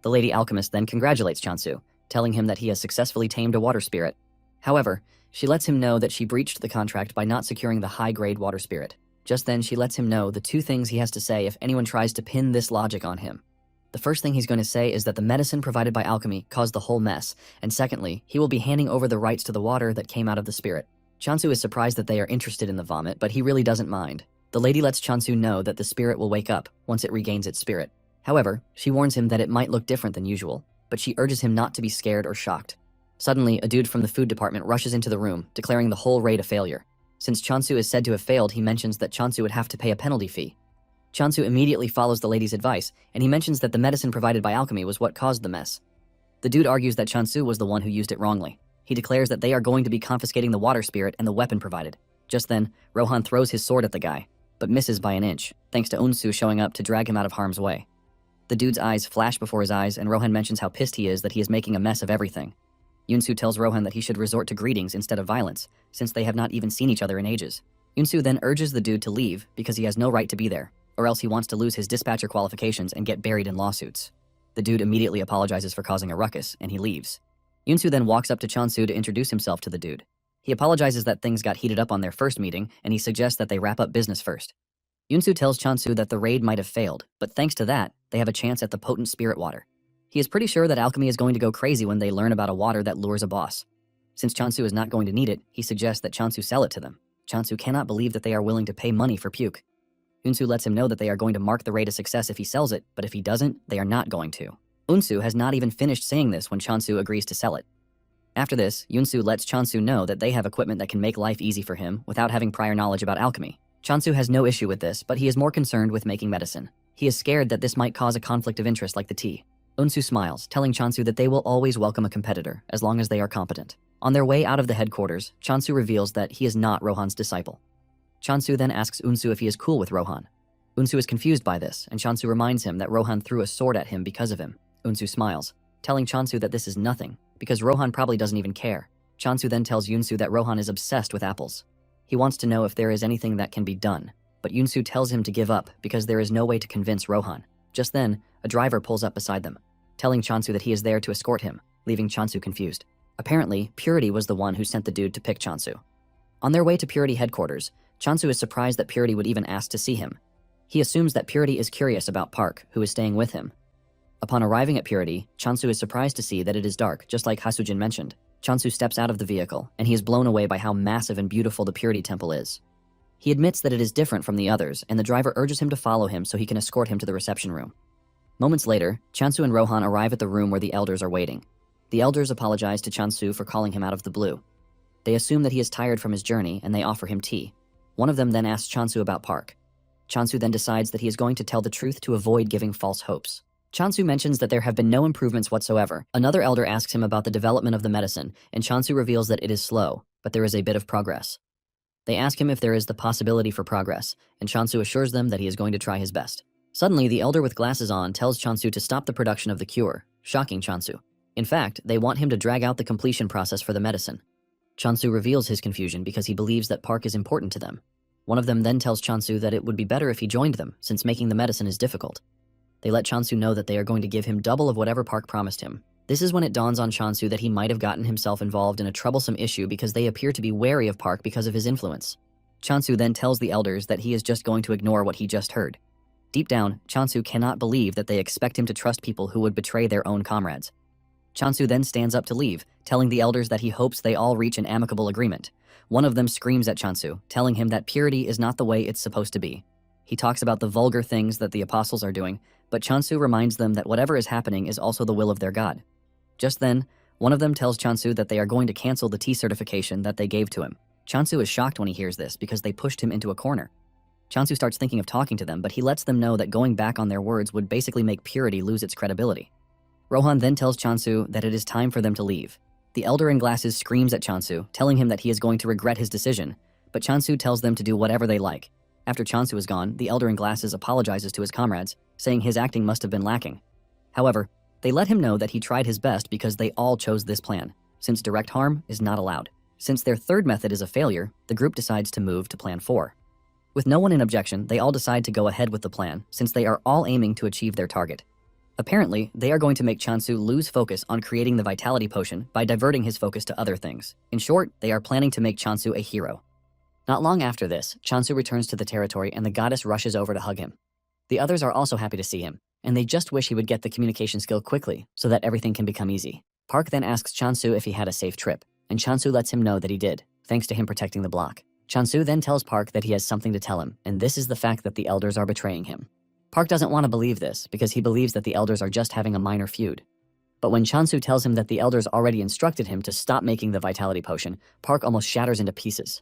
The lady alchemist then congratulates Chansu, telling him that he has successfully tamed a water spirit. However, she lets him know that she breached the contract by not securing the high-grade water spirit. Just then, she lets him know the two things he has to say if anyone tries to pin this logic on him. The first thing he's going to say is that the medicine provided by alchemy caused the whole mess, and secondly, he will be handing over the rights to the water that came out of the spirit. Chansu is surprised that they are interested in the vomit, but he really doesn't mind. The lady lets Chansu know that the spirit will wake up once it regains its spirit. However, she warns him that it might look different than usual, but she urges him not to be scared or shocked. Suddenly, a dude from the food department rushes into the room, declaring the whole raid a failure. Since Chansu is said to have failed, he mentions that Chansu would have to pay a penalty fee. Chansu immediately follows the lady's advice, and he mentions that the medicine provided by alchemy was what caused the mess. The dude argues that Chansu was the one who used it wrongly. He declares that they are going to be confiscating the water spirit and the weapon provided. Just then, Rohan throws his sword at the guy, but misses by an inch, thanks to Unsu showing up to drag him out of harm's way. The dude's eyes flash before his eyes, and Rohan mentions how pissed he is that he is making a mess of everything. Yunsu tells Rohan that he should resort to greetings instead of violence, since they have not even seen each other in ages. Yunsu then urges the dude to leave because he has no right to be there, or else he wants to lose his dispatcher qualifications and get buried in lawsuits. The dude immediately apologizes for causing a ruckus, and he leaves. Yunsu then walks up to Chansu to introduce himself to the dude. He apologizes that things got heated up on their first meeting, and he suggests that they wrap up business first. Yunsu tells Chansu that the raid might have failed, but thanks to that, they have a chance at the potent spirit water. He is pretty sure that alchemy is going to go crazy when they learn about a water that lures a boss. Since Chansu is not going to need it, he suggests that Chansu sell it to them. Chansu cannot believe that they are willing to pay money for puke. Unsu lets him know that they are going to mark the raid a success if he sells it, but if he doesn't, they are not going to. Unsu has not even finished saying this when Chansu agrees to sell it. After this, Yunsu lets Chansu know that they have equipment that can make life easy for him without having prior knowledge about alchemy. Chansu has no issue with this, but he is more concerned with making medicine. He is scared that this might cause a conflict of interest like the tea. Unsu smiles, telling Chansu that they will always welcome a competitor, as long as they are competent. On their way out of the headquarters, Chansu reveals that he is not Rohan's disciple. Chansu then asks Unsu if he is cool with Rohan. Unsu is confused by this, and Chansu reminds him that Rohan threw a sword at him because of him. Unsu smiles, telling Chansu that this is nothing, because Rohan probably doesn't even care. Chansu then tells Yunsu that Rohan is obsessed with apples. He wants to know if there is anything that can be done, but Yunsu tells him to give up because there is no way to convince Rohan. Just then, a driver pulls up beside them, telling Chansu that he is there to escort him, leaving Chansu confused. Apparently, Purity was the one who sent the dude to pick Chansu. On their way to Purity headquarters, Chansu is surprised that Purity would even ask to see him. He assumes that Purity is curious about Park, who is staying with him. Upon arriving at Purity, Chansu is surprised to see that it is dark, just like Hasujin mentioned. Chansu steps out of the vehicle, and he is blown away by how massive and beautiful the Purity Temple is. He admits that it is different from the others, and the driver urges him to follow him so he can escort him to the reception room. Moments later, Chansu and Rohan arrive at the room where the elders are waiting. The elders apologize to Chansu for calling him out of the blue. They assume that he is tired from his journey, and they offer him tea. One of them then asks Chansu about Park. Chansu then decides that he is going to tell the truth to avoid giving false hopes. Chansu mentions that there have been no improvements whatsoever. Another elder asks him about the development of the medicine, and Chansu reveals that it is slow, but there is a bit of progress. They ask him if there is the possibility for progress, and Chansu assures them that he is going to try his best. Suddenly, the elder with glasses on tells Chansu to stop the production of the cure, shocking Chansu. In fact, they want him to drag out the completion process for the medicine. Chansu reveals his confusion because he believes that Park is important to them. One of them then tells Chansu that it would be better if he joined them, since making the medicine is difficult. They let Chansu know that they are going to give him double of whatever Park promised him. This is when it dawns on Chansu that he might have gotten himself involved in a troublesome issue because they appear to be wary of Park because of his influence. Chansu then tells the elders that he is just going to ignore what he just heard. Deep down, Chansu cannot believe that they expect him to trust people who would betray their own comrades. Chansu then stands up to leave, telling the elders that he hopes they all reach an amicable agreement. One of them screams at Chansu, telling him that purity is not the way it's supposed to be. He talks about the vulgar things that the apostles are doing, but Chansu reminds them that whatever is happening is also the will of their God. Just then, one of them tells Chansu that they are going to cancel the tea certification that they gave to him. Chansu is shocked when he hears this because they pushed him into a corner. Chansu starts thinking of talking to them, but he lets them know that going back on their words would basically make purity lose its credibility. Rohan then tells Chansu that it is time for them to leave. The elder in glasses screams at Chansu, telling him that he is going to regret his decision, but Chansu tells them to do whatever they like. After Chansu is gone, the elder in glasses apologizes to his comrades, saying his acting must have been lacking. However, they let him know that he tried his best because they all chose this plan, since direct harm is not allowed. Since their third method is a failure, the group decides to move to Plan 4. With no one in objection, they all decide to go ahead with the plan, since they are all aiming to achieve their target. Apparently, they are going to make Chansu lose focus on creating the vitality potion by diverting his focus to other things. In short, they are planning to make Chansu a hero. Not long after this, Chansu returns to the territory and the goddess rushes over to hug him. The others are also happy to see him, and they just wish he would get the communication skill quickly so that everything can become easy. Park then asks Chansu if he had a safe trip, and Chansu lets him know that he did, thanks to him protecting the block. Chansu then tells Park that he has something to tell him, and this is the fact that the elders are betraying him. Park doesn't want to believe this because he believes that the elders are just having a minor feud. But when Chansu tells him that the elders already instructed him to stop making the vitality potion, Park almost shatters into pieces.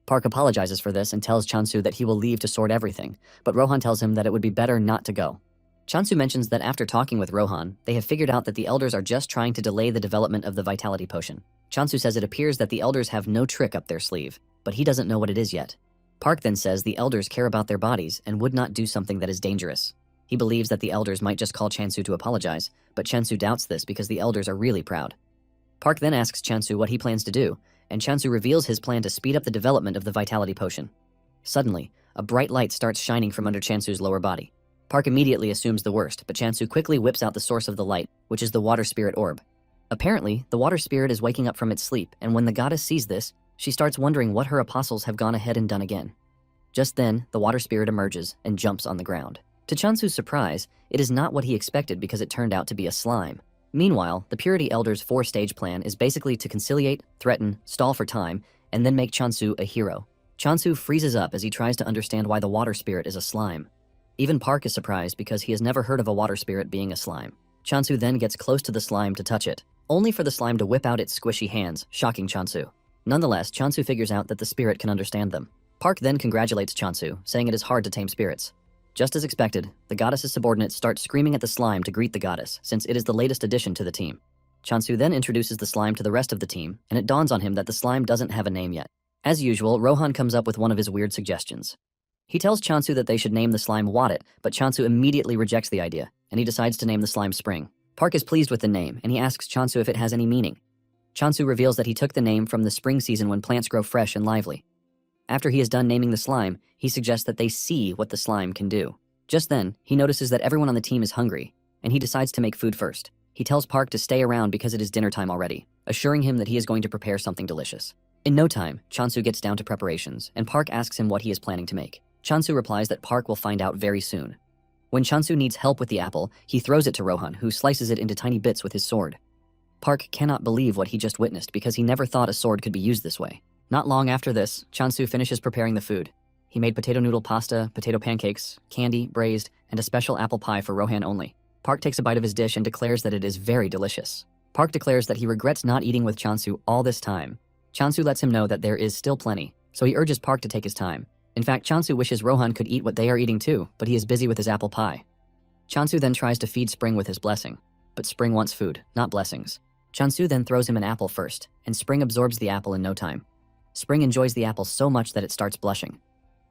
Park apologizes for this and tells Chansu that he will leave to sort everything, but Rohan tells him that it would be better not to go. Chansu mentions that after talking with Rohan, they have figured out that the elders are just trying to delay the development of the vitality potion. Chansu says it appears that the elders have no trick up their sleeve, but he doesn't know what it is yet. Park then says the elders care about their bodies and would not do something that is dangerous. He believes that the elders might just call Chansu to apologize, but Chansu doubts this because the elders are really proud. Park then asks Chansu what he plans to do, and Chansu reveals his plan to speed up the development of the vitality potion. Suddenly, a bright light starts shining from under Chansu's lower body. Park immediately assumes the worst, but Chansu quickly whips out the source of the light, which is the water spirit orb. Apparently, the water spirit is waking up from its sleep, and when the goddess sees this, she starts wondering what her apostles have gone ahead and done again. Just then, the water spirit emerges and jumps on the ground. To Chansu's surprise, it is not what he expected because it turned out to be a slime. Meanwhile, the Purity Elder's 4-stage plan is basically to conciliate, threaten, stall for time, and then make Chansu a hero. Chansu freezes up as he tries to understand why the water spirit is a slime. Even Park is surprised because he has never heard of a water spirit being a slime. Chansu then gets close to the slime to touch it, only for the slime to whip out its squishy hands, shocking Chansu. Nonetheless, Chansu figures out that the spirit can understand them. Park then congratulates Chansu, saying it is hard to tame spirits. Just as expected, the goddess's subordinates start screaming at the slime to greet the goddess, since it is the latest addition to the team. Chansu then introduces the slime to the rest of the team, and it dawns on him that the slime doesn't have a name yet. As usual, Rohan comes up with one of his weird suggestions. He tells Chansu that they should name the slime Wadit, but Chansu immediately rejects the idea, and he decides to name the slime Spring. Park is pleased with the name, and he asks Chansu if it has any meaning. Chansu reveals that he took the name from the spring season when plants grow fresh and lively. After he is done naming the slime, he suggests that they see what the slime can do. Just then, he notices that everyone on the team is hungry, and he decides to make food first. He tells Park to stay around because it is dinner time already, assuring him that he is going to prepare something delicious. In no time, Chansu gets down to preparations, and Park asks him what he is planning to make. Chansu replies that Park will find out very soon. When Chansu needs help with the apple, he throws it to Rohan, who slices it into tiny bits with his sword. Park cannot believe what he just witnessed because he never thought a sword could be used this way. Not long after this, Chansu finishes preparing the food. He made potato noodle pasta, potato pancakes, candy, braised, and a special apple pie for Rohan only. Park takes a bite of his dish and declares that it is very delicious. Park declares that he regrets not eating with Chansu all this time. Chansu lets him know that there is still plenty, so he urges Park to take his time. In fact, Chansu wishes Rohan could eat what they are eating too, but he is busy with his apple pie. Chansu then tries to feed Spring with his blessing, but Spring wants food, not blessings. Chansu then throws him an apple first, and Spring absorbs the apple in no time. Spring enjoys the apple so much that it starts blushing.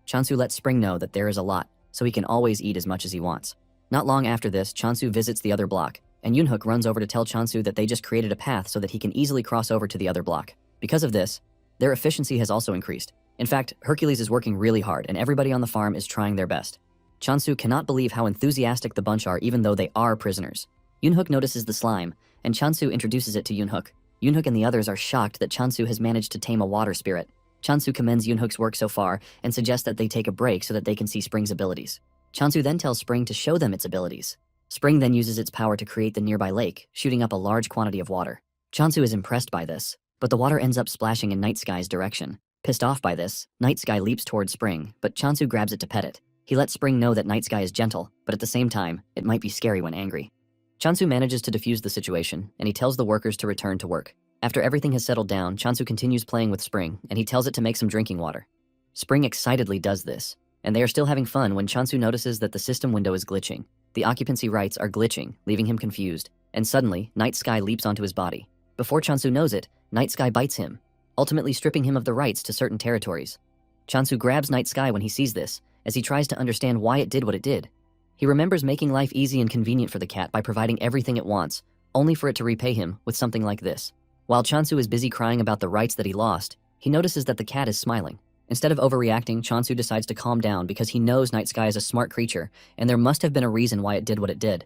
Chansu lets Spring know that there is a lot, so he can always eat as much as he wants. Not long after this, Chansu visits the other block, and Yoonhook runs over to tell Chansu that they just created a path so that he can easily cross over to the other block. Because of this, their efficiency has also increased. In fact, Hercules is working really hard and everybody on the farm is trying their best. Chansu cannot believe how enthusiastic the bunch are even though they are prisoners. Yoonhook notices the slime, and Chansu introduces it to Yoonhook. Yoonhook and the others are shocked that Chansu has managed to tame a water spirit. Chansu commends Yoonhook's work so far and suggests that they take a break so that they can see Spring's abilities. Chansu then tells Spring to show them its abilities. Spring then uses its power to create the nearby lake, shooting up a large quantity of water. Chansu is impressed by this, but the water ends up splashing in Night Sky's direction. Pissed off by this, Night Sky leaps towards Spring, but Chansu grabs it to pet it. He lets Spring know that Night Sky is gentle, but at the same time, it might be scary when angry. Chansu manages to defuse the situation, and he tells the workers to return to work. After everything has settled down, Chansu continues playing with Spring, and he tells it to make some drinking water. Spring excitedly does this, and they are still having fun when Chansu notices that the system window is glitching. The occupancy rights are glitching, leaving him confused, and suddenly, Night Sky leaps onto his body. Before Chansu knows it, Night Sky bites him, ultimately stripping him of the rights to certain territories. Chansu grabs Night Sky when he sees this, as he tries to understand why it did what it did. He remembers making life easy and convenient for the cat by providing everything it wants, only for it to repay him with something like this. While Chansu is busy crying about the rights that he lost, he notices that the cat is smiling. Instead of overreacting, Chansu decides to calm down because he knows Night Sky is a smart creature, and there must have been a reason why it did what it did.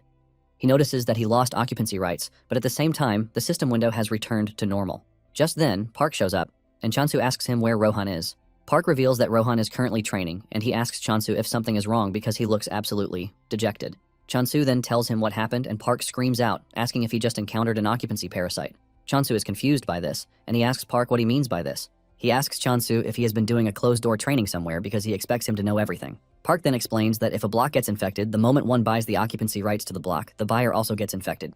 He notices that he lost occupancy rights, but at the same time, the system window has returned to normal. Just then, Park shows up, and Chansu asks him where Rohan is. Park reveals that Rohan is currently training, and he asks Chansu if something is wrong because he looks absolutely dejected. Chansu then tells him what happened, and Park screams out, asking if he just encountered an occupancy parasite. Chansu is confused by this, and he asks Park what he means by this. He asks Chansu if he has been doing a closed-door training somewhere because he expects him to know everything. Park then explains that if a block gets infected, the moment one buys the occupancy rights to the block, the buyer also gets infected.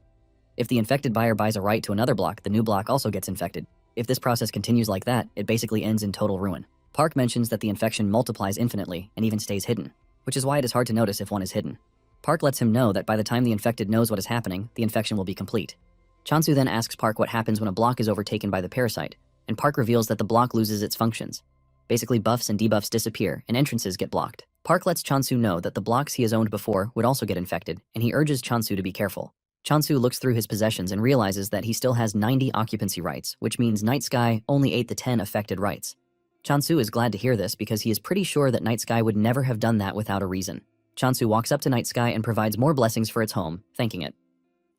If the infected buyer buys a right to another block, the new block also gets infected. If this process continues like that, it basically ends in total ruin. Park mentions that the infection multiplies infinitely and even stays hidden, which is why it is hard to notice if one is hidden. Park lets him know that by the time the infected knows what is happening, the infection will be complete. Chansu then asks Park what happens when a block is overtaken by the parasite, and Park reveals that the block loses its functions. Basically, buffs and debuffs disappear, and entrances get blocked. Park lets Chansu know that the blocks he has owned before would also get infected, and he urges Chansu to be careful. Chansu looks through his possessions and realizes that he still has 90 occupancy rights, which means Night Sky only ate the 10 affected rights. Chansu is glad to hear this because he is pretty sure that Night Sky would never have done that without a reason. Chansu walks up to Night Sky and provides more blessings for its home, thanking it.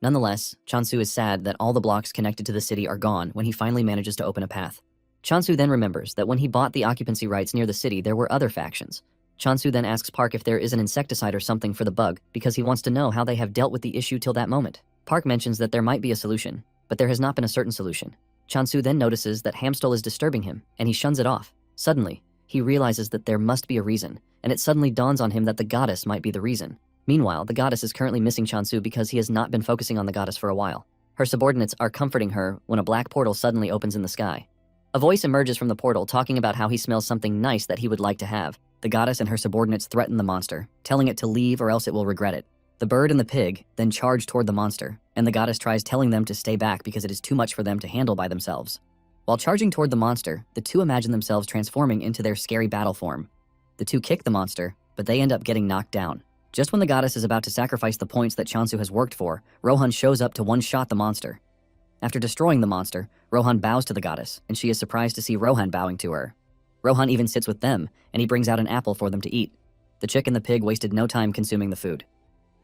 Nonetheless, Chansu is sad that all the blocks connected to the city are gone when he finally manages to open a path. Chansu then remembers that when he bought the occupancy rights near the city, there were other factions. Chansu then asks Park if there is an insecticide or something for the bug because he wants to know how they have dealt with the issue till that moment. Park mentions that there might be a solution, but there has not been a certain solution. Chansu then notices that Hamstol is disturbing him, and he shuns it off. Suddenly, he realizes that there must be a reason, and it suddenly dawns on him that the goddess might be the reason. Meanwhile, the goddess is currently missing Chansu because he has not been focusing on the goddess for a while. Her subordinates are comforting her when a black portal suddenly opens in the sky. A voice emerges from the portal talking about how he smells something nice that he would like to have. The goddess and her subordinates threaten the monster, telling it to leave or else it will regret it. The bird and the pig then charge toward the monster, and the goddess tries telling them to stay back because it is too much for them to handle by themselves. While charging toward the monster, the two imagine themselves transforming into their scary battle form. The two kick the monster, but they end up getting knocked down. Just when the goddess is about to sacrifice the points that Chansu has worked for, Rohan shows up to one-shot the monster. After destroying the monster, Rohan bows to the goddess, and she is surprised to see Rohan bowing to her. Rohan even sits with them, and he brings out an apple for them to eat. The chick and the pig wasted no time consuming the food.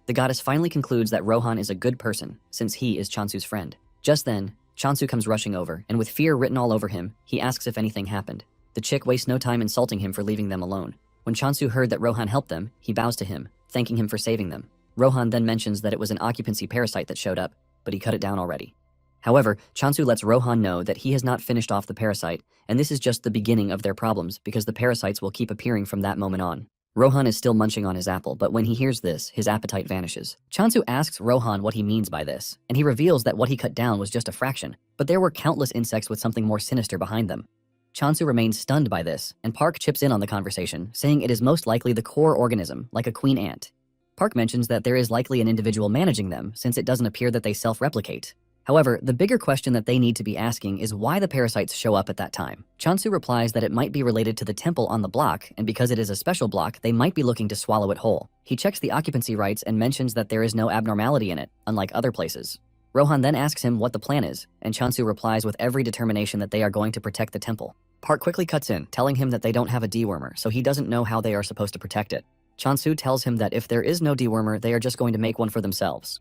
The goddess finally concludes that Rohan is a good person, since he is Chansu's friend. Just then, Chansu comes rushing over, and with fear written all over him, he asks if anything happened. The chick wastes no time insulting him for leaving them alone. When Chansu heard that Rohan helped them, he bows to him, thanking him for saving them. Rohan then mentions that it was an occupancy parasite that showed up, but he cut it down already. However, Chansu lets Rohan know that he has not finished off the parasite, and this is just the beginning of their problems because the parasites will keep appearing from that moment on. Rohan is still munching on his apple, but when he hears this, his appetite vanishes. Chansu asks Rohan what he means by this, and he reveals that what he cut down was just a fraction, but there were countless insects with something more sinister behind them. Chansu remains stunned by this, and Park chips in on the conversation, saying it is most likely the core organism, like a queen ant. Park mentions that there is likely an individual managing them, since it doesn't appear that they self-replicate. However, the bigger question that they need to be asking is why the parasites show up at that time. Chansu replies that it might be related to the temple on the block, and because it is a special block, they might be looking to swallow it whole. He checks the occupancy rights and mentions that there is no abnormality in it, unlike other places. Rohan then asks him what the plan is, and Chansu replies with every determination that they are going to protect the temple. Park quickly cuts in, telling him that they don't have a dewormer, so he doesn't know how they are supposed to protect it. Chansu tells him that if there is no dewormer, they are just going to make one for themselves.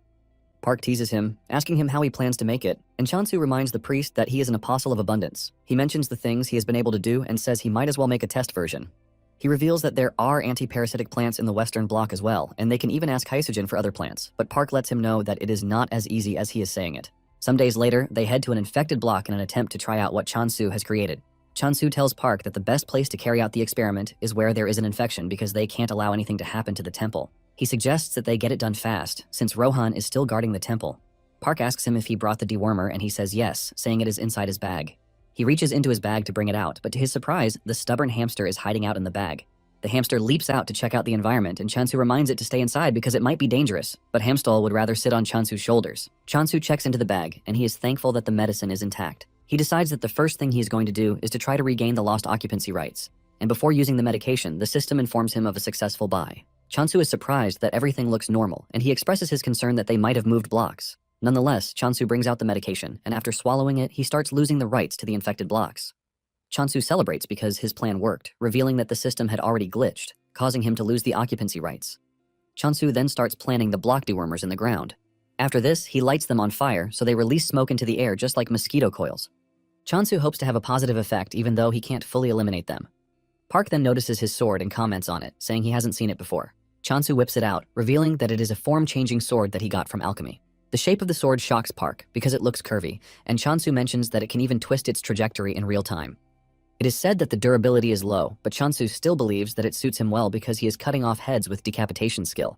Park teases him, asking him how he plans to make it, and Chansu reminds the priest that he is an apostle of abundance. He mentions the things he has been able to do and says he might as well make a test version. He reveals that there are anti-parasitic plants in the Western Bloc as well, and they can even ask Hysogen for other plants, but Park lets him know that it is not as easy as he is saying it. Some days later, they head to an infected block in an attempt to try out what Chansu has created. Chansu tells Park that the best place to carry out the experiment is where there is an infection because they can't allow anything to happen to the temple. He suggests that they get it done fast, since Rohan is still guarding the temple. Park asks him if he brought the dewormer, and he says yes, saying it is inside his bag. He reaches into his bag to bring it out, but to his surprise, the stubborn hamster is hiding out in the bag. The hamster leaps out to check out the environment, and Chansu reminds it to stay inside because it might be dangerous, but Hamstall would rather sit on Chansu's shoulders. Chansu checks into the bag, and he is thankful that the medicine is intact. He decides that the first thing he is going to do is to try to regain the lost occupancy rights, and before using the medication, the system informs him of a successful buy. Chansu is surprised that everything looks normal, and he expresses his concern that they might have moved blocks. Nonetheless, Chansu brings out the medication, and after swallowing it, he starts losing the rights to the infected blocks. Chansu celebrates because his plan worked, revealing that the system had already glitched, causing him to lose the occupancy rights. Chansu then starts planting the block dewormers in the ground. After this, he lights them on fire so they release smoke into the air just like mosquito coils. Chansu hopes to have a positive effect even though he can't fully eliminate them. Park then notices his sword and comments on it, saying he hasn't seen it before. Chansu whips it out, revealing that it is a form-changing sword that he got from alchemy. The shape of the sword shocks Park because it looks curvy, and Chansu mentions that it can even twist its trajectory in real time. It is said that the durability is low, but Chansu still believes that it suits him well because he is cutting off heads with decapitation skill.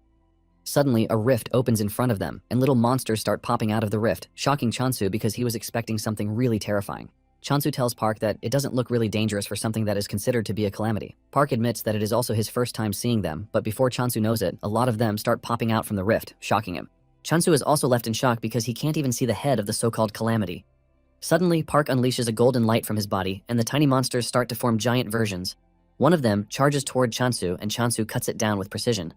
Suddenly, a rift opens in front of them, and little monsters start popping out of the rift, shocking Chansu because he was expecting something really terrifying. Chansu tells Park that it doesn't look really dangerous for something that is considered to be a calamity. Park admits that it is also his first time seeing them, but before Chansu knows it, a lot of them start popping out from the rift, shocking him. Chansu is also left in shock because he can't even see the head of the so-called calamity. Suddenly, Park unleashes a golden light from his body, and the tiny monsters start to form giant versions. One of them charges toward Chansu, and Chansu cuts it down with precision.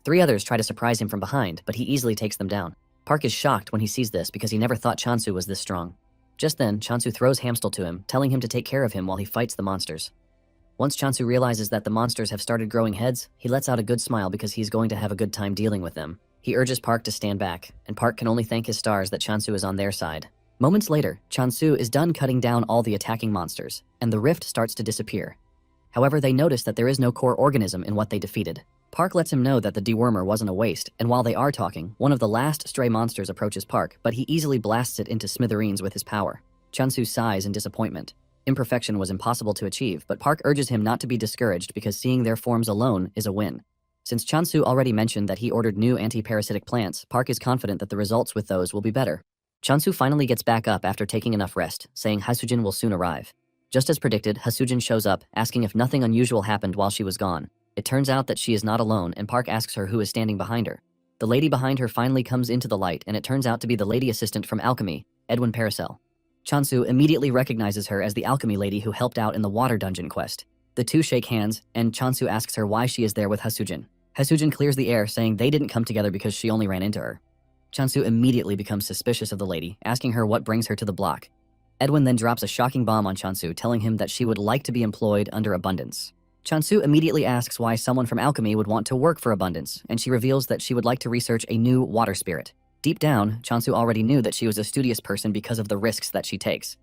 3 others try to surprise him from behind, but he easily takes them down. Park is shocked when he sees this because he never thought Chansu was this strong. Just then, Chansu throws Hamstall to him, telling him to take care of him while he fights the monsters. Once Chansu realizes that the monsters have started growing heads, he lets out a good smile because he's going to have a good time dealing with them. He urges Park to stand back, and Park can only thank his stars that Chansu is on their side. Moments later, Chansu is done cutting down all the attacking monsters, and the rift starts to disappear. However, they notice that there is no core organism in what they defeated. Park lets him know that the dewormer wasn't a waste, and while they are talking, one of the last stray monsters approaches Park, but he easily blasts it into smithereens with his power. Chansu sighs in disappointment. Imperfection was impossible to achieve, but Park urges him not to be discouraged because seeing their forms alone is a win. Since Chansu already mentioned that he ordered new anti-parasitic plants, Park is confident that the results with those will be better. Chansu finally gets back up after taking enough rest, saying Hysogen will soon arrive. Just as predicted, Hysogen shows up, asking if nothing unusual happened while she was gone. It turns out that she is not alone, and Park asks her who is standing behind her. The lady behind her finally comes into the light, and it turns out to be the lady assistant from Alchemy, Edwin Paracel. Chansu immediately recognizes her as the alchemy lady who helped out in the water dungeon quest. The two shake hands, and Chansu asks her why she is there with Hysogen. Hysogen clears the air, saying they didn't come together because she only ran into her. Chansu immediately becomes suspicious of the lady, asking her what brings her to the block. Edwin then drops a shocking bomb on Chansu, telling him that she would like to be employed under Abundance. Chansu immediately asks why someone from Alchemy would want to work for Abundance, and she reveals that she would like to research a new water spirit. Deep down, Chansu already knew that she was a studious person because of the risks that she takes.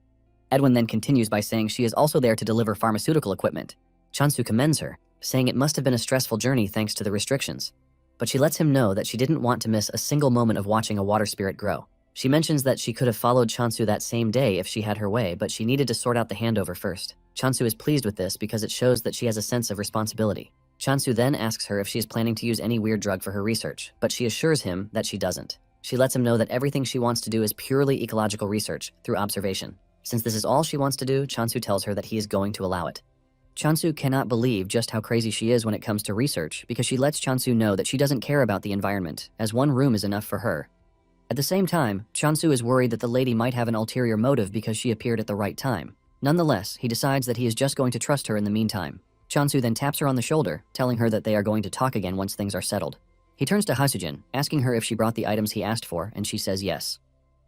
Edwin then continues by saying she is also there to deliver pharmaceutical equipment. Chansu commends her, saying it must have been a stressful journey thanks to the restrictions. But she lets him know that she didn't want to miss a single moment of watching a water spirit grow. She mentions that she could have followed Chansu that same day if she had her way, but she needed to sort out the handover first. Chansu is pleased with this because it shows that she has a sense of responsibility. Chansu then asks her if she is planning to use any weird drug for her research, but she assures him that she doesn't. She lets him know that everything she wants to do is purely ecological research through observation. Since this is all she wants to do, Chansu tells her that he is going to allow it. Chansu cannot believe just how crazy she is when it comes to research because she lets Chansu know that she doesn't care about the environment, as one room is enough for her. At the same time, Chansu is worried that the lady might have an ulterior motive because she appeared at the right time. Nonetheless, he decides that he is just going to trust her in the meantime. Chansu then taps her on the shoulder, telling her that they are going to talk again once things are settled. He turns to Hasujin, asking her if she brought the items he asked for, and she says yes.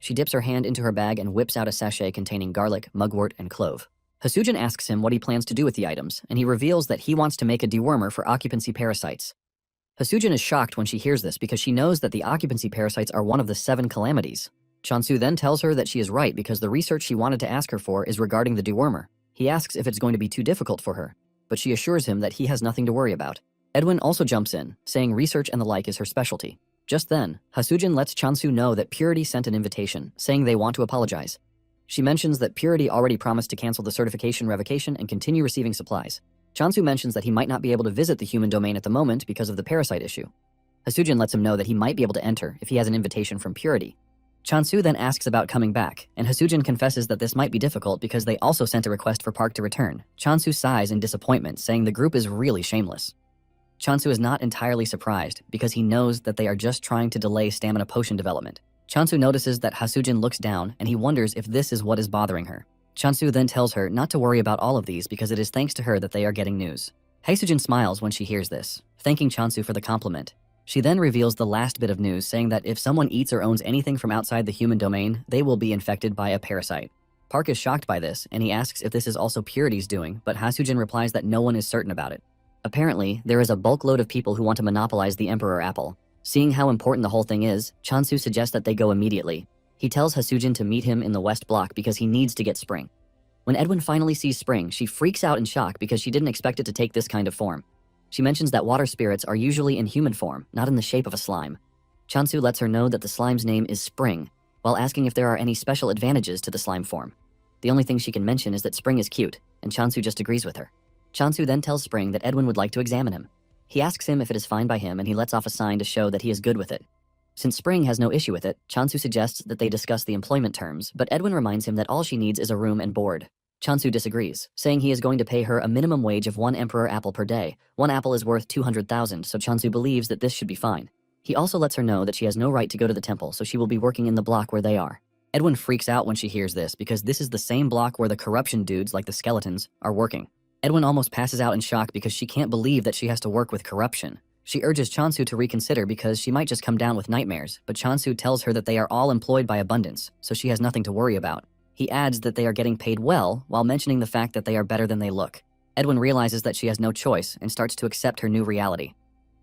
She dips her hand into her bag and whips out a sachet containing garlic, mugwort, and clove. Hasujin asks him what he plans to do with the items, and he reveals that he wants to make a dewormer for occupancy parasites. Hasujin is shocked when she hears this because she knows that the occupancy parasites are one of the 7 calamities. Chansu then tells her that she is right because the research she wanted to ask her for is regarding the dewormer. He asks if it's going to be too difficult for her, but she assures him that he has nothing to worry about. Edwin also jumps in, saying research and the like is her specialty. Just then, Hasujin lets Chansu know that Purity sent an invitation, saying they want to apologize. She mentions that Purity already promised to cancel the certification revocation and continue receiving supplies. Chansu mentions that he might not be able to visit the human domain at the moment because of the parasite issue. Hasujin lets him know that he might be able to enter if he has an invitation from Purity. Chansu then asks about coming back, and Hasujin confesses that this might be difficult because they also sent a request for Park to return. Chansu sighs in disappointment, saying the group is really shameless. Chansu is not entirely surprised because he knows that they are just trying to delay stamina potion development. Chansu notices that Hasujin looks down and he wonders if this is what is bothering her. Chansu then tells her not to worry about all of these because it is thanks to her that they are getting news. Hasujin smiles when she hears this, thanking Chansu for the compliment. She then reveals the last bit of news, saying that if someone eats or owns anything from outside the human domain, they will be infected by a parasite. Park is shocked by this, and he asks if this is also Purity's doing, but Hasujin replies that no one is certain about it. Apparently, there is a bulk load of people who want to monopolize the Emperor Apple. Seeing how important the whole thing is, Chansu suggests that they go immediately. He tells Hasujin to meet him in the West Block because he needs to get Spring. When Edwin finally sees Spring, she freaks out in shock because she didn't expect it to take this kind of form. She mentions that water spirits are usually in human form, not in the shape of a slime. Chansu lets her know that the slime's name is Spring, while asking if there are any special advantages to the slime form. The only thing she can mention is that Spring is cute, and Chansu just agrees with her. Chansu then tells Spring that Edwin would like to examine him. He asks him if it is fine by him, and he lets off a sign to show that he is good with it. Since Spring has no issue with it, Chansu suggests that they discuss the employment terms, but Edwin reminds him that all she needs is a room and board. Chansu disagrees, saying he is going to pay her a minimum wage of 1 Emperor Apple per day. 1 apple is worth 200,000, so Chansu believes that this should be fine. He also lets her know that she has no right to go to the temple, so she will be working in the block where they are. Edwin freaks out when she hears this because this is the same block where the corruption dudes, like the skeletons, are working. Edwin almost passes out in shock because she can't believe that she has to work with corruption. She urges Chansu to reconsider because she might just come down with nightmares, but Chansu tells her that they are all employed by abundance, so she has nothing to worry about. He adds that they are getting paid well, while mentioning the fact that they are better than they look. Edwin realizes that she has no choice and starts to accept her new reality.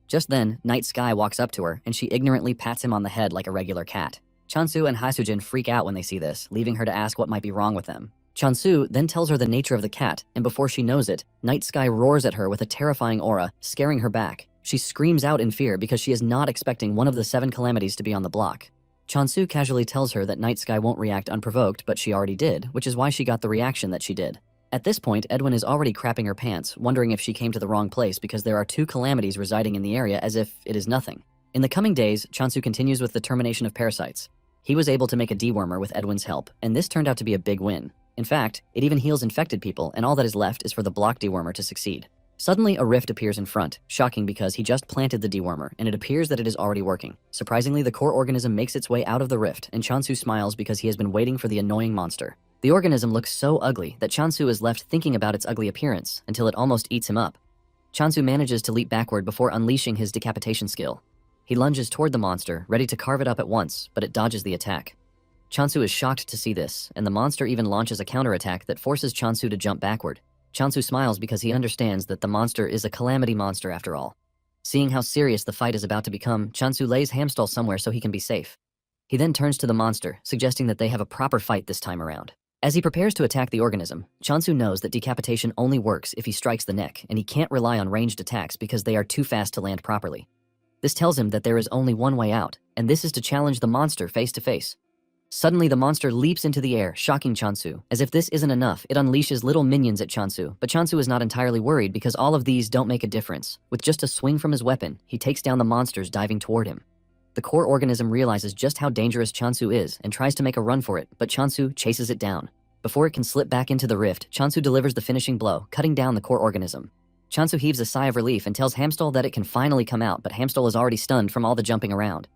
Just then, Night Sky walks up to her, and she ignorantly pats him on the head like a regular cat. Chansu and Hasujin freak out when they see this, leaving her to ask what might be wrong with them. Chansu then tells her the nature of the cat, and before she knows it, Night Sky roars at her with a terrifying aura, scaring her back. She screams out in fear because she is not expecting one of the 7 calamities to be on the block. Chansu casually tells her that Night Sky won't react unprovoked, but she already did, which is why she got the reaction that she did. At this point, Edwin is already crapping her pants, wondering if she came to the wrong place because there are 2 calamities residing in the area as if it is nothing. In the coming days, Chansu continues with the termination of parasites. He was able to make a dewormer with Edwin's help, and this turned out to be a big win. In fact, it even heals infected people, and all that is left is for the block dewormer to succeed. Suddenly, a rift appears in front, shocking because he just planted the dewormer, and it appears that it is already working. Surprisingly, the core organism makes its way out of the rift, and Chansu smiles because he has been waiting for the annoying monster. The organism looks so ugly that Chansu is left thinking about its ugly appearance until it almost eats him up. Chansu manages to leap backward before unleashing his decapitation skill. He lunges toward the monster, ready to carve it up at once, but it dodges the attack. Chansu is shocked to see this, and the monster even launches a counterattack that forces Chansu to jump backward. Chansu smiles because he understands that the monster is a calamity monster after all. Seeing how serious the fight is about to become, Chansu lays Hamstall somewhere so he can be safe. He then turns to the monster, suggesting that they have a proper fight this time around. As he prepares to attack the organism, Chansu knows that decapitation only works if he strikes the neck, and he can't rely on ranged attacks because they are too fast to land properly. This tells him that there is only one way out, and this is to challenge the monster face to face. Suddenly, the monster leaps into the air, shocking Chansu. As if this isn't enough, it unleashes little minions at Chansu, but Chansu is not entirely worried because all of these don't make a difference. With just a swing from his weapon, he takes down the monsters diving toward him. The core organism realizes just how dangerous Chansu is and tries to make a run for it, but Chansu chases it down. Before it can slip back into the rift, Chansu delivers the finishing blow, cutting down the core organism. Chansu heaves a sigh of relief and tells Hamstall that it can finally come out, but Hamstall is already stunned from all the jumping around.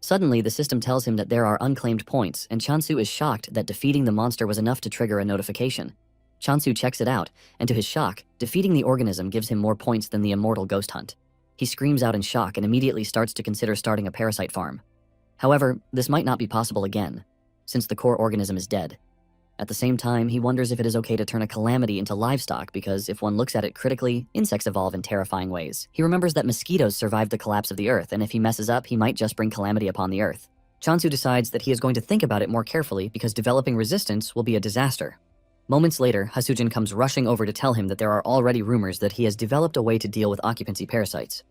Suddenly, the system tells him that there are unclaimed points, and Chansu is shocked that defeating the monster was enough to trigger a notification. Chansu checks it out, and to his shock, defeating the organism gives him more points than the immortal ghost hunt. He screams out in shock and immediately starts to consider starting a parasite farm. However, this might not be possible again, since the core organism is dead. At the same time, he wonders if it is okay to turn a calamity into livestock because if one looks at it critically, insects evolve in terrifying ways. He remembers that mosquitoes survived the collapse of the earth, and if he messes up, he might just bring calamity upon the earth. Chansu decides that he is going to think about it more carefully because developing resistance will be a disaster. Moments later, Hasujin comes rushing over to tell him that there are already rumors that he has developed a way to deal with occupancy parasites.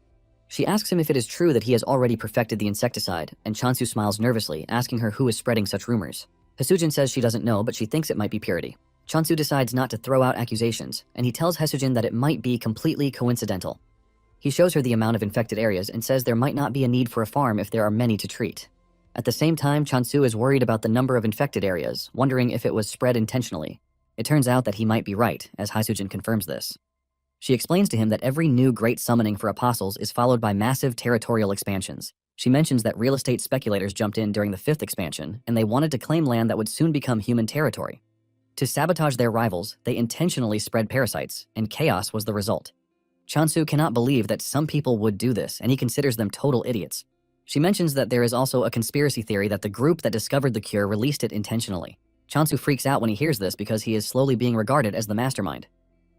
She asks him if it is true that he has already perfected the insecticide, and Chansu smiles nervously, asking her who is spreading such rumors. Hasujin says she doesn't know, but she thinks it might be Purity. Chansu decides not to throw out accusations, and he tells Hasujin that it might be completely coincidental. He shows her the amount of infected areas and says there might not be a need for a farm if there are many to treat. At the same time, Chansu is worried about the number of infected areas, wondering if it was spread intentionally. It turns out that he might be right, as Hasujin confirms this. She explains to him that every new great summoning for apostles is followed by massive territorial expansions. She mentions that real estate speculators jumped in during the 5th expansion, and they wanted to claim land that would soon become human territory. To sabotage their rivals, they intentionally spread parasites, and chaos was the result. Chansu cannot believe that some people would do this, and he considers them total idiots. She mentions that there is also a conspiracy theory that the group that discovered the cure released it intentionally. Chansu freaks out when he hears this because he is slowly being regarded as the mastermind.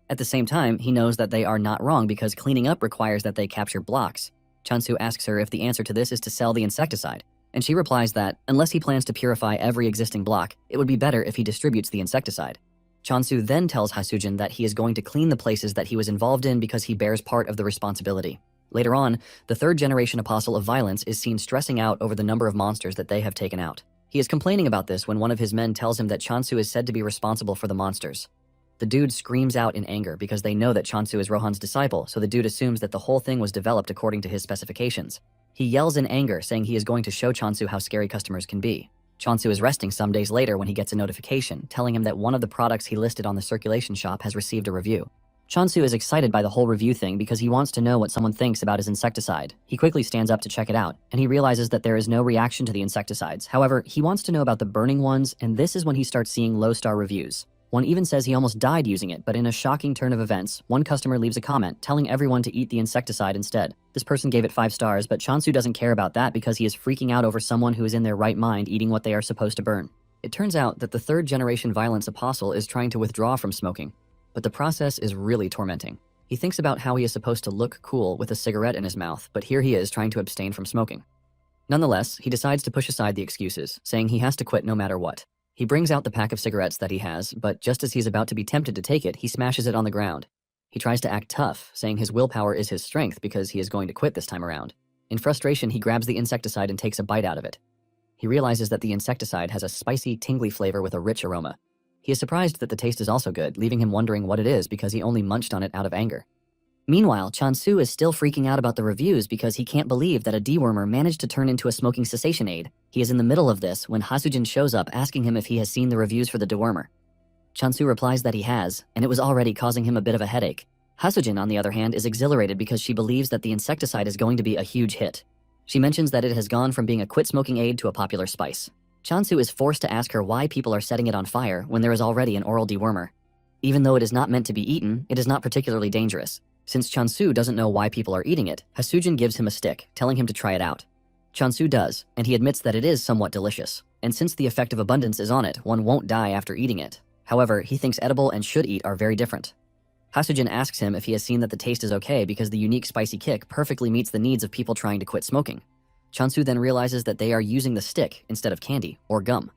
At the same time, he knows that they are not wrong because cleaning up requires that they capture blocks. Chansu asks her if the answer to this is to sell the insecticide, and she replies that, unless he plans to purify every existing block, it would be better if he distributes the insecticide. Chansu then tells Hasujin that he is going to clean the places that he was involved in because he bears part of the responsibility. Later on, the 3rd-generation apostle of violence is seen stressing out over the number of monsters that they have taken out. He is complaining about this when one of his men tells him that Chansu is said to be responsible for the monsters. The dude screams out in anger because they know that Chansu is Rohan's disciple, so the dude assumes that the whole thing was developed according to his specifications. He yells in anger, saying he is going to show Chansu how scary customers can be. Chansu is resting some days later when he gets a notification, telling him that one of the products he listed on the circulation shop has received a review. Chansu is excited by the whole review thing because he wants to know what someone thinks about his insecticide. He quickly stands up to check it out, and he realizes that there is no reaction to the insecticides. However, he wants to know about the burning ones, and this is when he starts seeing low-star reviews. One even says he almost died using it, but in a shocking turn of events, one customer leaves a comment telling everyone to eat the insecticide instead. This person gave it 5 stars, but Chansu doesn't care about that because he is freaking out over someone who is in their right mind eating what they are supposed to burn. It turns out that the 3rd-generation violence apostle is trying to withdraw from smoking, but the process is really tormenting. He thinks about how he is supposed to look cool with a cigarette in his mouth, but here he is trying to abstain from smoking. Nonetheless, he decides to push aside the excuses, saying he has to quit no matter what. He brings out the pack of cigarettes that he has, but just as he's about to be tempted to take it, he smashes it on the ground. He tries to act tough, saying his willpower is his strength because he is going to quit this time around. In frustration, he grabs the insecticide and takes a bite out of it. He realizes that the insecticide has a spicy, tingly flavor with a rich aroma. He is surprised that the taste is also good, leaving him wondering what it is because he only munched on it out of anger. Meanwhile, Chansu is still freaking out about the reviews because he can't believe that a dewormer managed to turn into a smoking cessation aid. He is in the middle of this when Hasujin shows up asking him if he has seen the reviews for the dewormer. Chansu replies that he has, and it was already causing him a bit of a headache. Hasujin, on the other hand, is exhilarated because she believes that the insecticide is going to be a huge hit. She mentions that it has gone from being a quit-smoking aid to a popular spice. Chansu is forced to ask her why people are setting it on fire when there is already an oral dewormer. Even though it is not meant to be eaten, it is not particularly dangerous. Since Chansu doesn't know why people are eating it, Hasujin gives him a stick, telling him to try it out. Chansu does, and he admits that it is somewhat delicious. And since the effect of abundance is on it, one won't die after eating it. However, he thinks edible and should eat are very different. Hasujin asks him if he has seen that the taste is okay because the unique spicy kick perfectly meets the needs of people trying to quit smoking. Chansu then realizes that they are using the stick instead of candy or gum.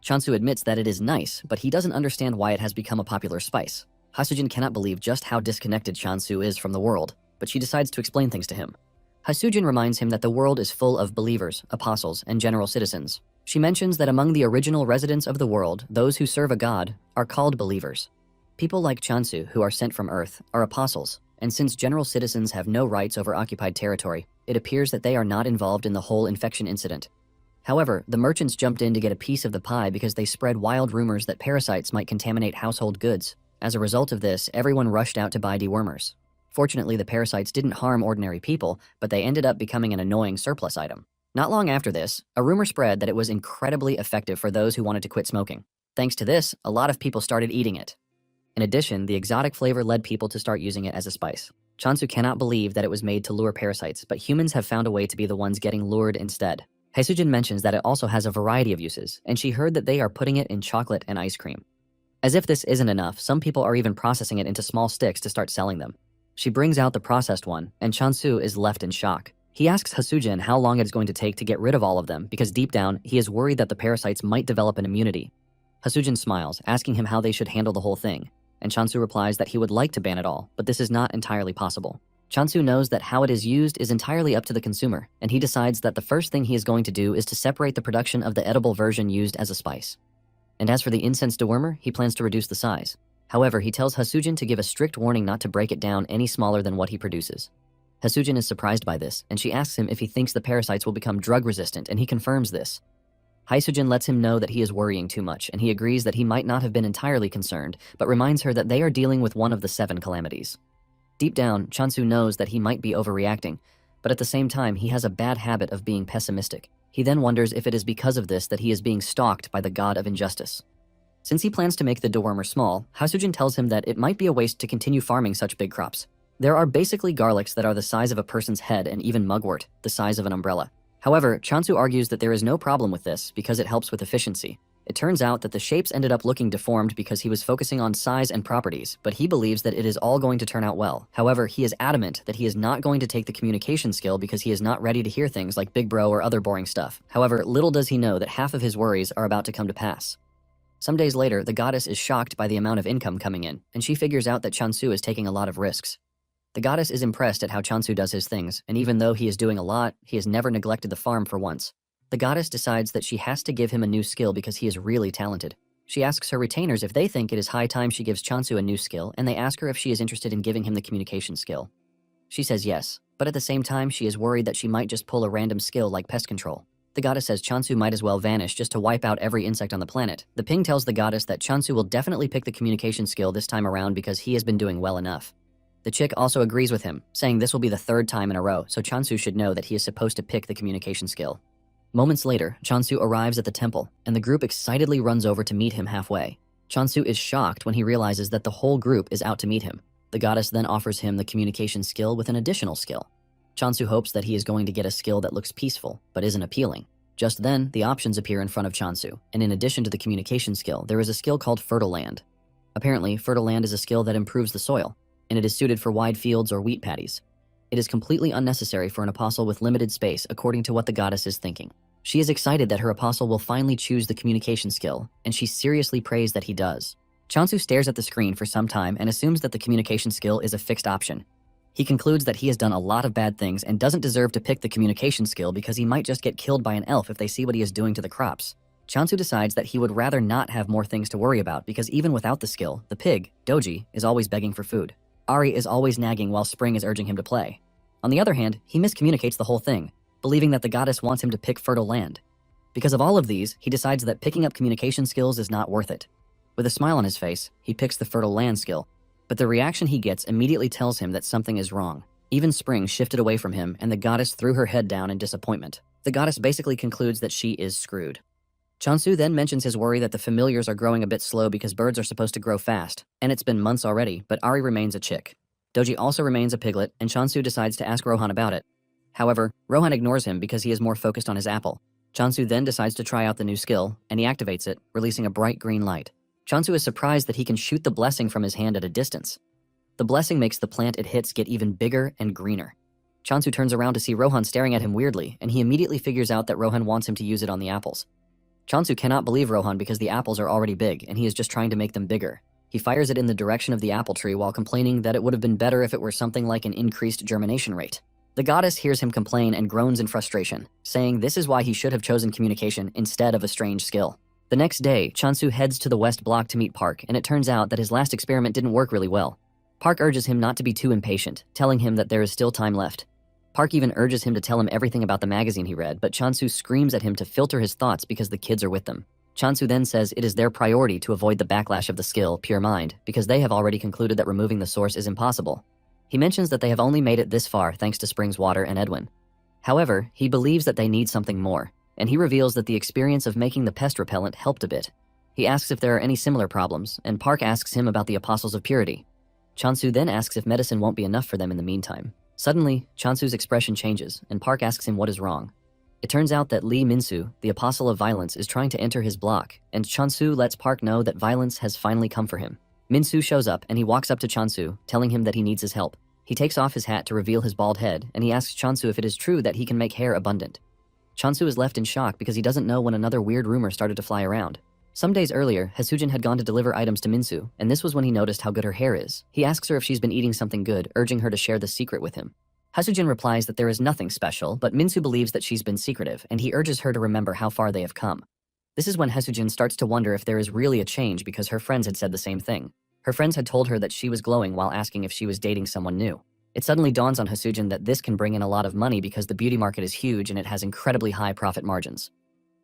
Chansu admits that it is nice, but he doesn't understand why it has become a popular spice. Hasujin cannot believe just how disconnected Chansu is from the world, but she decides to explain things to him. Hasujin reminds him that the world is full of believers, apostles, and general citizens. She mentions that among the original residents of the world, those who serve a god are called believers. People like Chansu, who are sent from Earth, are apostles, and since general citizens have no rights over occupied territory, it appears that they are not involved in the whole infection incident. However, the merchants jumped in to get a piece of the pie because they spread wild rumors that parasites might contaminate household goods. As a result of this, everyone rushed out to buy dewormers. Fortunately, the parasites didn't harm ordinary people, but they ended up becoming an annoying surplus item. Not long after this, a rumor spread that it was incredibly effective for those who wanted to quit smoking. Thanks to this, a lot of people started eating it. In addition, the exotic flavor led people to start using it as a spice. Chansu cannot believe that it was made to lure parasites, but humans have found a way to be the ones getting lured instead. Haesujin mentions that it also has a variety of uses, and she heard that they are putting it in chocolate and ice cream. As if this isn't enough, some people are even processing it into small sticks to start selling them. She brings out the processed one, and Chansu is left in shock. He asks Haesujin how long it is going to take to get rid of all of them because deep down, he is worried that the parasites might develop an immunity. Haesujin smiles, asking him how they should handle the whole thing, and Chansu replies that he would like to ban it all, but this is not entirely possible. Chansu knows that how it is used is entirely up to the consumer, and he decides that the first thing he is going to do is to separate the production of the edible version used as a spice. And as for the incense dewormer, he plans to reduce the size. However, he tells Haesujin to give a strict warning not to break it down any smaller than what he produces. Haesujin is surprised by this, and she asks him if he thinks the parasites will become drug resistant, and he confirms this. Haesujin lets him know that he is worrying too much, and he agrees that he might not have been entirely concerned, but reminds her that they are dealing with one of the 7 calamities. Deep down, Chansu knows that he might be overreacting, but at the same time, he has a bad habit of being pessimistic. He then wonders if it is because of this that he is being stalked by the god of injustice. Since he plans to make the dewormer small, Haesujin tells him that it might be a waste to continue farming such big crops. There are basically garlics that are the size of a person's head and even mugwort, the size of an umbrella. However, Chansu argues that there is no problem with this because it helps with efficiency. It turns out that the shapes ended up looking deformed because he was focusing on size and properties, but he believes that it is all going to turn out well. However, he is adamant that he is not going to take the communication skill because he is not ready to hear things like big bro or other boring stuff. However, little does he know that half of his worries are about to come to pass. Some days later, the goddess is shocked by the amount of income coming in, and she figures out that Chansu is taking a lot of risks. The goddess is impressed at how Chansu does his things, and even though he is doing a lot, he has never neglected the farm for once. The goddess decides that she has to give him a new skill because he is really talented. She asks her retainers if they think it is high time she gives Chansu a new skill, and they ask her if she is interested in giving him the communication skill. She says yes, but at the same time, she is worried that she might just pull a random skill like pest control. The goddess says Chansu might as well vanish just to wipe out every insect on the planet. The ping tells the goddess that Chansu will definitely pick the communication skill this time around because he has been doing well enough. The chick also agrees with him, saying this will be the 3rd time in a row, so Chansu should know that he is supposed to pick the communication skill. Moments later, Chansu arrives at the temple, and the group excitedly runs over to meet him halfway. Chansu is shocked when he realizes that the whole group is out to meet him. The goddess then offers him the communication skill with an additional skill. Chansu hopes that he is going to get a skill that looks peaceful, but isn't appealing. Just then, the options appear in front of Chansu, and in addition to the communication skill, there is a skill called Fertile Land. Apparently, Fertile Land is a skill that improves the soil, and it is suited for wide fields or wheat paddies. It is completely unnecessary for an apostle with limited space, according to what the goddess is thinking. She is excited that her apostle will finally choose the communication skill, and she seriously prays that he does. Chansu stares at the screen for some time and assumes that the communication skill is a fixed option. He concludes that he has done a lot of bad things and doesn't deserve to pick the communication skill because he might just get killed by an elf if they see what he is doing to the crops. Chansu decides that he would rather not have more things to worry about because even without the skill, the pig, Doji, is always begging for food. Ari is always nagging while Spring is urging him to play. On the other hand, he miscommunicates the whole thing, believing that the goddess wants him to pick Fertile Land. Because of all of these, he decides that picking up communication skills is not worth it. With a smile on his face, he picks the Fertile Land skill, but the reaction he gets immediately tells him that something is wrong. Even Spring shifted away from him, and the goddess threw her head down in disappointment. The goddess basically concludes that she is screwed. Chansu then mentions his worry that the familiars are growing a bit slow because birds are supposed to grow fast, and it's been months already, but Ari remains a chick. Doji also remains a piglet, and Chansu decides to ask Rohan about it. However, Rohan ignores him because he is more focused on his apple. Chansu then decides to try out the new skill, and he activates it, releasing a bright green light. Chansu is surprised that he can shoot the blessing from his hand at a distance. The blessing makes the plant it hits get even bigger and greener. Chansu turns around to see Rohan staring at him weirdly, and he immediately figures out that Rohan wants him to use it on the apples. Chansu cannot believe Rohan because the apples are already big, and he is just trying to make them bigger. He fires it in the direction of the apple tree while complaining that it would have been better if it were something like an increased germination rate. The goddess hears him complain and groans in frustration, saying this is why he should have chosen communication instead of a strange skill. The next day, Chansu heads to the West Block to meet Park, and it turns out that his last experiment didn't work really well. Park urges him not to be too impatient, telling him that there is still time left. Park even urges him to tell him everything about the magazine he read, but Chansu screams at him to filter his thoughts because the kids are with them. Chansu then says it is their priority to avoid the backlash of the skill, Pure Mind, because they have already concluded that removing the source is impossible. He mentions that they have only made it this far thanks to Spring's water and Edwin. However, he believes that they need something more, and he reveals that the experience of making the pest repellent helped a bit. He asks if there are any similar problems, and Park asks him about the Apostles of Purity. Chansu then asks if medicine won't be enough for them in the meantime. Suddenly, Chansu's expression changes, and Park asks him what is wrong. It turns out that Lee Minsu, the Apostle of Violence, is trying to enter his block, and Chansu lets Park know that violence has finally come for him. Minsu shows up, and he walks up to Chansu, telling him that he needs his help. He takes off his hat to reveal his bald head, and he asks Chansu if it is true that he can make hair abundant. Chansu is left in shock because he doesn't know when another weird rumor started to fly around. Some days earlier, Hasujin had gone to deliver items to Minsu, and this was when he noticed how good her hair is. He asks her if she's been eating something good, urging her to share the secret with him. Hasujin replies that there is nothing special, but Minsu believes that she's been secretive, and he urges her to remember how far they have come. This is when Hasujin starts to wonder if there is really a change because her friends had said the same thing. Her friends had told her that she was glowing while asking if she was dating someone new. It suddenly dawns on Hasujin that this can bring in a lot of money because the beauty market is huge and it has incredibly high profit margins.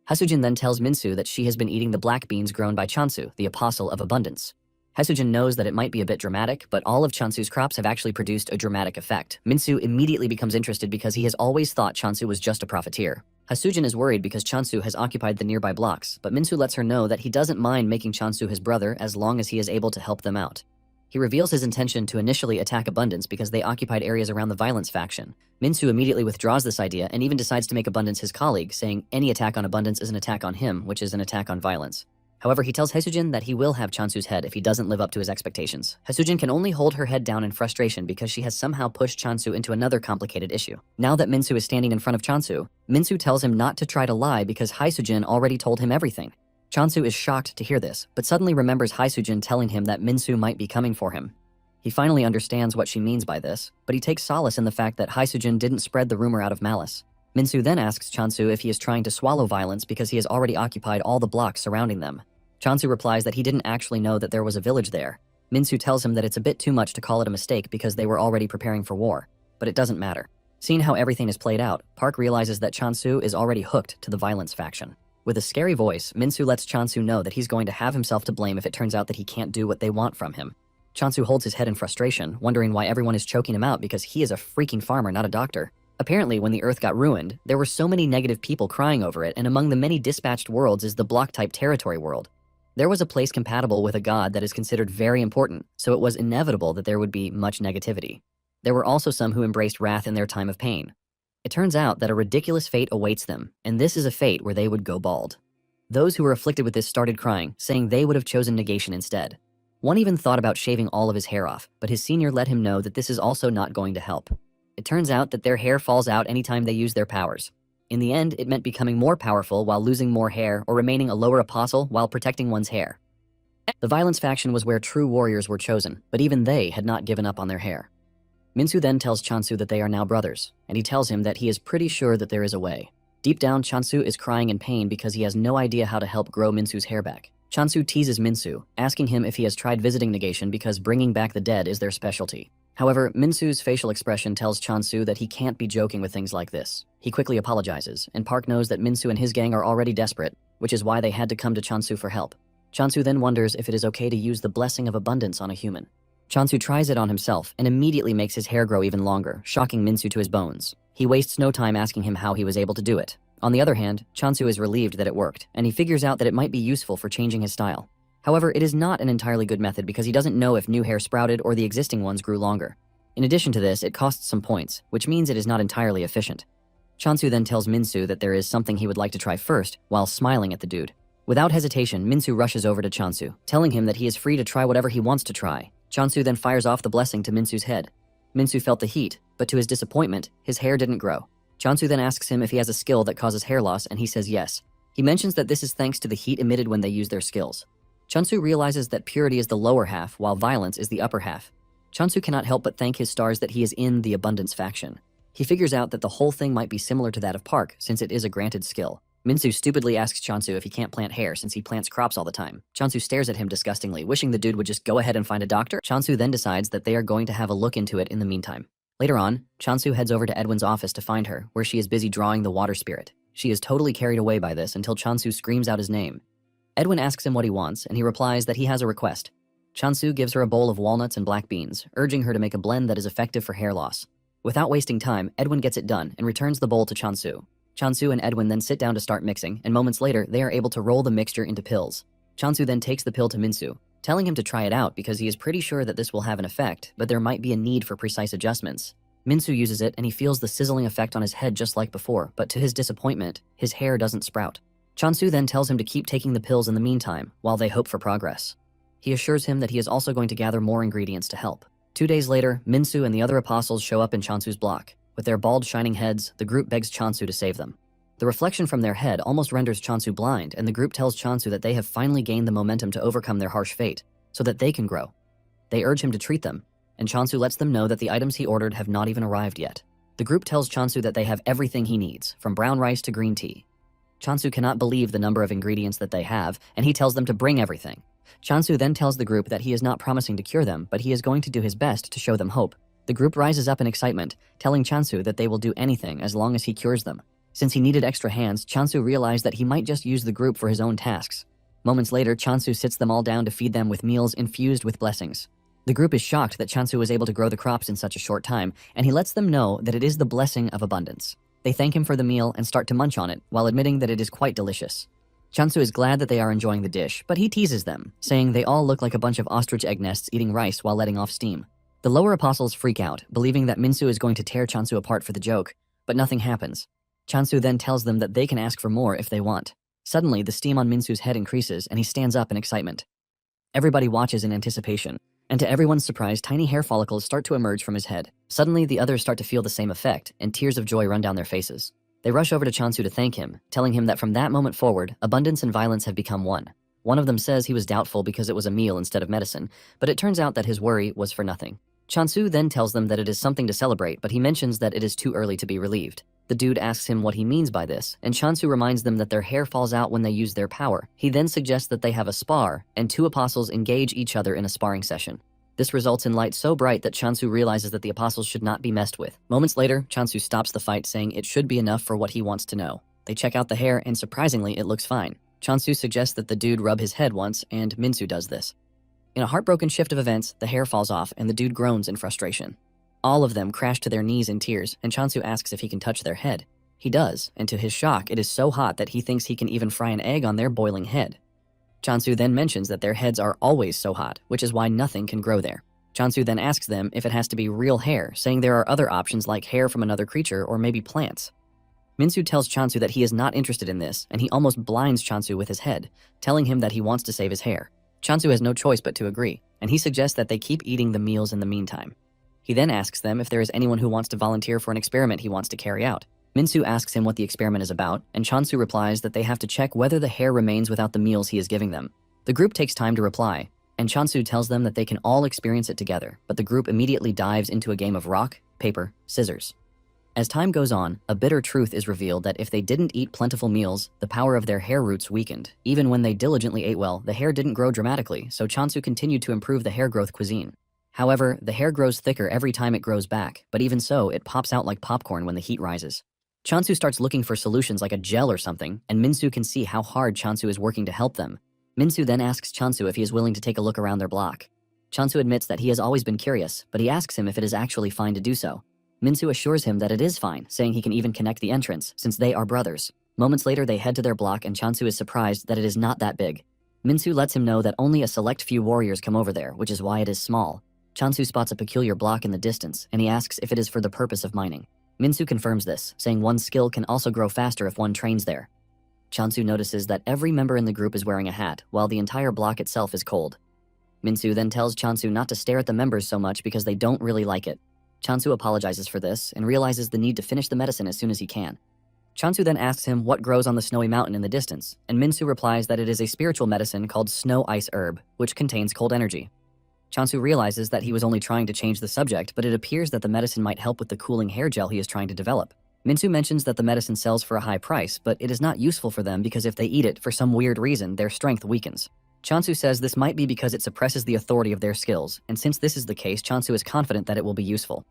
Hasujin then tells Minsu that she has been eating the black beans grown by Chansu, the Apostle of Abundance. Hasujin knows that it might be a bit dramatic, but all of Chansu's crops have actually produced a dramatic effect. Minsu immediately becomes interested because he has always thought Chansu was just a profiteer. Hasujin is worried because Chansu has occupied the nearby blocks, but Minsu lets her know that he doesn't mind making Chansu his brother as long as he is able to help them out. He reveals his intention to initially attack Abundance because they occupied areas around the Violence faction. Minsu immediately withdraws this idea and even decides to make Abundance his colleague, saying any attack on Abundance is an attack on him, which is an attack on Violence. However, he tells Hasujin that he will have Chansu's head if he doesn't live up to his expectations. Hasujin can only hold her head down in frustration because she has somehow pushed Chansu into another complicated issue. Now that Minsu is standing in front of Chansu, Minsu tells him not to try to lie because Hasujin already told him everything. Chansu is shocked to hear this, but suddenly remembers Hasujin telling him that Minsu might be coming for him. He finally understands what she means by this, but he takes solace in the fact that Hasujin didn't spread the rumor out of malice. Minsu then asks Chansu if he is trying to swallow Violence because he has already occupied all the blocks surrounding them. Chansu replies that he didn't actually know that there was a village there. Minsu tells him that it's a bit too much to call it a mistake because they were already preparing for war, but it doesn't matter. Seeing how everything is played out, Park realizes that Chansu is already hooked to the Violence faction. With a scary voice, Minsu lets Chansu know that he's going to have himself to blame if it turns out that he can't do what they want from him. Chansu holds his head in frustration, wondering why everyone is choking him out because he is a freaking farmer, not a doctor. Apparently, when the Earth got ruined, there were so many negative people crying over it, and among the many dispatched worlds is the block-type territory world. There was a place compatible with a god that is considered very important, so it was inevitable that there would be much negativity. There were also some who embraced wrath in their time of pain. It turns out that a ridiculous fate awaits them, and this is a fate where they would go bald. Those who were afflicted with this started crying, saying they would have chosen negation instead. One even thought about shaving all of his hair off, but his senior let him know that this is also not going to help. It turns out that their hair falls out anytime they use their powers. In the end, it meant becoming more powerful while losing more hair or remaining a lower apostle while protecting one's hair. The Violence faction was where true warriors were chosen, but even they had not given up on their hair. Minsu then tells Chansu that they are now brothers, and he tells him that he is pretty sure that there is a way. Deep down, Chansu is crying in pain because he has no idea how to help grow Minsu's hair back. Chansu teases Minsu, asking him if he has tried visiting negation because bringing back the dead is their specialty. However, Minsu's facial expression tells Chansu that he can't be joking with things like this. He quickly apologizes, and Park knows that Minsu and his gang are already desperate, which is why they had to come to Chansu for help. Chansu then wonders if it is okay to use the blessing of abundance on a human. Chansu tries it on himself and immediately makes his hair grow even longer, shocking Minsu to his bones. He wastes no time asking him how he was able to do it. On the other hand, Chansu is relieved that it worked, and he figures out that it might be useful for changing his style. However, it is not an entirely good method because he doesn't know if new hair sprouted or the existing ones grew longer. In addition to this, it costs some points, which means it is not entirely efficient. Chansu then tells Minsu that there is something he would like to try first, while smiling at the dude. Without hesitation, Minsu rushes over to Chansu, telling him that he is free to try whatever he wants to try. Chansu then fires off the blessing to Minsu's head. Minsu felt the heat, but to his disappointment, his hair didn't grow. Chansu then asks him if he has a skill that causes hair loss, and he says yes. He mentions that this is thanks to the heat emitted when they use their skills. Chansu realizes that purity is the lower half, while violence is the upper half. Chansu cannot help but thank his stars that he is in the Abundance faction. He figures out that the whole thing might be similar to that of Park, since it is a granted skill. Minsu stupidly asks Chansu if he can't plant hair since he plants crops all the time. Chansu stares at him disgustingly, wishing the dude would just go ahead and find a doctor. Chansu then decides that they are going to have a look into it in the meantime. Later on, Chansu heads over to Edwin's office to find her, where she is busy drawing the water spirit. She is totally carried away by this until Chansu screams out his name. Edwin asks him what he wants, and he replies that he has a request. Chansu gives her a bowl of walnuts and black beans, urging her to make a blend that is effective for hair loss. Without wasting time, Edwin gets it done and returns the bowl to Chansu. Chansu and Edwin then sit down to start mixing, and moments later, they are able to roll the mixture into pills. Chansu then takes the pill to Minsu, telling him to try it out because he is pretty sure that this will have an effect, but there might be a need for precise adjustments. Minsu uses it and he feels the sizzling effect on his head just like before, but to his disappointment, his hair doesn't sprout. Chansu then tells him to keep taking the pills in the meantime, while they hope for progress. He assures him that he is also going to gather more ingredients to help. 2 days later, Minsu and the other apostles show up in Chansu's block. With their bald, shining heads, the group begs Chansu to save them. The reflection from their head almost renders Chansu blind, and the group tells Chansu that they have finally gained the momentum to overcome their harsh fate, so that they can grow. They urge him to treat them, and Chansu lets them know that the items he ordered have not even arrived yet. The group tells Chansu that they have everything he needs, from brown rice to green tea. Chansu cannot believe the number of ingredients that they have, and he tells them to bring everything. Chansu then tells the group that he is not promising to cure them, but he is going to do his best to show them hope. The group rises up in excitement, telling Chansu that they will do anything as long as he cures them. Since he needed extra hands, Chansu realized that he might just use the group for his own tasks. Moments later, Chansu sits them all down to feed them with meals infused with blessings. The group is shocked that Chansu was able to grow the crops in such a short time, and he lets them know that it is the blessing of abundance. They thank him for the meal and start to munch on it, while admitting that it is quite delicious. Chansu is glad that they are enjoying the dish, but he teases them, saying they all look like a bunch of ostrich egg nests eating rice while letting off steam. The lower apostles freak out, believing that Minsu is going to tear Chansu apart for the joke, but nothing happens. Chansu then tells them that they can ask for more if they want. Suddenly, the steam on Minsu's head increases, and he stands up in excitement. Everybody watches in anticipation, and to everyone's surprise, tiny hair follicles start to emerge from his head. Suddenly, the others start to feel the same effect, and tears of joy run down their faces. They rush over to Chansu to thank him, telling him that from that moment forward, abundance and violence have become one. One of them says he was doubtful because it was a meal instead of medicine, but it turns out that his worry was for nothing. Chansu then tells them that it is something to celebrate, but he mentions that it is too early to be relieved. The dude asks him what he means by this, and Chansu reminds them that their hair falls out when they use their power. He then suggests that they have a spar, and two apostles engage each other in a sparring session. This results in light so bright that Chansu realizes that the apostles should not be messed with. Moments later, Chansu stops the fight, saying it should be enough for what he wants to know. They check out the hair, and surprisingly, it looks fine. Chansu suggests that the dude rub his head once, and Minsu does this. In a heartbroken shift of events, the hair falls off, and the dude groans in frustration. All of them crash to their knees in tears, and Chansu asks if he can touch their head. He does, and to his shock, it is so hot that he thinks he can even fry an egg on their boiling head. Chansu then mentions that their heads are always so hot, which is why nothing can grow there. Chansu then asks them if it has to be real hair, saying there are other options like hair from another creature or maybe plants. Minsu tells Chansu that he is not interested in this, and he almost blinds Chansu with his head, telling him that he wants to save his hair. Chansu has no choice but to agree, and he suggests that they keep eating the meals in the meantime. He then asks them if there is anyone who wants to volunteer for an experiment he wants to carry out. Minsu asks him what the experiment is about, and Chansu replies that they have to check whether the hair remains without the meals he is giving them. The group takes time to reply, and Chansu tells them that they can all experience it together, but the group immediately dives into a game of rock, paper, scissors. As time goes on, a bitter truth is revealed that if they didn't eat plentiful meals, the power of their hair roots weakened. Even when they diligently ate well, the hair didn't grow dramatically, so Chansu continued to improve the hair growth cuisine. However, the hair grows thicker every time it grows back, but even so, it pops out like popcorn when the heat rises. Chansu starts looking for solutions like a gel or something, and Minsu can see how hard Chansu is working to help them. Minsu then asks Chansu if he is willing to take a look around their block. Chansu admits that he has always been curious, but he asks him if it is actually fine to do so. Minsu assures him that it is fine, saying he can even connect the entrance, since they are brothers. Moments later, they head to their block, and Chansu is surprised that it is not that big. Minsu lets him know that only a select few warriors come over there, which is why it is small. Chansu spots a peculiar block in the distance, and he asks if it is for the purpose of mining. Minsu confirms this, saying one's skill can also grow faster if one trains there. Chansu notices that every member in the group is wearing a hat, while the entire block itself is cold. Minsu then tells Chansu not to stare at the members so much because they don't really like it. Chansu apologizes for this and realizes the need to finish the medicine as soon as he can. Chansu then asks him what grows on the snowy mountain in the distance, and Minsu replies that it is a spiritual medicine called Snow Ice Herb, which contains cold energy. Chansu realizes that he was only trying to change the subject, but it appears that the medicine might help with the cooling hair gel he is trying to develop. Minsu mentions that the medicine sells for a high price, but it is not useful for them because if they eat it, for some weird reason, their strength weakens. Chansu says this might be because it suppresses the authority of their skills, and since this is the case, Chansu is confident that it will be useful.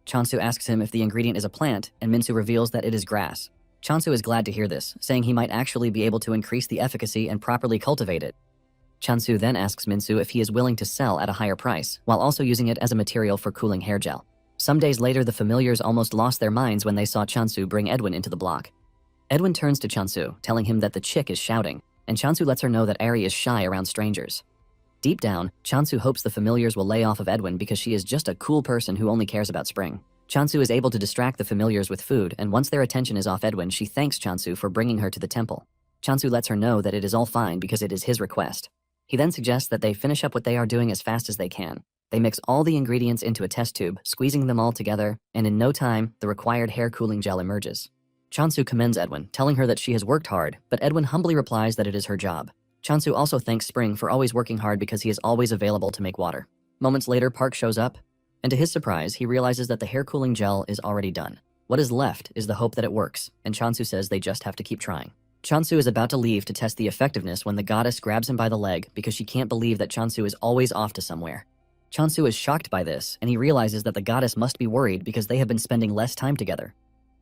Chansu asks him if the ingredient is a plant, and Minsu reveals that it is grass. Chansu is glad to hear this, saying he might actually be able to increase the efficacy and properly cultivate it. Chansu then asks Minsu if he is willing to sell at a higher price, while also using it as a material for cooling hair gel. Some days later, the familiars almost lost their minds when they saw Chansu bring Edwin into the block. Edwin turns to Chansu, telling him that the chick is shouting, and Chansu lets her know that Ari is shy around strangers. Deep down, Chansu hopes the familiars will lay off of Edwin because she is just a cool person who only cares about spring. Chansu is able to distract the familiars with food, and once their attention is off Edwin, she thanks Chansu for bringing her to the temple. Chansu lets her know that it is all fine because it is his request. He then suggests that they finish up what they are doing as fast as they can. They mix all the ingredients into a test tube, squeezing them all together, and in no time, the required hair cooling gel emerges. Chansu commends Edwin, telling her that she has worked hard, but Edwin humbly replies that it is her job. Chansu also thanks Spring for always working hard because he is always available to make water. Moments later, Park shows up, and to his surprise, he realizes that the hair cooling gel is already done. What is left is the hope that it works, and Chansu says they just have to keep trying. Chansu is about to leave to test the effectiveness when the goddess grabs him by the leg because she can't believe that Chansu is always off to somewhere. Chansu is shocked by this, and he realizes that the goddess must be worried because they have been spending less time together.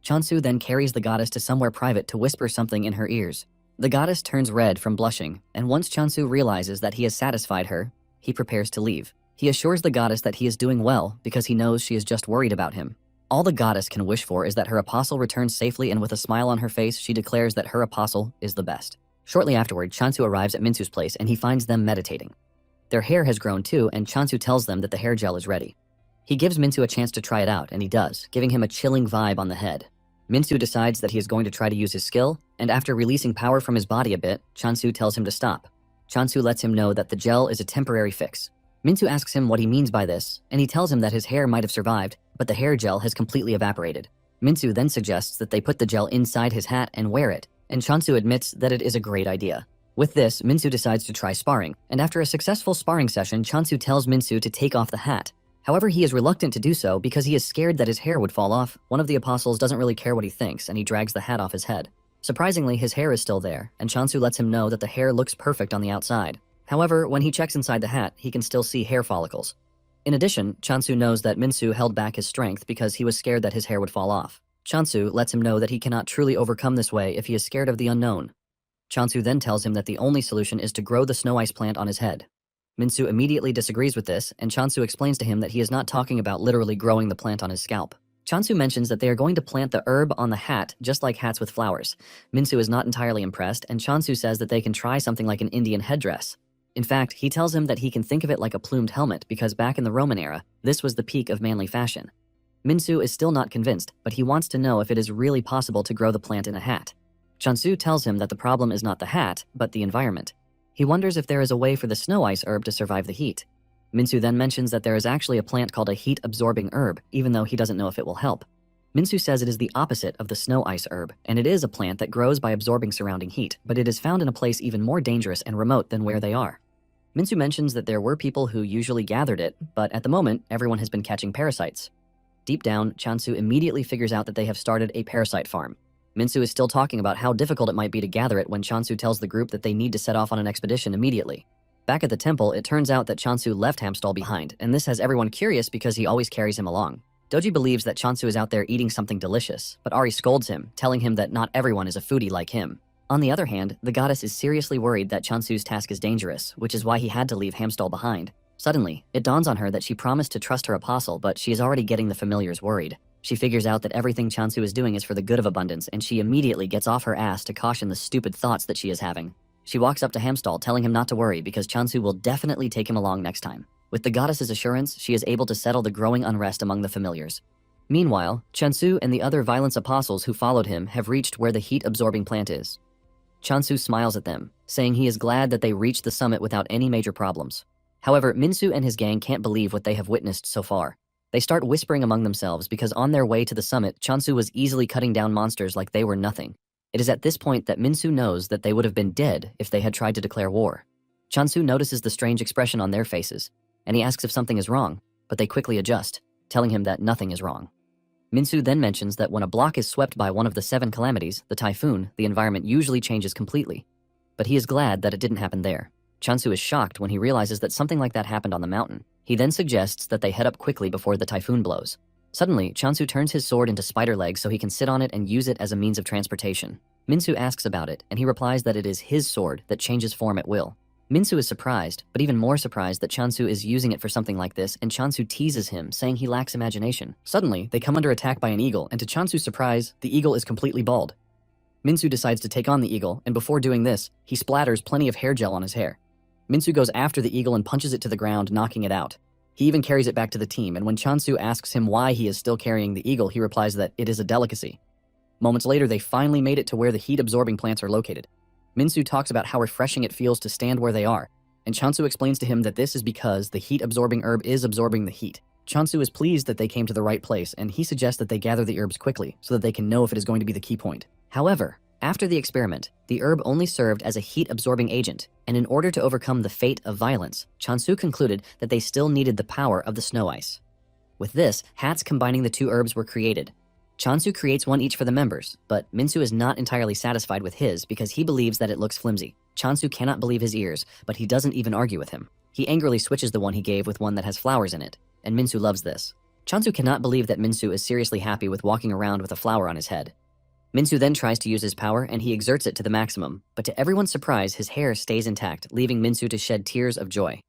Chansu then carries the goddess to somewhere private to whisper something in her ears. The goddess turns red from blushing, and once Chansu realizes that he has satisfied her, he prepares to leave. He assures the goddess that he is doing well because he knows she is just worried about him. All the goddess can wish for is that her apostle returns safely, and with a smile on her face, she declares that her apostle is the best. Shortly afterward, Chansu arrives at Minsu's place and he finds them meditating. Their hair has grown too, and Chansu tells them that the hair gel is ready. He gives Minsu a chance to try it out, and he does, giving him a chilling vibe on the head. Minsu decides that he is going to try to use his skill, and after releasing power from his body a bit, Chansu tells him to stop. Chansu lets him know that the gel is a temporary fix. Minsu asks him what he means by this, and he tells him that his hair might have survived, but the hair gel has completely evaporated. Minsu then suggests that they put the gel inside his hat and wear it, and Chansu admits that it is a great idea. With this, Minsu decides to try sparring, and after a successful sparring session, Chansu tells Minsu to take off the hat. However, he is reluctant to do so because he is scared that his hair would fall off. One of the apostles doesn't really care what he thinks, and he drags the hat off his head. Surprisingly, his hair is still there, and Chansu lets him know that the hair looks perfect on the outside. However, when he checks inside the hat, he can still see hair follicles. In addition, Chansu knows that Minsu held back his strength because he was scared that his hair would fall off. Chansu lets him know that he cannot truly overcome this way if he is scared of the unknown. Chansu then tells him that the only solution is to grow the snow ice plant on his head. Minsu immediately disagrees with this, and Chansu explains to him that he is not talking about literally growing the plant on his scalp. Chansu mentions that they are going to plant the herb on the hat, just like hats with flowers. Minsu is not entirely impressed, and Chansu says that they can try something like an Indian headdress. In fact, he tells him that he can think of it like a plumed helmet because back in the Roman era, this was the peak of manly fashion. Minsu is still not convinced, but he wants to know if it is really possible to grow the plant in a hat. Chansu tells him that the problem is not the hat, but the environment. He wonders if there is a way for the snow ice herb to survive the heat. Minsu then mentions that there is actually a plant called a heat-absorbing herb, even though he doesn't know if it will help. Minsu says it is the opposite of the snow ice herb, and it is a plant that grows by absorbing surrounding heat, but it is found in a place even more dangerous and remote than where they are. Minsu mentions that there were people who usually gathered it, but at the moment, everyone has been catching parasites. Deep down, Chansu immediately figures out that they have started a parasite farm. Minsu is still talking about how difficult it might be to gather it when Chansu tells the group that they need to set off on an expedition immediately. Back at the temple, it turns out that Chansu left Hamstall behind, and this has everyone curious because he always carries him along. Doji believes that Chansu is out there eating something delicious, but Ari scolds him, telling him that not everyone is a foodie like him. On the other hand, the goddess is seriously worried that Chansu's task is dangerous, which is why he had to leave Hamstall behind. Suddenly, it dawns on her that she promised to trust her apostle, but she is already getting the familiars worried. She figures out that everything Chansu is doing is for the good of abundance, and she immediately gets off her ass to caution the stupid thoughts that she is having. She walks up to Hamstall, telling him not to worry because Chansu will definitely take him along next time. With the goddess's assurance, she is able to settle the growing unrest among the familiars. Meanwhile, Chansu and the other violence apostles who followed him have reached where the heat-absorbing plant is. Chansu smiles at them, saying he is glad that they reached the summit without any major problems. However, Minsu and his gang can't believe what they have witnessed so far. They start whispering among themselves because on their way to the summit, Chansu was easily cutting down monsters like they were nothing. It is at this point that Minsu knows that they would have been dead if they had tried to declare war. Chansu notices the strange expression on their faces, and he asks if something is wrong, but they quickly adjust, telling him that nothing is wrong. Minsu then mentions that when a block is swept by one of the 7 calamities, the typhoon, the environment usually changes completely. But he is glad that it didn't happen there. Chansu is shocked when he realizes that something like that happened on the mountain. He then suggests that they head up quickly before the typhoon blows. Suddenly, Chansu turns his sword into spider legs so he can sit on it and use it as a means of transportation. Minsu asks about it, and he replies that it is his sword that changes form at will. Minsu is surprised, but even more surprised that Chansu is using it for something like this, and Chansu teases him, saying he lacks imagination. Suddenly, they come under attack by an eagle, and to Chansu's surprise, the eagle is completely bald. Minsu decides to take on the eagle, and before doing this, he splatters plenty of hair gel on his hair. Minsu goes after the eagle and punches it to the ground, knocking it out. He even carries it back to the team, and when Chansu asks him why he is still carrying the eagle, he replies that it is a delicacy. Moments later, they finally made it to where the heat-absorbing plants are located. Minsu talks about how refreshing it feels to stand where they are, and Chansu explains to him that this is because the heat-absorbing herb is absorbing the heat. Chansu is pleased that they came to the right place, and he suggests that they gather the herbs quickly so that they can know if it is going to be the key point. However, after the experiment, the herb only served as a heat-absorbing agent, and in order to overcome the fate of violence, Chansu concluded that they still needed the power of the snow ice. With this, hats combining the two herbs were created. Chansu creates one each for the members, but Minsu is not entirely satisfied with his because he believes that it looks flimsy. Chansu cannot believe his ears, but he doesn't even argue with him. He angrily switches the one he gave with one that has flowers in it, and Minsu loves this. Chansu cannot believe that Minsu is seriously happy with walking around with a flower on his head. Minsu then tries to use his power and he exerts it to the maximum, but to everyone's surprise, his hair stays intact, leaving Minsu to shed tears of joy.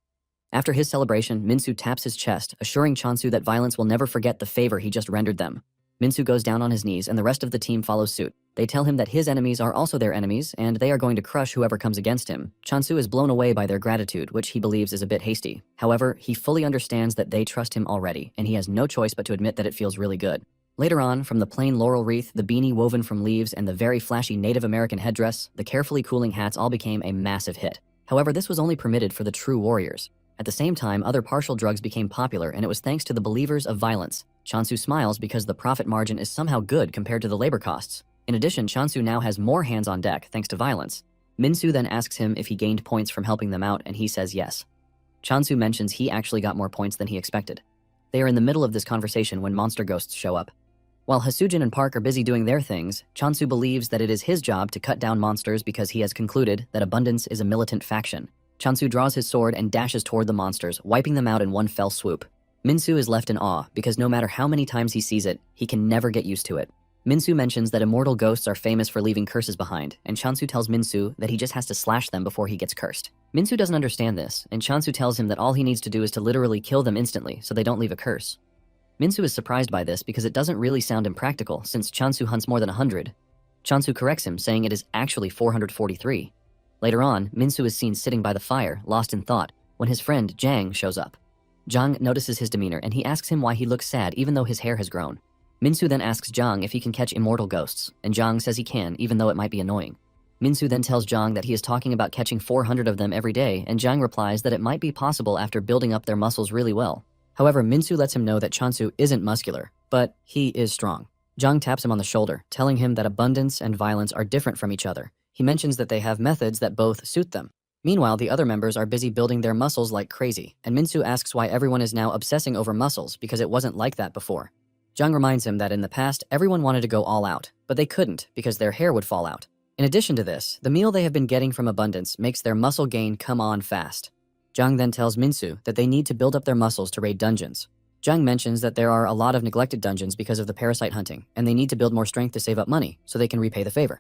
After his celebration, Minsu taps his chest, assuring Chansu that violence will never forget the favor he just rendered them. Minsu goes down on his knees and the rest of the team follows suit. They tell him that his enemies are also their enemies and they are going to crush whoever comes against him. Chansu is blown away by their gratitude, which he believes is a bit hasty. However, he fully understands that they trust him already, and he has no choice but to admit that it feels really good. Later on, from the plain laurel wreath, the beanie woven from leaves, and the very flashy Native American headdress, the carefully cooling hats all became a massive hit. However, this was only permitted for the true warriors. At the same time, other partial drugs became popular, and it was thanks to the believers of violence. Chansu smiles because the profit margin is somehow good compared to the labor costs. In addition, Chansu now has more hands on deck thanks to violence. Minsu then asks him if he gained points from helping them out, and he says yes. Chansu mentions he actually got more points than he expected. They are in the middle of this conversation when monster ghosts show up. While Hasujin and Park are busy doing their things, Chansu believes that it is his job to cut down monsters because he has concluded that abundance is a militant faction. Chansu draws his sword and dashes toward the monsters, wiping them out in one fell swoop. Minsu is left in awe because no matter how many times he sees it, he can never get used to it. Minsu mentions that immortal ghosts are famous for leaving curses behind, and Chansu tells Minsu that he just has to slash them before he gets cursed. Minsu doesn't understand this, and Chansu tells him that all he needs to do is to literally kill them instantly so they don't leave a curse. Minsu is surprised by this because it doesn't really sound impractical since Chansu hunts more than 100. Chansu corrects him, saying it is actually 443. Later on, Minsu is seen sitting by the fire, lost in thought, when his friend Jang shows up. Jang notices his demeanor and he asks him why he looks sad even though his hair has grown. Minsu then asks Jang if he can catch immortal ghosts, and Jang says he can, even though it might be annoying. Minsu then tells Jang that he is talking about catching 400 of them every day, and Jang replies that it might be possible after building up their muscles really well. However, Minsu lets him know that Chansu isn't muscular, but he is strong. Jang taps him on the shoulder, telling him that abundance and violence are different from each other. He mentions that they have methods that both suit them. Meanwhile, the other members are busy building their muscles like crazy, and Minsu asks why everyone is now obsessing over muscles because it wasn't like that before. Jang reminds him that in the past, everyone wanted to go all out, but they couldn't because their hair would fall out. In addition to this, the meal they have been getting from abundance makes their muscle gain come on fast. Jang then tells Minsu that they need to build up their muscles to raid dungeons. Jang mentions that there are a lot of neglected dungeons because of the parasite hunting, and they need to build more strength to save up money so they can repay the favor.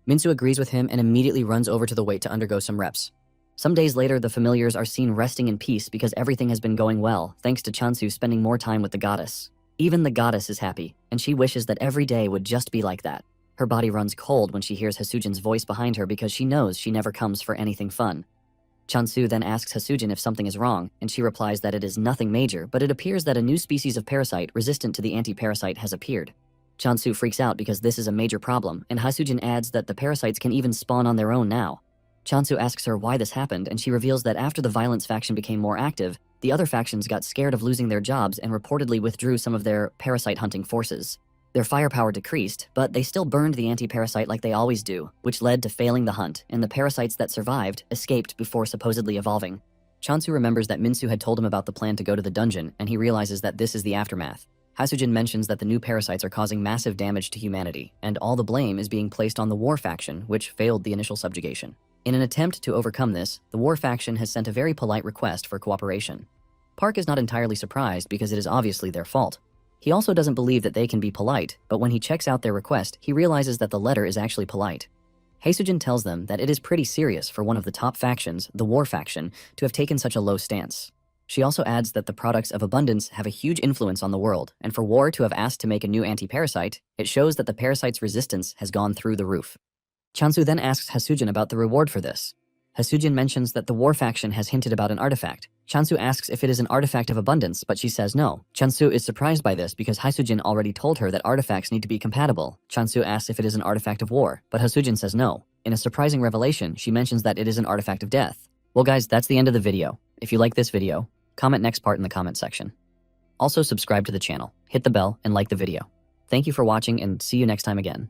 Minsu agrees with him and immediately runs over to the wait to undergo some reps. Some days later, the familiars are seen resting in peace because everything has been going well, thanks to Chansu spending more time with the goddess. Even the goddess is happy, and she wishes that every day would just be like that. Her body runs cold when she hears Hasujin's voice behind her because she knows she never comes for anything fun. Chansu then asks Hasujin if something is wrong, and she replies that it is nothing major, but it appears that a new species of parasite resistant to the anti-parasite has appeared. Chansu freaks out because this is a major problem, and Hasujin adds that the parasites can even spawn on their own now. Chansu asks her why this happened, and she reveals that after the violence faction became more active, the other factions got scared of losing their jobs and reportedly withdrew some of their parasite hunting forces. Their firepower decreased, but they still burned the anti-parasite like they always do, which led to failing the hunt, and the parasites that survived escaped before supposedly evolving. Chansu remembers that Minsu had told him about the plan to go to the dungeon, and he realizes that this is the aftermath. Hasujin mentions that the new parasites are causing massive damage to humanity, and all the blame is being placed on the war faction, which failed the initial subjugation. In an attempt to overcome this, the war faction has sent a very polite request for cooperation. Park is not entirely surprised because it is obviously their fault. He also doesn't believe that they can be polite, but when he checks out their request, he realizes that the letter is actually polite. Haesujin tells them that it is pretty serious for one of the top factions, the war faction, to have taken such a low stance. She also adds that the products of abundance have a huge influence on the world, and for war to have asked to make a new anti-parasite, it shows that the parasite's resistance has gone through the roof. Chansu then asks Haesujin about the reward for this. Haesujin mentions that the war faction has hinted about an artifact. Chansu asks if it is an artifact of abundance, but she says no. Chansu is surprised by this because Haesujin already told her that artifacts need to be compatible. Chansu asks if it is an artifact of war, but Haesujin says no. In a surprising revelation, she mentions that it is an artifact of death. Well guys, that's the end of the video. If you like this video, comment next part in the comment section. Also subscribe to the channel, hit the bell, and like the video. Thank you for watching and see you next time again.